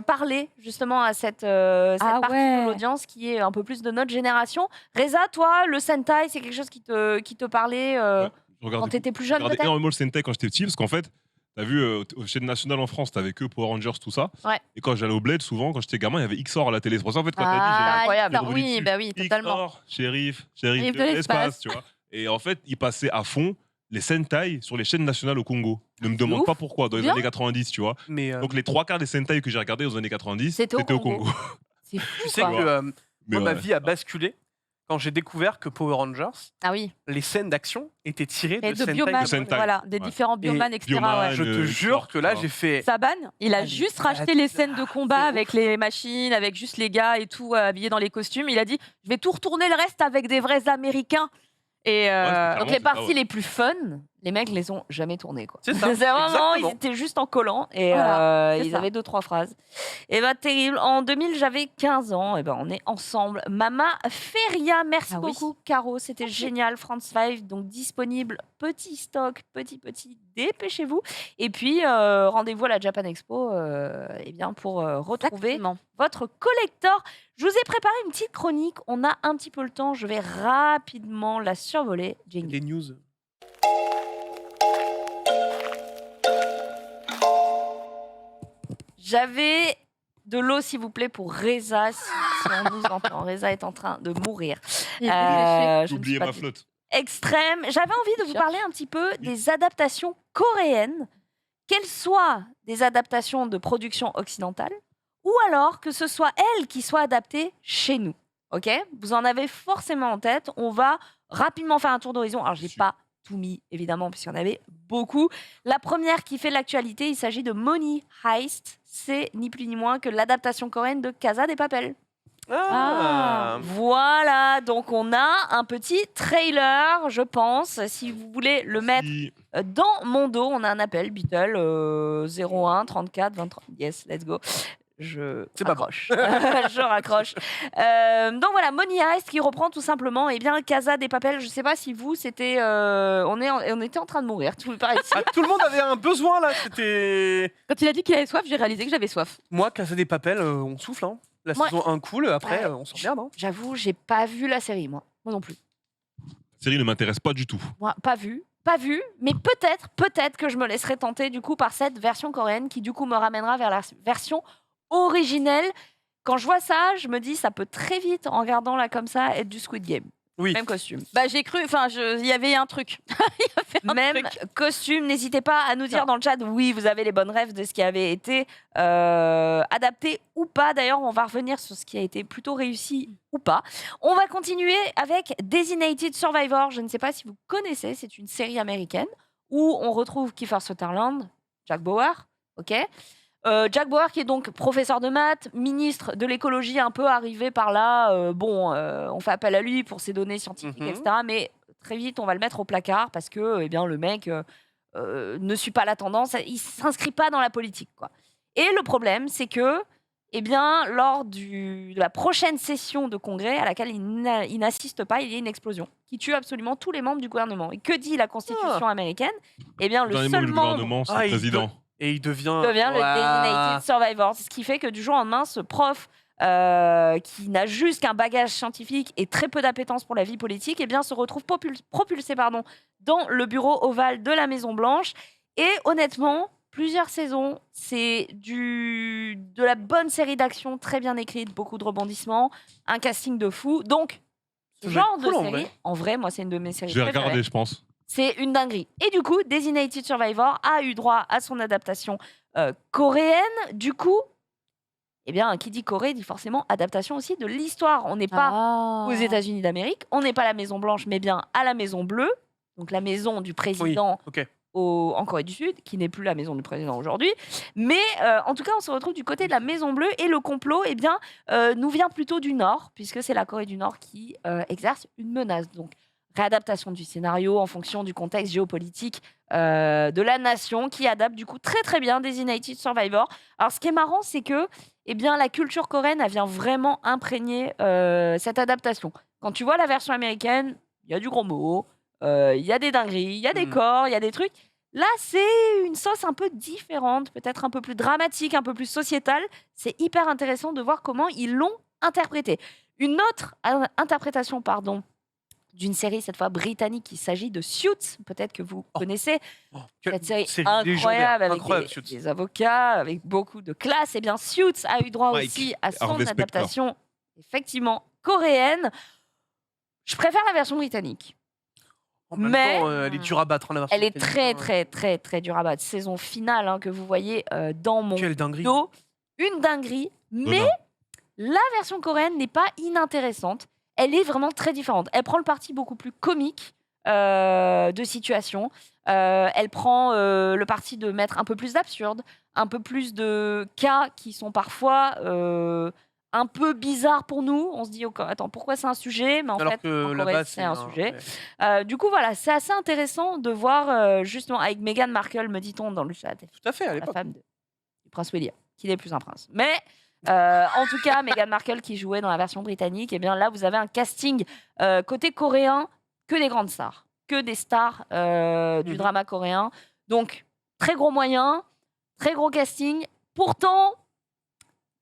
parlé justement à cette partie ouais. de l'audience qui est un peu plus de notre génération. Reza, toi, le Sentai, c'est quelque chose qui te parlait Ouais. Je quand regardais, t'étais plus je jeune regardais peut-être. énormément le Sentai quand j'étais petit, parce qu'en fait, t'as vu, aux chaînes nationales en France, t'avais que Power Rangers, tout ça. Ouais. Et quand j'allais au Bled, souvent, quand j'étais gamin, il y avait XOR à la télé. C'est pour ça, en fait, quand t'as dit, Ah, incroyable. j'ai revenu Oui, dessus. bah oui, totalement. XOR, shérif Shérif de de l'espace, l'espace. tu vois. Et en fait, ils passaient à fond les Sentai sur les chaînes nationales au Congo. Ne me demande ouf. pas pourquoi, dans les Bien. années 90, tu vois. Mais Donc les 3 quarts des Sentai que j'ai regardés aux années 90, C'était au au Congo. Congo. C'est fou, tu sais quoi. que Mais moi, ma ouais. vie a basculé quand j'ai découvert que Power Rangers, Ah oui, les scènes d'action étaient tirées et de de Sentai. bioman, de Sentai. voilà, des Ouais. différents bioman, etc. Bioman, ouais. Je te XOR, jure que là, tu vois. j'ai fait. Saban, il a Allez, juste racheté les scènes de combat avec les machines, avec juste les gars et tout habillés dans les costumes. Il a dit je vais tout retourner le reste avec des vrais Américains. Et Ouais, Donc Clairement, les c'est ça, parties ouais. les plus fun, les mecs les ont jamais tournées quoi. C'est ça, vraiment, exactement. ils étaient juste en collant et Voilà, c'est ils ça. avaient 2-3 phrases. Et bah terrible. En 2000, j'avais 15 ans. Et ben on est ensemble. Mama Feria, merci Ah oui. beaucoup Caro, c'était génial. France 5 donc disponible, petit stock, petit, dépêchez-vous. Et puis rendez-vous à la Japan Expo eh bien pour retrouver Exactement. votre collector. Je vous ai préparé une petite chronique. On a un petit peu le temps. Je vais rapidement la survoler. Jingle. Des news. J'avais de l'eau, s'il vous plaît, pour Reza, si on nous entend. Reza est en train de mourir. Il est Je J'ai ne oublié suis pas ma du- flotte. Extrême. J'avais envie de vous Cherche. parler un petit peu des adaptations coréennes, qu'elles soient des adaptations de production occidentale, ou alors que ce soit elles qui soient adaptées chez nous. Ok? Vous en avez forcément en tête. On va rapidement faire un tour d'horizon. Alors, je n'ai pas tout mis, évidemment, puisqu'il y en avait beaucoup. La première qui fait l'actualité, il s'agit de Money Heist. C'est ni plus ni moins que l'adaptation coréenne de Casa de Papel. Ah. Voilà, donc on a un petit trailer, je pense. Si vous voulez le mettre Si- dans mon dos, on a un appel, Beatle 01 34 23. Yes, let's go. Je C'est pas raccroche. Je raccroche. Donc voilà, Money Heist qui reprend tout simplement bien Casa des Papel. Je sais pas si vous, c'était. On était en train de mourir, tout pareil. Ah, tout le monde avait un besoin là. C'était. Quand il a dit qu'il avait soif, j'ai réalisé que j'avais soif. Moi, Casa des Papel, on souffle. Hein. La Moi- saison 1 cool, après, Ouais. on s'emmerde. Hein. J'avoue, j'ai pas vu la série, moi. Moi non plus. La série ne m'intéresse pas du tout. Moi, pas vu, mais peut-être que je me laisserai tenter du coup par cette version coréenne qui du coup me ramènera vers la version originelle. Quand je vois ça, je me dis ça peut très vite en regardant là comme ça être du Squid Game. Oui. Même costume. Bah j'ai cru, enfin il y avait un truc. Il y avait un Même truc. costume, n'hésitez pas à nous dire Non. dans le chat, oui, vous avez les bonnes rêves de ce qui avait été adapté ou pas. D'ailleurs, on va revenir sur ce qui a été plutôt réussi ou pas. On va continuer avec Designated Survivor. Je ne sais pas si vous connaissez, c'est une série américaine où on retrouve Kiefer Sutherland, Jack Bauer, ok. Jack Bauer qui est donc professeur de maths, ministre de l'écologie, un peu arrivé par là. On fait appel à lui pour ses données scientifiques, Mhm. etc. Mais très vite, on va le mettre au placard parce que eh bien, le mec ne suit pas la tendance, il s'inscrit pas dans la politique, quoi. Et le problème, c'est que eh bien, lors de la prochaine session de congrès à laquelle il n'assiste pas, il y a une explosion qui tue absolument tous les membres du gouvernement. Et que dit la Constitution américaine? Eh bien, le Dans les membres seul du membre gouvernement, c'est Ah, le il président. Et il devient. devient le Ouah. Designated Survivor. Ce qui fait que du jour au lendemain, ce prof qui n'a juste qu'un bagage scientifique et très peu d'appétence pour la vie politique, eh bien, se retrouve propulsé dans le bureau ovale de la Maison-Blanche. Et honnêtement, plusieurs saisons, c'est de la bonne série d'action très bien écrite, beaucoup de rebondissements, un casting de fou. Donc, ce Ça doit être genre de cool, en série, vrai. en vrai, moi, c'est une de mes séries Je vais préférées. regarder, je pense. C'est une dinguerie. Et du coup, Designated Survivor a eu droit à son adaptation coréenne. Du coup, eh bien, qui dit Corée dit forcément adaptation aussi de l'histoire. On n'est pas aux États-Unis d'Amérique, on n'est pas à la Maison Blanche, mais bien à la Maison Bleue, donc la maison du président Ok. en Corée du Sud, qui n'est plus la maison du président aujourd'hui. Mais en tout cas, on se retrouve du côté de la Maison Bleue et le complot, eh bien, nous vient plutôt du Nord, puisque c'est la Corée du Nord qui exerce une menace. Donc, réadaptation du scénario en fonction du contexte géopolitique de la nation, qui adapte du coup très très bien Designated Survivor. Alors, ce qui est marrant, c'est que eh bien, la culture coréenne, elle vient vraiment imprégner cette adaptation. Quand tu vois la version américaine, il y a du gros mot, il y a des dingueries, il y a des corps, il y a des trucs. Là, c'est une sauce un peu différente, peut-être un peu plus dramatique, un peu plus sociétale. C'est hyper intéressant de voir comment ils l'ont interprété. Une autre interprétation, d'une série, cette fois britannique, il s'agit de Suits, peut-être que vous connaissez. Cette série incroyable avec Suits. des avocats, avec beaucoup de classe. Et bien, Suits a eu droit Mike, aussi à son Harvey Specter. adaptation, effectivement, coréenne. Je préfère la version britannique. En même Mais- temps, elle est dure à battre, hein, la version Elle est britannique, très, hein. très, très, très dure à battre. Saison finale hein, que vous voyez dans mon Quelle dinguerie. dos. Une dinguerie. Mais Donna. la version coréenne n'est pas inintéressante. Elle est vraiment très différente. Elle prend le parti beaucoup plus comique de situation. Elle prend le parti de mettre un peu plus d'absurde, un peu plus de cas qui sont parfois un peu bizarres pour nous. On se dit, attends, pourquoi c'est un sujet? Mais en Alors fait, que en là-bas, Corée, c'est un sujet. ouais. Du coup, voilà, c'est assez intéressant de voir justement avec Meghan Markle, me dit-on dans le chat, Tout à fait, à la l'époque. femme du prince William, qui n'est plus un prince. Mais en tout cas, Meghan Markle qui jouait dans la version britannique, et bien là, vous avez un casting côté coréen, que des grandes stars, que des stars du Mhm. drama coréen. Donc, très gros moyens, très gros casting. Pourtant,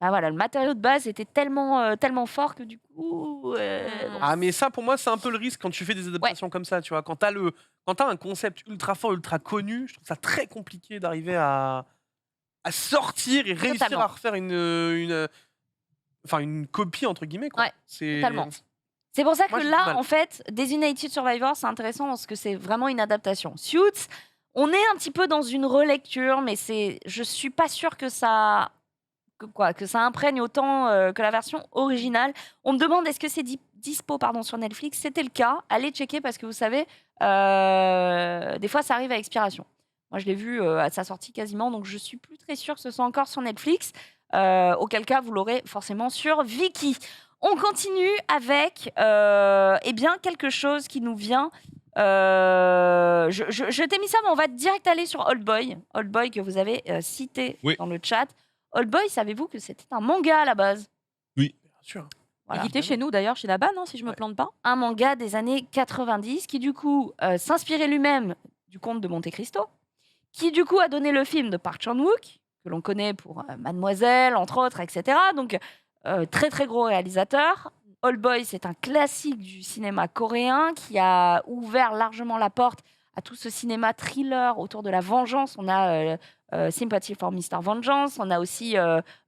bah voilà, le matériau de base était tellement fort que du coup... bon, Ah, mais ça, pour moi, c'est un peu le risque quand tu fais des adaptations comme ça, tu vois. Quand t'as un concept ultra fort, ultra connu, je trouve ça très compliqué d'arriver à sortir et réussir Totalement. à refaire une copie, entre guillemets, quoi. Ouais, C'est... totalement. C'est pour ça Moi, que j'ai du là, mal. en fait, Designated Survivor, c'est intéressant parce que c'est vraiment une adaptation. Suits, on est un petit peu dans une relecture, mais je suis pas sûre que ça imprègne autant que la version originale. On me demande est-ce que c'est dispo sur Netflix. C'était le cas. Allez checker parce que vous savez, des fois ça arrive à expiration. Moi, je l'ai vu à sa sortie quasiment, donc je suis plus très sûre que ce soit encore sur Netflix. Auquel cas, vous l'aurez forcément sur Viki. On continue avec quelque chose qui nous vient. Je t'ai mis ça, mais on va direct aller sur Old Boy. Old Boy que vous avez cité Oui. dans le chat. Old Boy, savez-vous que c'était un manga à la base? Bien sûr. Voilà. Il était chez nous d'ailleurs, chez là-bas, non, si je me Ouais. plante pas. Un manga des années 90 qui du coup s'inspirait lui-même du conte de Monte Cristo, qui du coup a donné le film de Park Chan-wook, que l'on connaît pour Mademoiselle, entre autres, etc. Donc très très gros réalisateur. Old Boy, c'est un classique du cinéma coréen qui a ouvert largement la porte à tout ce cinéma thriller autour de la vengeance. On a Sympathy for Mr. Vengeance, on a aussi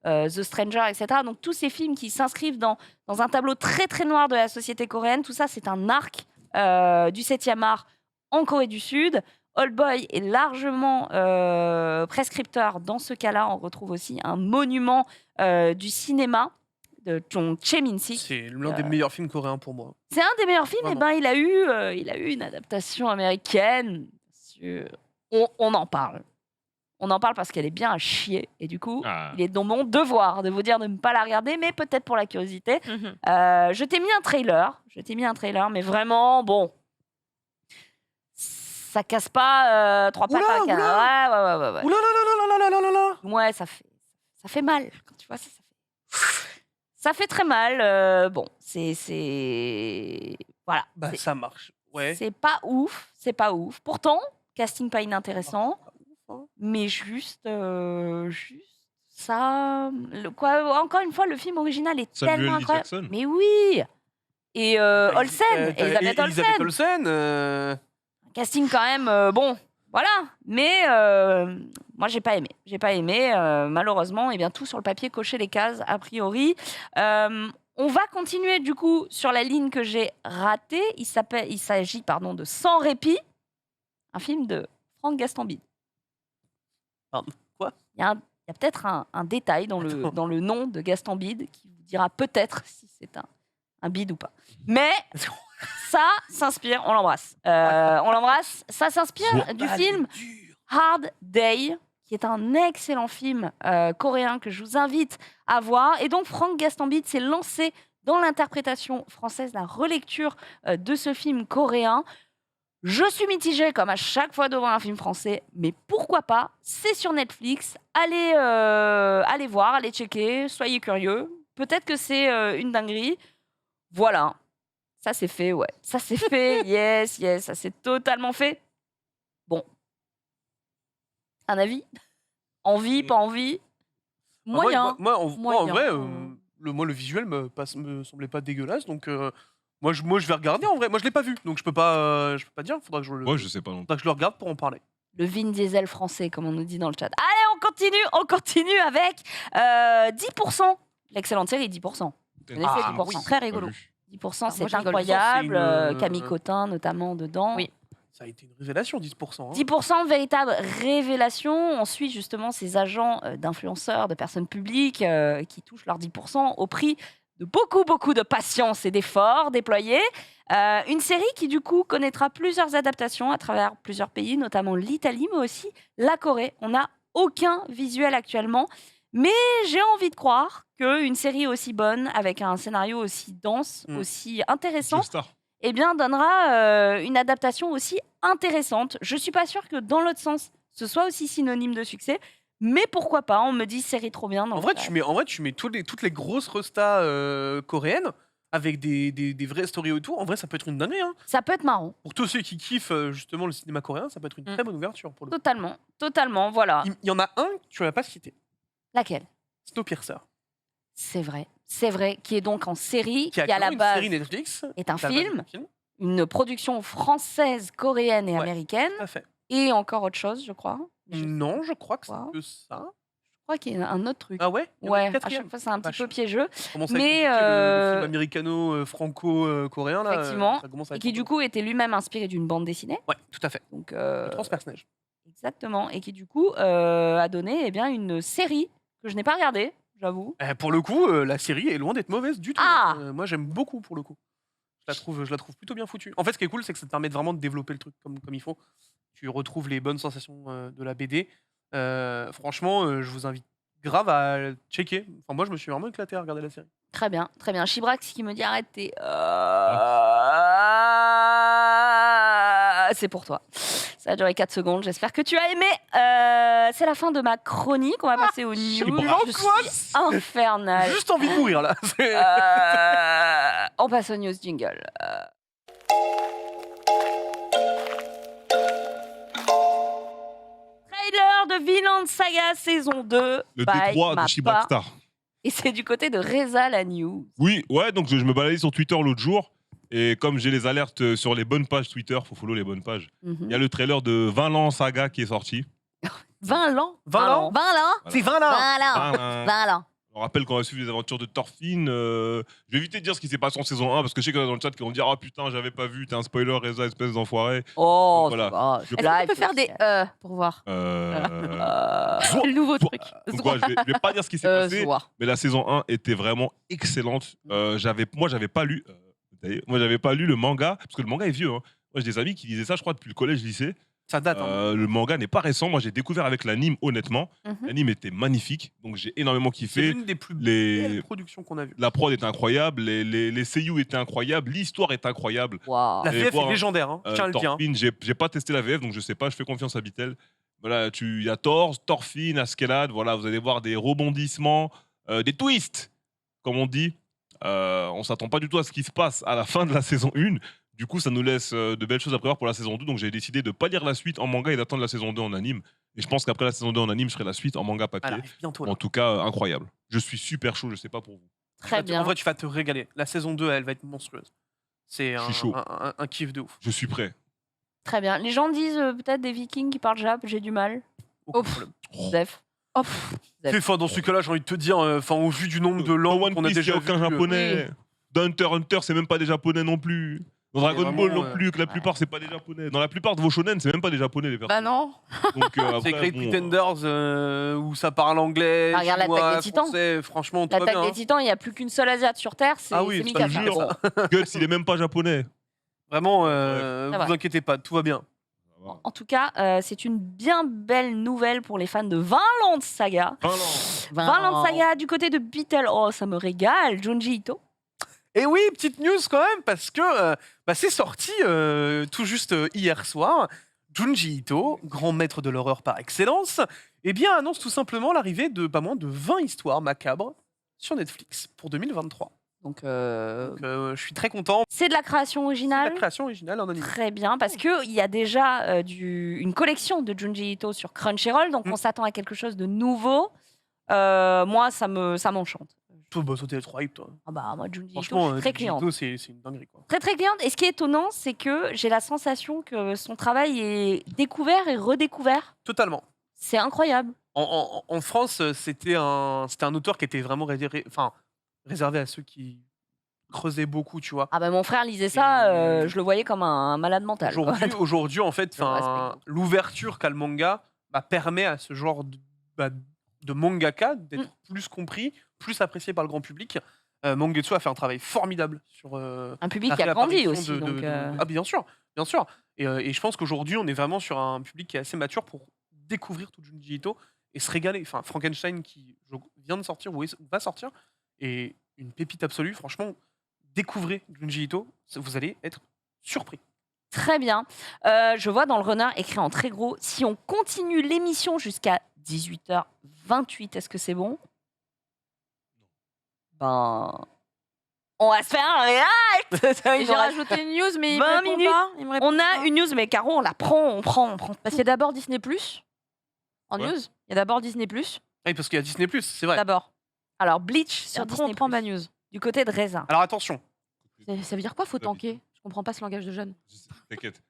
The Stranger, etc. Donc tous ces films qui s'inscrivent dans un tableau très très noir de la société coréenne, tout ça c'est un arc du 7e art en Corée du Sud. Old Boy est largement prescripteur. Dans ce cas-là, on retrouve aussi un monument du cinéma de Jong Chae-min-sik. C'est l'un des meilleurs films coréens pour moi. C'est un des meilleurs films. Et Vraiment. ben, il a eu une adaptation américaine. Bien sûr. On en parle. On en parle parce qu'elle est bien à chier. Et du coup, il est dans mon devoir de vous dire de ne pas la regarder, mais peut-être pour la curiosité. Je t'ai mis un trailer. Mais vraiment, bon, ça casse pas 3 pattes à un canard. Ouais. Ouh là là là là là là là là. Ouais, ça fait mal. Quand tu vois ça fait très mal. Bon, voilà. Bah ça marche. Ouais. C'est pas ouf. Pourtant, casting pas inintéressant, mais juste ça. Encore une fois, le film original est Samuel tellement L. incroyable. Jackson. Mais oui. Et Olsen, Elisabeth Olsen. Casting quand même bon, voilà. Mais moi j'ai pas aimé. Malheureusement, et bien tout sur le papier cochait les cases a priori. On va continuer du coup sur la ligne que j'ai ratée. Il s'agit de Sans répit, un film de Franck Gastambide. Pardon, quoi ? Il y a peut-être un détail dans le nom de Gastambide qui vous dira peut-être si c'est un bide ou pas. Mais ça s'inspire, on l'embrasse. Ça s'inspire du film Hard Day, qui est un excellent film coréen que je vous invite à voir. Et donc, Franck Gastambide s'est lancé dans l'interprétation française, la relecture de ce film coréen. Je suis mitigée, comme à chaque fois devant un film français, mais pourquoi pas ? C'est sur Netflix. Allez voir, allez checker, soyez curieux. Peut-être que c'est une dinguerie. Voilà. Ça, c'est fait, ouais. Ça, c'est fait. Yes, ça, c'est totalement fait. Bon. Un avis ? Envie, pas envie ? Moyen. Moi, en Moyen. vrai, le visuel me semblait pas dégueulasse. Donc, moi, je vais regarder en vrai. Moi, je l'ai pas vu. Donc, je peux pas dire. Faudra que Je sais pas non plus. faudra que je le regarde pour en parler. Le Vin Diesel français, comme on nous dit dans le chat. Allez, on continue avec 10%. L'excellente série 10%. Vous connaissez Ah, 10%. oui. Très rigolo. Pas vu. 10%, moi, c'est je rigole. incroyable. C'est une, Camille Cotin, notamment, dedans. Oui. Ça a été une révélation, 10%. 10%, véritable révélation. On suit justement ces agents d'influenceurs, de personnes publiques qui touchent leurs 10% au prix de beaucoup de patience et d'efforts déployés. Une série qui, du coup, connaîtra plusieurs adaptations à travers plusieurs pays, notamment l'Italie, mais aussi la Corée. On n'a aucun visuel actuellement. Mais j'ai envie de croire qu'une série aussi bonne, avec un scénario aussi dense, aussi intéressant, Joestar. eh bien, donnera une adaptation aussi intéressante. Je suis pas sûre que dans l'autre sens, ce soit aussi synonyme de succès, mais pourquoi pas ? On me dit série trop bien. En vrai, tu mets toutes les grosses restas coréennes avec des vraies stories autour. En vrai, ça peut être une dinguerie. Hein. Ça peut être marrant. Pour tous ceux qui kiffent justement le cinéma coréen, ça peut être une très bonne ouverture. Pour le coup. Totalement, voilà. Il y en a un que tu n'as pas cité. Laquelle ? Snowpiercer. C'est vrai, qui est donc en série, Qui a à la une base série Netflix. est un La base est film, un film. une production française, coréenne et Ouais. américaine, Tout à fait. et encore autre chose, je crois. Je Non, je crois que c'est Wow. que ça. crois qu'il y a un autre truc. Ah ouais Il y en a Ouais, une à quatrième. chaque fois, c'est un petit Vache. peu piégeux. Ça commence à Mais, être compliqué, le film américano-franco-coréen. là, Effectivement. ça commence à Et être qui, un du peu- coup, était lui-même inspiré d'une bande dessinée. Ouais, tout à fait. Donc, Transpersonnage. exactement. Et qui, du coup, a donné eh bien, une série que je n'ai pas regardée, j'avoue. Pour le coup, la série est loin d'être mauvaise du tout. Ah Moi, j'aime beaucoup pour le coup. Je la trouve plutôt bien foutue. En fait, ce qui est cool, c'est que ça te permet de vraiment de développer le truc comme il faut. Tu retrouves les bonnes sensations de la BD. Franchement, je vous invite grave à checker. Enfin, moi, je me suis vraiment éclaté à regarder la série. Très bien, très bien. Chibrax qui me dit arrête, c'est pour toi. Ça a duré 4 secondes. J'espère que tu as aimé. C'est la fin de ma chronique. On va passer aux news. Je suis infernale. Juste envie de mourir là. On passe aux news jingle. Trailer de Vinland Saga saison 2. Le by D3 de Mappa. Shibrakstar. Et c'est du côté de Reza la news. Oui, ouais, donc je me baladais sur Twitter l'autre jour. Et comme j'ai les alertes sur les bonnes pages Twitter, faut follow les bonnes pages. Il y a le trailer de Vinland Saga qui est sorti. 20 ans. 20 ans 20 là. C'est 20 là. 20 là. 20 là. On rappelle qu'on va suivre les aventures de Thorfinn. Je vais éviter de dire ce qui s'est passé en saison 1 parce que je sais qu'il y en a dans le chat qui vont dire ah putain j'avais pas vu, t'es un spoiler Reza espèce d'enfoiré. Oh, Voilà. ça va. Je- Est-ce que tu peux faire des pour voir C'est le nouveau truc. Donc, voilà, je vais pas dire ce qui s'est passé, Zoar. mais la saison 1 était vraiment excellente. Moi j'avais pas lu le manga parce que le manga est vieux. Hein. Moi j'ai des amis qui lisaient ça je crois depuis le collège lycée. Ça date. Hein. Le manga n'est pas récent. Moi j'ai découvert avec l'anime honnêtement. Mhm. L'anime était magnifique donc j'ai énormément C'est kiffé. l'une des plus les- belles productions qu'on a vues. La prod était incroyable, les seiyuu étaient incroyables, l'histoire est incroyable. Waouh. La Allez VF voir, est légendaire, hein. je tiens à le dire. hein. Thorfinn, j'ai pas testé la VF donc je sais pas, je fais confiance à Bitel. Voilà, il y a Thor, Thorfinn, Askeladd, voilà, vous allez voir des rebondissements, des twists, comme on dit. On s'attend pas du tout à ce qui se passe à la fin de la saison 1. Du coup, ça nous laisse de belles choses à prévoir pour la saison 2. Donc j'ai décidé de pas lire la suite en manga et d'attendre la saison 2 en anime. Et je pense qu'après la saison 2 en anime, je ferai la suite en manga papier. Elle arrive bientôt. Là. En tout cas, incroyable. Je suis super chaud, je sais pas pour vous. Très bien. En vrai, tu vas te régaler. La saison 2, elle va être monstrueuse. C'est Je suis chaud. un kiff de ouf. Je suis prêt. Très bien. Les gens disent peut-être des Vikings qui parlent jap. J'ai du mal. Aucun Ouf. problème. Zef. Hop. Enfin, dans ce cas-là, j'ai envie de te dire, au vu du nombre de Dans langues One qu'on a Piece, il déjà n'y a aucun vues, japonais. Dans Hunter, c'est même pas des japonais non plus. Dans Dragon vraiment, Ball non plus, que la plupart c'est pas des japonais. Dans la plupart de vos shonen, c'est même pas des japonais les Bah personnes. non. Donc, c'est après, Great bon, Pretenders où ça parle anglais, Ah, regarde chinois, l'Attaque des Titans. français. Franchement, tout va L'attaque bien. des hein. Titans, il n'y a plus qu'une seule Asiate sur Terre. C'est Ah oui, c'est je te Mikasa. jure. Bon. Guts, il est même pas japonais. Vraiment, Ça va. vous inquiétez pas, tout va bien. En tout cas, c'est une bien belle nouvelle pour les fans de Vinland Saga. Vinland Saga du côté de Beatle. Oh, ça me régale. Junji Ito. Et oui, petite news quand même, parce que c'est sorti tout juste hier soir. Junji Ito, grand maître de l'horreur par excellence, annonce tout simplement l'arrivée de pas moins de 20 histoires macabres sur Netflix pour 2023. Donc, Donc, je suis très content. c'est de la création C'est la originale. création originale en anime. Très bien, parce qu'il y a déjà une collection de Junji Ito sur Crunchyroll, donc Mm. on s'attend à quelque chose de nouveau. Moi, ça m'enchante. Toi, bah, toi, t'es trop hype, toi. Ah bah, moi, Junji Ito, je Franchement, suis très Junji cliente. Ito, c'est une dinguerie, quoi. Très, très cliente. Et ce qui est étonnant, c'est que j'ai la sensation que son travail est découvert et redécouvert. Totalement. C'est incroyable. En France, c'était un auteur qui était vraiment réservé à ceux qui creusaient beaucoup, tu vois. Ah bah, mon frère lisait ça, Et- je le voyais comme un malade mental. quoi. Aujourd'hui, en fait, Je le respecte. l'ouverture qu'a le manga permet à ce genre de mangaka d'être Mm. plus compris, plus apprécié par le grand public. Mangetsu a fait un travail formidable sur Un public la qui a grandi réapparition aussi. Donc, Ah, bien sûr, bien sûr. Et je pense qu'aujourd'hui, on est vraiment sur un public qui est assez mature pour découvrir tout Junji Ito et se régaler. Enfin, Frankenstein qui vient de sortir ou va sortir est une pépite absolue. Franchement, découvrez Junji Ito, vous allez être surpris. Très bien. Je vois dans le runner écrit en très gros, si on continue l'émission jusqu'à 18h28, est-ce que c'est bon? Ben, on va se faire un react. Et j'ai rajouté une news, mais il me 20 répond minutes. pas. Il me répond On a pas. une news, mais Caro, on la prend, on prend. Parce qu'il y a d'abord Disney+. En Ouais. news, il y a d'abord Disney+. Oui, parce qu'il y a Disney+, c'est vrai. D'abord. Alors, Bleach Sur sur Disney+. Disney+, On prend ma news. du côté de Raisin. Alors attention, Ça veut dire quoi, faut tanker? Je comprends pas ce langage de jeune. T'inquiète.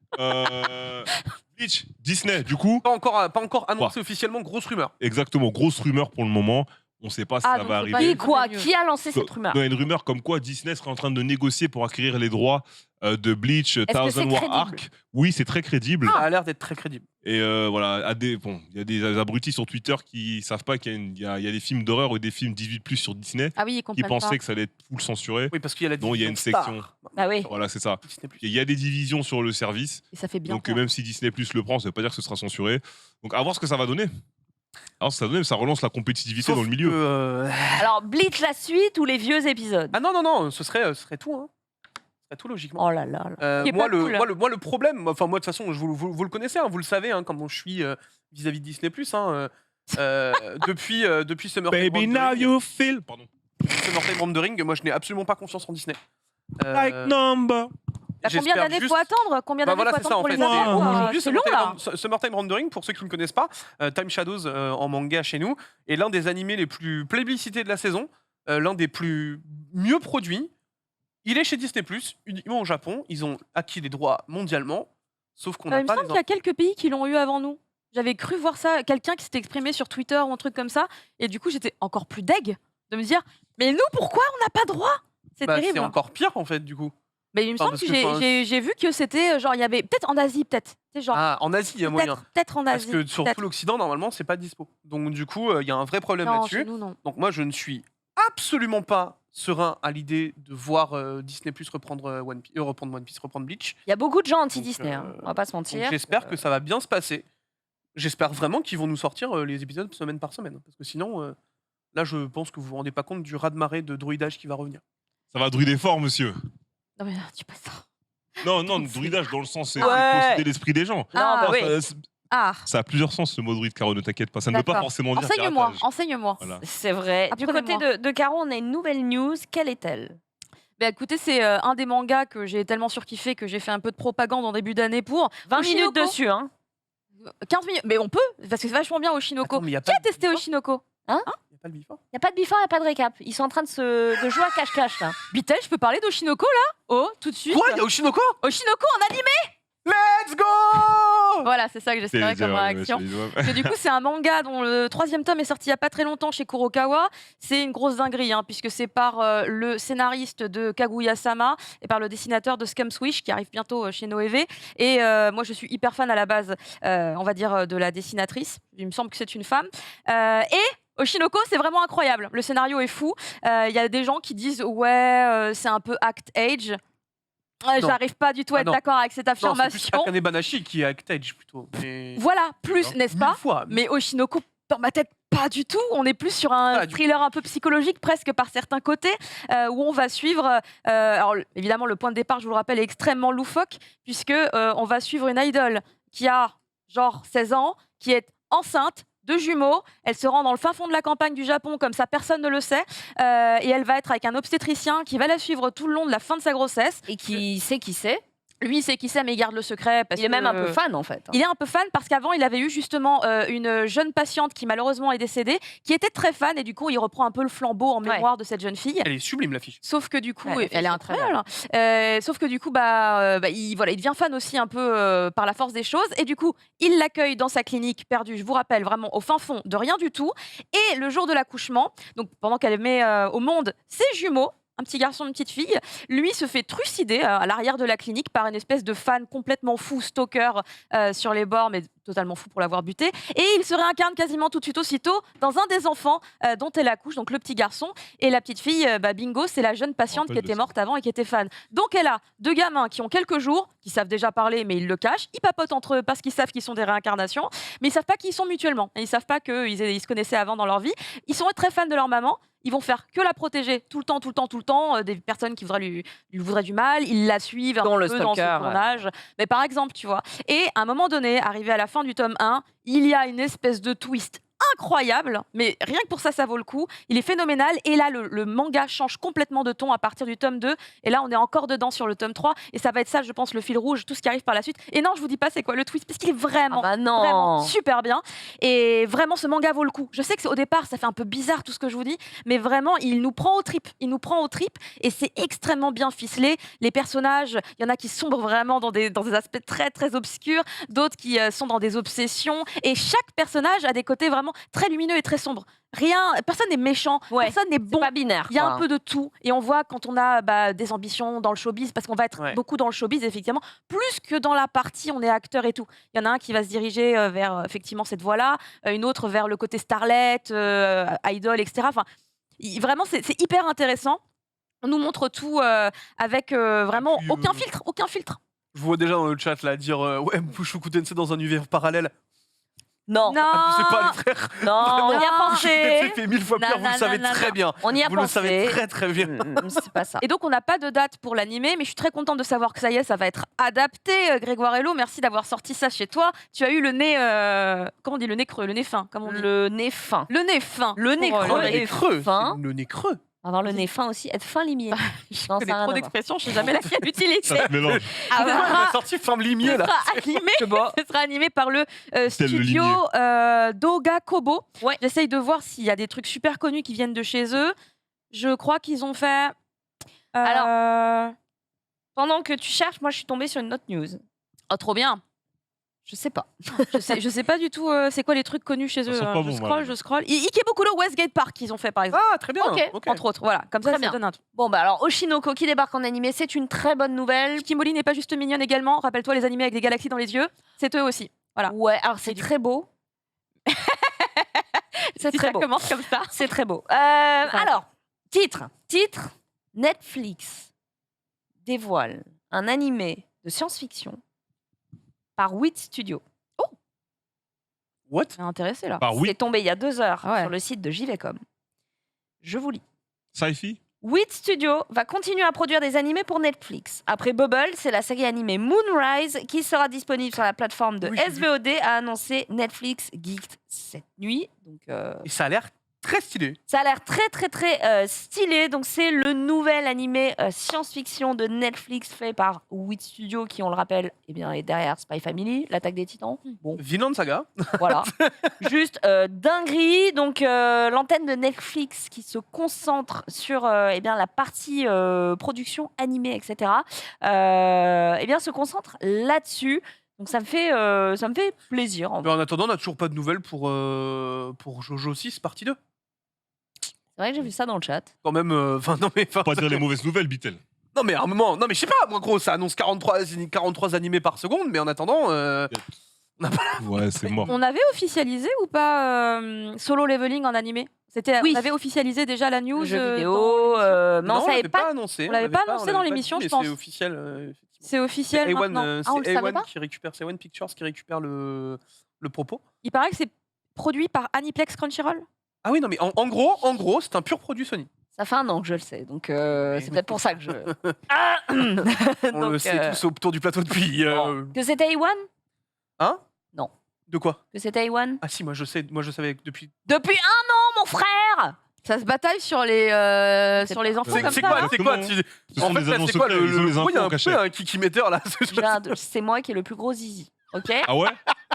Bleach, Disney, du coup, pas encore annoncé officiellement, grosse rumeur. exactement, grosse rumeur pour le moment. On sait pas si Ah, ça donc va faut pas arriver. Et quoi? Disney News. Qui a lancé cette Il rumeur? y a une rumeur comme quoi Disney serait en train de négocier pour acquérir les droits de Bleach, que Thousand c'est War crédible? Arc. Oui, c'est très crédible. Ça a l'air d'être très crédible. Et voilà, il y a des abrutis sur Twitter qui savent pas qu'il y a des films d'horreur ou des films 18+ sur Disney Ah oui, ils qui comprennent pensaient pas. que ça allait être full censuré. Oui, parce qu'il y a la Bon, il y a division une Star. section. Ah oui. Voilà, c'est ça. Disney+. Il y a des divisions sur le service. Et ça fait bien Donc peur. même si Disney Plus le prend, ça veut pas dire que ce sera censuré. Donc à voir ce que ça va donner. Alors ça va donner, ça relance la compétitivité Sauf dans le milieu. que, Alors, Bleach la suite ou les vieux épisodes? Ah non, ce serait tout. Hein. Ce serait tout logiquement. Oh là là. là. Qui est Moi, pas cool. moi, le problème, moi, de toute façon, vous le connaissez, hein, vous le savez, hein, comment je suis vis-à-vis de Disney+. Depuis Summertime you feel. Pardon. Rendering, moi, je n'ai absolument pas confiance en Disney. number. T'as combien j'espère d'années juste- faut attendre? Combien Bah d'années voilà, faut c'est ça attendre en pour fait. les avoir? Aujourd'hui, C'est long là. Summertime Rendering, pour ceux qui ne connaissent pas, Time Shadows en manga chez nous, est l'un des animés les plus plébiscités de la saison, l'un des plus mieux produits. Il est chez Disney+, uniquement au Japon. Ils ont acquis les droits mondialement, sauf qu'on n'a Il me pas semble les qu'il y a quelques pays qui l'ont eu avant nous. J'avais cru voir ça, quelqu'un qui s'était exprimé sur Twitter ou un truc comme ça, et du coup j'étais encore plus deg de me dire, mais nous pourquoi on n'a pas droit? C'est Bah, terrible. c'est encore pire en fait du coup. Mais il me semble parce que que, enfin, j'ai vu que c'était genre il y avait peut-être en Asie peut-être, c'est genre Ah, en Asie, il y a moyen. peut-être en Parce Asie. que sur peut-être. tout l'Occident, normalement, c'est pas dispo. Donc du coup, il y a un vrai problème Non, chez là-dessus. nous non. Donc moi, je ne suis absolument pas serein à l'idée de voir Disney Plus reprendre reprendre One Piece, reprendre Bleach. Il y a beaucoup de gens anti-Disney, Donc, on va pas se Donc mentir. j'espère que ça va bien se passer. J'espère vraiment qu'ils vont nous sortir les épisodes semaine par semaine. Parce que sinon, là, je pense que vous vous rendez pas compte du raz-de-marée de druidage qui va revenir. Ça va druider fort, monsieur. Non mais dis pas ça. Non, druidage dans le sens, c'est Ouais. posséder l'esprit des gens. Ah, Non, oui. ça, Ah, ça a plusieurs sens, ce mot druide, Caro, ne t'inquiète pas. Ça ne veut pas d'accord. forcément dire Enseigne-moi, piratage. enseigne-moi. Voilà. C'est vrai. Du côté Apprenez-moi. de Caro, on a une nouvelle news. Quelle est-elle? Bah écoutez, c'est un des mangas que j'ai tellement surkiffé que j'ai fait un peu de propagande en début d'année pour 20 Oshinoko. minutes dessus, hein. 15 minutes, mais on peut, parce que c'est vachement bien Oshinoko. Attends, mais y a Qui pas a de testé before Oshinoko? Y a pas le before Il n'y a pas de before, il n'y a pas de récap. Ils sont en train de jouer à cache-cache, là. Bitel, je peux parler d'Oshinoko là? Oh, tout de suite. Quoi, il y a Oshinoko? Oshinoko en anime. Let's go. Voilà, c'est ça que j'espérais comme réaction. Parce que du coup, c'est un manga dont le 3e tome est sorti il n'y a pas très longtemps chez Kurokawa. C'est une grosse dinguerie, hein, puisque c'est par le scénariste de Kaguya-sama et par le dessinateur de Scum Swish, qui arrive bientôt chez Noévé. Et moi, je suis hyper fan à la base, on va dire, de la dessinatrice. Il me semble que c'est une femme. Et Oshinoko, c'est vraiment incroyable. Le scénario est fou. Il y a des gens qui disent, ouais, c'est un peu Act Age. Non. J'arrive pas du tout à Ah être non. d'accord avec cette Non, c'est plus affirmation. Akane Banashi qui est Actage plutôt. Mais... Voilà, plus, D'accord. n'est-ce Mille pas? fois. Mais Oshinoko, dans ma tête, pas du tout. On est plus sur un Pas du thriller un peu psychologique, presque par certains côtés, où on va suivre. Alors, évidemment, le point de départ, je vous le rappelle, est extrêmement loufoque, puisque on va suivre une idole qui a genre 16 ans, qui est enceinte. 2 jumeaux, elle se rend dans le fin fond de la campagne du Japon, comme ça personne ne le sait, et elle va être avec un obstétricien qui va la suivre tout le long de la fin de sa grossesse. Et qui sait qui c'est. Lui, il sait qui c'est, mais il garde le secret. Parce Il est même que- un peu fan, en fait. Il est un peu fan parce qu'avant, il avait eu justement une jeune patiente qui malheureusement est décédée, qui était très fan, et du coup, il reprend un peu le flambeau en Ouais. mémoire de cette jeune fille. Elle est sublime l'affiche. Sauf que du coup, Ouais, elle est c'est incroyable. Sauf que du coup, il devient fan aussi un peu par la force des choses. Et du coup, il l'accueille dans sa clinique perdue, je vous rappelle, vraiment au fin fond de rien du tout. Et le jour de l'accouchement, donc pendant qu'elle met au monde ses jumeaux, un petit garçon, une petite fille, lui se fait trucider à l'arrière de la clinique par une espèce de fan complètement fou, stalker sur les bords, mais totalement fou pour l'avoir buté. Et il se réincarne quasiment tout de suite aussitôt dans un des enfants dont elle accouche, donc le petit garçon. Et la petite fille, bingo, c'est la jeune patiente qui Rappelle de était ça. morte avant et qui était fan. Donc elle a 2 gamins qui ont quelques jours, qui savent déjà parler, mais ils le cachent. Ils papotent entre eux parce qu'ils savent qu'ils sont des réincarnations, mais ils savent pas qui ils sont mutuellement. Et ils savent pas qu'ils se connaissaient avant dans leur vie. Ils sont très fans de leur maman. Ils vont faire que la protéger tout le temps. Des personnes qui lui voudraient du mal, ils la suivent un Dont le peu dans son stalker, ouais. tournage. Mais par exemple, tu vois. Et à un moment donné, arrivé à la fin du tome 1, il y a une espèce de twist incroyable, mais rien que pour ça, ça vaut le coup. Il est phénoménal. Et là, le manga change complètement de ton à partir du tome 2. Et là, on est encore dedans sur le tome 3. Et ça va être ça, je pense, le fil rouge, tout ce qui arrive par la suite. Et non, je vous dis pas c'est quoi le twist, parce qu'il est vraiment, Ah bah non. vraiment super bien. Et vraiment, ce manga vaut le coup. Je sais que au départ, ça fait un peu bizarre tout ce que je vous dis, mais vraiment, il nous prend aux tripes. Il nous prend aux tripes. Et c'est extrêmement bien ficelé. Les personnages, il y en a qui sombrent vraiment dans des aspects très, très obscurs. D'autres qui sont dans des obsessions. Et chaque personnage a des côtés vraiment très lumineux et très sombres. Personne n'est méchant, Ouais, personne n'est C'est bon. pas binaire. Il y a quoi. un peu de tout. Et on voit quand on a des ambitions dans le showbiz, parce qu'on va être Ouais. beaucoup dans le showbiz, effectivement, plus que dans la partie on est acteur et tout. Il y en a un qui va se diriger vers effectivement cette voie-là, une autre vers le côté starlet, idol, etc. Enfin, vraiment, c'est hyper intéressant. On nous montre tout avec vraiment puis, aucun filtre, aucun filtre. Je vois déjà dans le chat là dire ouais, Mushoku Tensei dans un univers parallèle. Non. Non, Abusez pas les frères. Non, on y a Non. Mushoku Tensei pensé. fait 1000 fois pire, vous le Non, savez non, très non. bien. On y a Vous le savez pensé. très très bien. C'est pas ça. Et donc, on n'a pas de date pour l'animé, mais je suis très contente de savoir que ça y est, ça va être adapté. Grégoire Hello, merci d'avoir sorti ça chez toi. Tu as eu le nez, comment on dit, le nez creux, le nez fin, comment on dit Le nez fin. Le nez fin. Le nez pour, creux Le et nez creux. fin. c'est Le nez creux. Avoir le nez fin aussi. Être fin limier. Je Non, connais ça a rien trop à d'expressions, je sais jamais laquelle utiliser. Ça se mélange. Ah, Pourquoi voilà. on a sorti Femme Limier Ce là sera animé. Ce sera animé par le le studio Doga Kobo. Ouais. J'essaye de voir s'il y a des trucs super connus qui viennent de chez eux. Je crois qu'ils ont fait. Alors. Pendant que tu cherches, moi je suis tombée sur une autre news. Oh, trop bien. Je sais pas. Je sais pas du tout c'est quoi les trucs connus chez Ça eux. sent pas bon, Je scroll. Ikebukuro Westgate Park qu'ils ont fait par exemple. Ah, très bien. Ok. Entre autres, voilà. Comme ça, Très ça bien. donne un truc. Bon, bah alors, Oshinoko qui débarque en animé, c'est une très bonne nouvelle. Kimoli n'est pas juste mignonne également. Rappelle-toi les animés avec des galaxies dans les yeux. C'est eux aussi. Voilà. Ouais, alors c'est très beau. C'est Si très ça beau. commence comme ça. C'est très beau. Alors, titre. Netflix dévoile un animé de science-fiction par Wit Studio. What? C'est intéressé là. Par oui, C'est tombé il y a 2 heures Ah ouais. sur le site de JVcom. Je vous lis. sci-fi. Wit Studio va continuer à produire des animés pour Netflix. Après Bubble, c'est la série animée Moonrise qui sera disponible sur la plateforme de Oui, j'ai vu. SVOD, a annoncé Netflix Geeked cette nuit. Donc, Et ça a l'air très stylé. ça a l'air très stylé. Donc c'est le nouvel animé science-fiction de Netflix fait par Wit Studio qui, on le rappelle, eh bien, est derrière Spy Family, l'Attaque des Titans. Bon, Vinland Saga. voilà. Juste dinguerie. Donc l'antenne de Netflix qui se concentre sur eh bien, la partie production animée, etc. Eh bien, se concentre là-dessus. Donc ça me fait plaisir. En Mais en attendant, on n'a toujours pas de nouvelles pour Jojo 6, partie 2. C'est vrai que j'ai vu ça dans le chat. Quand même, enfin, non mais... Pas dire les mauvaises nouvelles, Bitel. Non mais à un moment, non mais je sais pas, moi gros, ça annonce 43 animés par seconde, mais en attendant, Ouais, c'est mort. On avait officialisé ou pas Solo Leveling en animé? Oui. On avait officialisé déjà la news Le jeu dans vidéo, l'émission. mais on on savait l'avait pas. pas annoncé. on l'avait pas annoncé dans l'avait l'émission, dit, je mais pense. C'est officiel. Effectivement. C'est officiel A1, maintenant. Ah, on le c'est savait A1 pas qui récupère, c'est A1 Pictures qui récupère le propos. Il paraît que c'est produit par Aniplex Crunchyroll. Ah oui, non mais en gros, c'est un pur produit Sony. Ça fait 1 an que je le sais, donc c'est peut-être pour ça que je. On le Donc, sait tous autour du plateau depuis. Que c'était A1 Hein? Non. De quoi? Que c'était A1 Ah si, moi je savais depuis. Depuis 1 an, mon frère. Ça se bataille sur les infos C'est comme c'est ça. quoi? là. C'est quoi? Exactement. Ce En sont fait, des là, annonces c'est quoi secrètes, ils ont les Pourquoi il y a infos cachées. un kikimeter là? C'est moi qui ai le plus gros zizi. Ok. Ah ouais?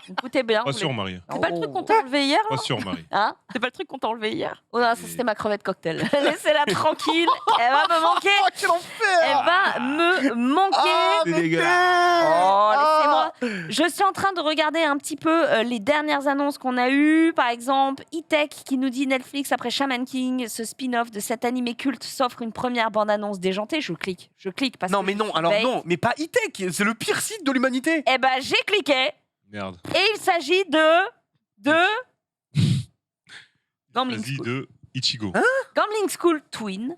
Écoutez bien. Pas vous sûr, les- Marie. C'est pas le truc qu'on t'a enlevé hier Pas là sûr, Marie. Hein? C'est pas le truc qu'on t'a enlevé hier Oh non, ça c'était ma crevette cocktail. Laissez-la tranquille. Elle va me manquer. Oh, quel enfer! Elle va me manquer. C'est dégueulasse. Oh, laissez-moi. Je suis en train de regarder un petit peu les dernières annonces qu'on a eues. Par exemple, E-Tech qui nous dit Netflix après Shaman King, ce spin-off de cet animé culte s'offre une première bande-annonce déjantée. Je clique parce Non que mais je non, suis alors bête. non, mais pas E-Tech, c'est le pire site de l'humanité. Eh ben j'ai cliqué Merde. et il s'agit de Gambling Vas-y, School. de Ichigo. Gambling School Twin.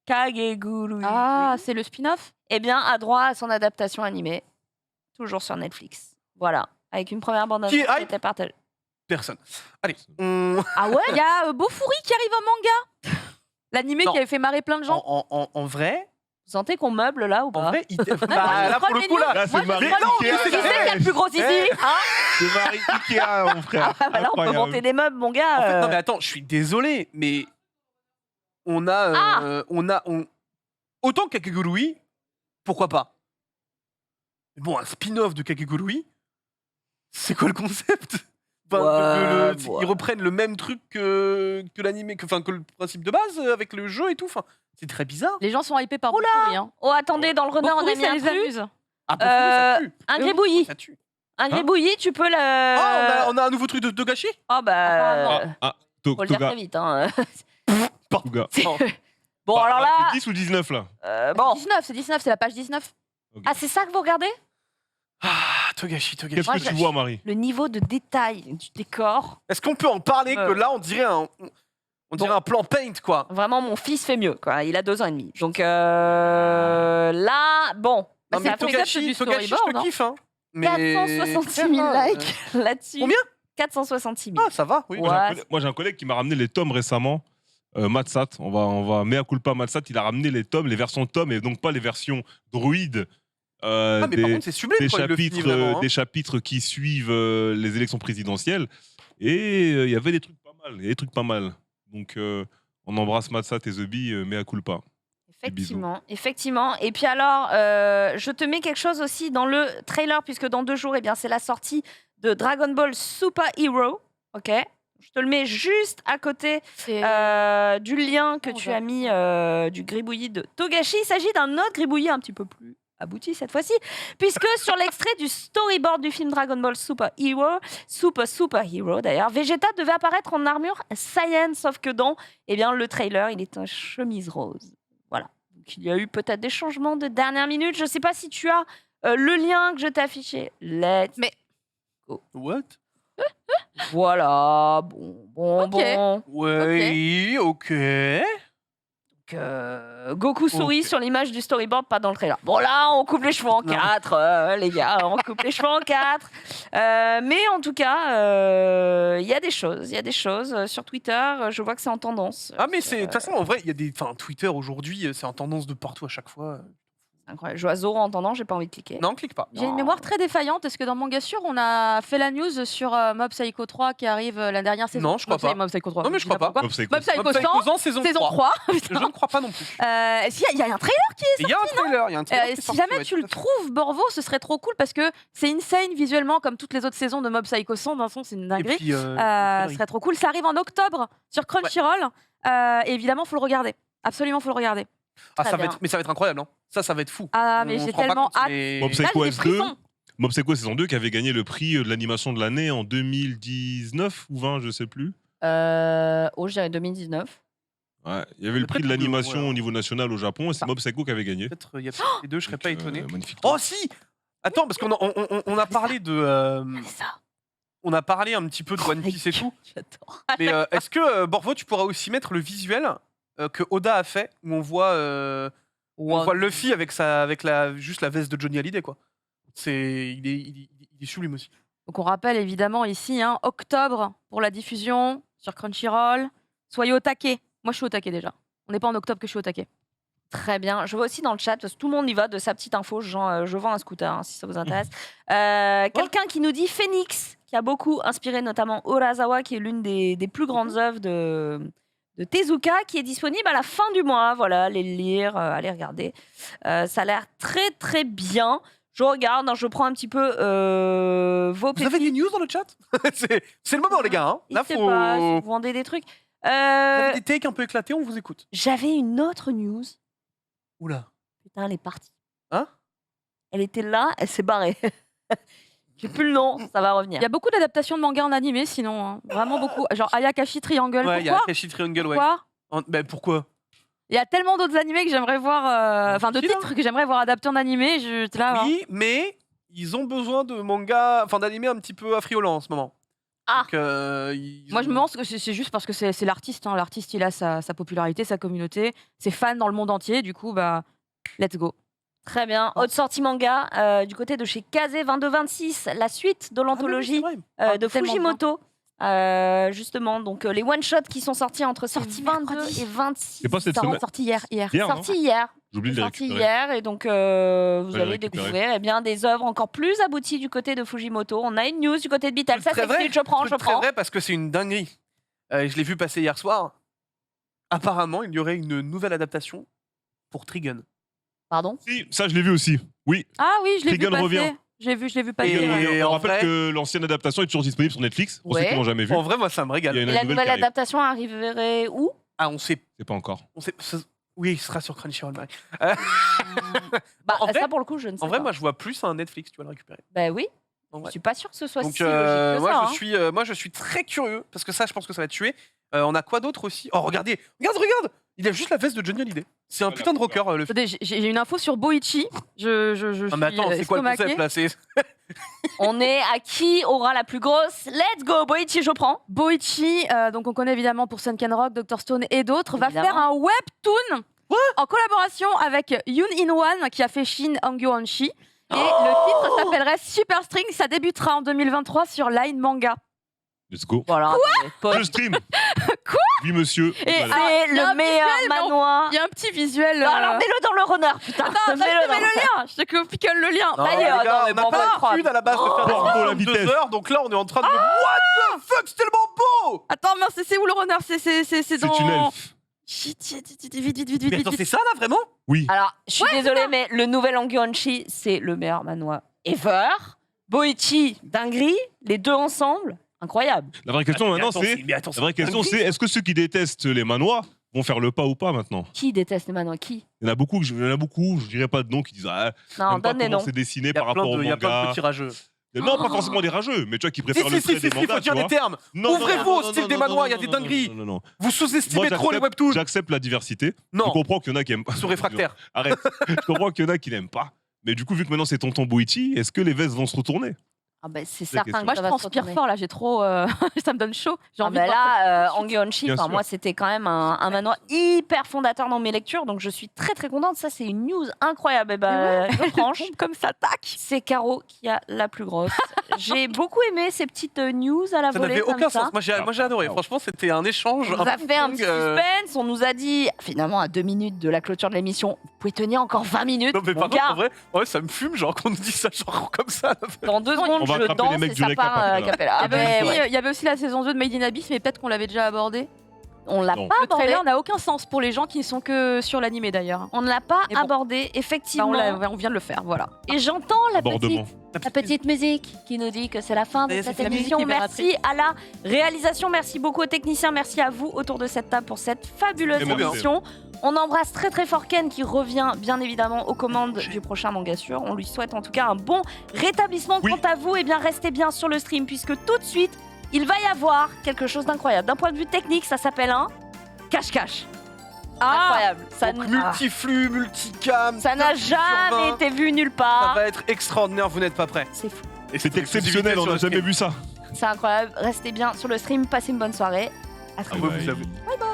Kageguru. Ah, c'est le spin-off. Eh bien, a droit à son adaptation animée, toujours sur Netflix. Voilà, avec une première bande-annonce Qui est qui hype était partagée. Personne. Allez, on... Ah ouais, il y a Bofuri qui arrive en manga. L'animé Non. qui avait fait marrer plein de gens. en vrai, Vous sentez qu'on meuble là ou pas? E-Tech. moi, Bah, je là scrolle pour le les coup news. là. Là, c'est Marie Mais non, Ikea. mais Qui c'est qui a le plus gros zizi hein C'est Marie Ikea, mon frère. Ah bah là, on peut Incroyable. monter des meubles, mon gars. En fait, non mais attends, je suis désolé, mais on a, autant Kakegurui, pourquoi pas. Mais bon, un spin-off de Kakegurui, c'est quoi le concept? Enfin, Ouais, que ouais. Ils reprennent le même truc que l'anime, que le principe de base avec le jeu et tout. Enfin, c'est très bizarre. Les gens sont hypés par Oula. Bofuri. Hein. Oh, attendez, dans le runner, on a Bofuri, mis ça un les truc. amuse. Ah, pour ça tue. Un gribouillis. Ça tue. Un gribouillis, tu peux le. Ah, on a un nouveau truc de Togashi. Oh bah. Ah, Faut le dire Toga. très vite. Hein. Toga. Bon, alors là. C'est 10 ou 19 là? Bon. 19, c'est la page 19. Ah, c'est ça que vous regardez? Ah, Togashi. Qu'est-ce Moi, que tu vois, Marie? Le niveau de détail du décor. Est-ce qu'on peut en parler que là, on dirait un plan paint, quoi. Vraiment, mon fils fait mieux, quoi. Il a 2 ans et demi. Donc là, bon. Non, c'est mais le concept Togashi, du je storyboard, te hein. kiffe, hein. Mais... 466 000 likes là-dessus. Combien? 466 000. Ah, ça va, oui. Ouais. Moi, j'ai un collègue qui m'a ramené les tomes récemment. Matsat, on va mea culpa Matsat, il a ramené les tomes, les versions tomes et donc pas les versions druides. Ah, mais par contre, c'est sublime quand il le finit vraiment, hein. Des chapitres qui suivent les élections présidentielles. Et il y avait des trucs pas mal. Donc, on embrasse Matsat et The Bee, mea culpa. Effectivement. Et puis alors, je te mets quelque chose aussi dans le trailer, puisque dans 2 jours, eh bien, c'est la sortie de Dragon Ball Super Hero. Ok. Je te le mets juste à côté du lien que tu as mis du gribouillis de Togashi. Il s'agit d'un autre gribouillis un petit peu plus abouti cette fois-ci, puisque sur l'extrait du storyboard du film Dragon Ball Super Hero d'ailleurs, Vegeta devait apparaître en armure Saiyan, sauf que dans le trailer, il est en chemise rose. Voilà. Donc, il y a eu peut-être des changements de dernière minute. Je ne sais pas si tu as le lien que je t'ai affiché. What? Voilà. Bon. Oui, ok. Goku sourit sur l'image du storyboard, pas dans le trailer. Bon là, on coupe les cheveux en 4, les gars, on coupe les cheveux en 4. Mais en tout cas, il y a des choses sur Twitter. Je vois que c'est en tendance. Ah mais de toute façon, en vrai, il y a des... Enfin, Twitter aujourd'hui, c'est en tendance de partout à chaque fois. Incroyable. Je vois Zoro en tendance, j'ai pas envie de cliquer. Non, clique pas. J'ai une mémoire très défaillante. Est-ce que dans Manga Sûr, on a fait la news sur Mob Psycho 3 qui arrive la dernière saison? Non, je crois pas. Mob Psycho 3. Non, mais je crois pas. Mob Psycho Mob Psycho 100, 100, saison 3. Je ne crois pas non plus. Est-ce qu'il y a un trailer qui est Il y a un trailer, il y a un trailer qui est si sorti, jamais ouais, tu tout le à fait. trouves, Borvo, ce serait trop cool parce que c'est insane visuellement comme toutes les autres saisons de Mob Psycho 100. D'un son, c'est une Et dinguerie. puis, Ce serait trop cool. Ça arrive en octobre sur Crunchyroll. Et évidemment, faut le regarder. Absolument, faut le regarder. Ah, Très ça va bien. être... Mais ça va être incroyable, hein. Ça va être fou. Ah, mais On j'ai se rend pas tellement compte, hâte. mais- Mob Là, Psycho j'ai des S2, frissons. Mob Psycho saison 2 qui avait gagné le prix de l'animation de l'année en 2019 ou 20, je sais plus. Je dirais 2019. Ouais, il y avait le prix de Peut-être l'animation ouais. au niveau national au Japon et c'est Mob Psycho qui avait gagné. Peut-être il y a les deux, je serais Donc, pas étonné. magnifique. Oh si. Attends, parce qu'on a parlé de... C'est ça. on a parlé un petit peu de One Piece et tout. J'adore. Mais est-ce que, Borvo, tu pourras aussi mettre le visuel que Oda a fait, où on voit Luffy avec juste la veste de Johnny Hallyday, quoi. Il est sublime aussi. Donc on rappelle évidemment ici, octobre pour la diffusion sur Crunchyroll. Soyez au taquet. Moi, je suis au taquet déjà. On n'est pas en octobre que je suis au taquet. Très bien. Je vois aussi dans le chat, parce que tout le monde y va de sa petite info. Genre, je vends un scooter, si ça vous intéresse. Quelqu'un qui nous dit Phoenix, qui a beaucoup inspiré notamment Urasawa, qui est l'une des plus grandes œuvres de Tezuka, qui est disponible à la fin du mois. Voilà, allez le lire, allez regarder. Ça a l'air très très bien. Je regarde, je prends un petit peu vos Vous avez des news dans le chat? C'est le moment, les gars. Hein. Là, Je sais pas, si vous vendez des trucs. Vous avez des takes un peu éclatés, on vous écoute. J'avais une autre news. Oula. Putain, elle est partie. Hein? Elle était là, elle s'est barrée. J'ai plus le nom, ça va Il revenir. y a beaucoup d'adaptations de mangas en animé sinon. Vraiment beaucoup. Genre Ayakashi Triangle. Ouais, il y a Pourquoi Akashi Triangle, ouais. Pourquoi Ben, pourquoi? Il y a tellement d'autres animés que j'aimerais voir. Enfin, de Tranquille, titres que j'aimerais voir adaptés en animé. J'étais là. Oui, mais ils ont besoin de mangas, enfin d'animés un petit peu affriolant en ce moment. Ah. Donc, Moi, je me pense que c'est juste parce que c'est l'artiste. L'artiste, il a sa popularité, sa communauté, ses fans dans le monde entier. Du coup, bah, let's go. Très bien. Autre sortie manga du côté de chez Kaze 2226, la suite de l'anthologie de tellement Fujimoto. Justement, donc les one-shots qui sont sortis entre sortie 22 et 26. C'est pas cette Ça semaine. sorti hier. Hier, non Sorti hier. J'ai oublié de les Sorti récupérer. hier et donc vous les allez récupérer. découvrir bien des œuvres encore plus abouties du côté de Fujimoto. On a une news du côté de Bital. Ça Très c'est vrai, vite, je prends. Très vrai parce que c'est une dinguerie. Je l'ai vu passer hier soir. Apparemment, il y aurait une nouvelle adaptation pour Trigun. Pardon. Si, ça je l'ai vu aussi. Oui. Ah oui, je l'ai vu Trigun passer. revient. Je l'ai vu passer. Et on en rappelle vrai- que l'ancienne adaptation est toujours disponible sur Netflix. Pour ceux Ouais. qui l'ont jamais vu. En vrai, moi, ça me Il y a régale. une Et la nouvelle nouvelle qui arrive. adaptation arriverait où? Ah, on sait. C'est pas encore. Oui, il sera sur Crunchyroll. Marie. Bah, En vrai- ça pour le coup, je ne sais En vrai, pas. moi, je vois plus un Netflix. Tu vas le récupérer. Bah oui. En Je vrai. suis pas sûre que ce soit Donc, si logique que moi, ça. je suis très curieux parce que ça, je pense que ça va tuer. On a quoi d'autre aussi? Oh, regardez, regarde. Il a juste la veste de Johnny Hallyday. C'est un Voilà, putain de rocker, le film. Attendez, j'ai une info sur Boichi. Je Ah, mais attends, suis c'est quoi le estomaquée. concept là? C'est On est à qui aura la plus grosse? Let's go, Boichi, je prends. Boichi, donc on connaît évidemment pour Sunken Rock, Dr Stone et d'autres, va Évidemment. faire un webtoon en collaboration avec Yoon In-wan qui a fait Shin Hangyo-Hanshi. Et le titre s'appellerait Super String. Ça débutera en 2023 sur Line Manga. Let's go. Voilà. Je stream. Quoi? Oui, monsieur. Et Voilà. C'est il y a un le meilleur visuel, mais on- manoir. Il y a un petit visuel. Non, alors mets-le dans le runner, putain. Attends, je te mets le lien. Je te pickle le lien. Non, D'ailleurs, les gars, non, mais on n'a bon, pas bah, l'habitude à la base de faire des Bordeaux, la émissions de vitesse. 2 heures, donc là on est en train de. What the fuck, c'est tellement beau! Attends, mince, c'est où le runner? C'est dans. C'est une elfe. Shit, vite. Mais attends, c'est ça là vraiment? Oui. Alors, je suis désolée, mais le nouvel Hangyo-Hanshi, c'est le meilleur manoir ever. Boichi, dinguerie, les deux ensemble, incroyable. La vraie question maintenant, Attends, c'est. mais attends, La vraie question, c'est est-ce que ceux qui détestent les manoirs vont faire le pas ou pas maintenant. Qui déteste les manhwas? Qui? Il y en a beaucoup, je dirais pas de noms qui disent ah, Non, j'aime pas donne les comment noms. c'est dessiné Il y a par rapport au il y a plein de manga. petits rageux. Non, pas forcément des rageux, mais tu vois qui préfèrent le trait des faut mangas, dire tu les vois. termes. Non, non, Ouvrez-vous non, au non, style non, des non, manhwas, il y a non, des non, dingueries. non, non, non. Vous sous-estimez Moi, trop les j'accepte- webtoons. J'accepte la diversité. Non. Je comprends qu'il y en a qui aiment pas. Sous réfractaire. Arrête. Je comprends qu'il y en a qui n'aiment pas. Mais du coup, vu que maintenant c'est Tonton Boichi, est-ce que les vestes vont se retourner? Ah bah, c'est la certain question. que Moi, ça je va se transpire retourner. fort là, j'ai trop. Ça me donne chaud. J'ai Ah envie bah de voir là, ça. Angi Onshi, Bien sûr. moi c'était quand même un manhwa hyper fondateur dans mes lectures, donc je suis très très contente. Ça c'est une news incroyable. Et bah, je tranche. Comme ça, tac. C'est Caro qui a la plus grosse. J'ai beaucoup aimé ces petites news à la Ça volée n'avait comme aucun ça. sens. Moi, j'ai adoré. Franchement, c'était un échange. On nous a fait un petit peu, suspense, on nous a dit, finalement à 2 minutes de la clôture de l'émission, vous pouvez tenir encore 20 minutes. Non, mais Mon par contre, gars, en vrai, ouais, ça me fume, genre, qu'on nous dit ça, genre, comme ça. dans 2 secondes, On va je attraper les danse mecs et du ça récap part après, à là. cappella. Ah Il y avait ben, aussi- ouais. il y avait aussi la saison 2 de Made in Abyss, mais peut-être qu'on l'avait déjà abordé. On l'a Non. pas Le abordé. trailer n'a aucun sens pour les gens qui ne sont que sur l'animé d'ailleurs. On ne l'a pas Mais bon. abordé, Bah, effectivement. on vient de le faire, voilà. Et j'entends Abordement. la petite musique qui nous dit que c'est la fin de Et cette c'est la émission. musique Merci à la réalisation, merci beaucoup aux techniciens, merci à vous autour de cette table pour cette fabuleuse Et merci. émission. On embrasse très très fort Ken qui revient bien évidemment aux commandes du prochain Manga Sûr. On lui souhaite en tout cas un bon rétablissement. Oui. Quant à vous, eh bien restez bien sur le stream puisque tout de suite, il va y avoir quelque chose d'incroyable. D'un point de vue technique, ça s'appelle un cache-cache. Incroyable. Ça, Donc, multiflux, multicam. ça n'a 9 sur 20. jamais été vu nulle Ça part. va être extraordinaire, vous n'êtes pas prêts. C'est fou. Et C'est exceptionnel, on sur n'a le jamais stream. vu ça. C'est incroyable. Restez bien sur le stream. Passez une bonne soirée. À très Ah vite. ouais, vous avez- Bye bye.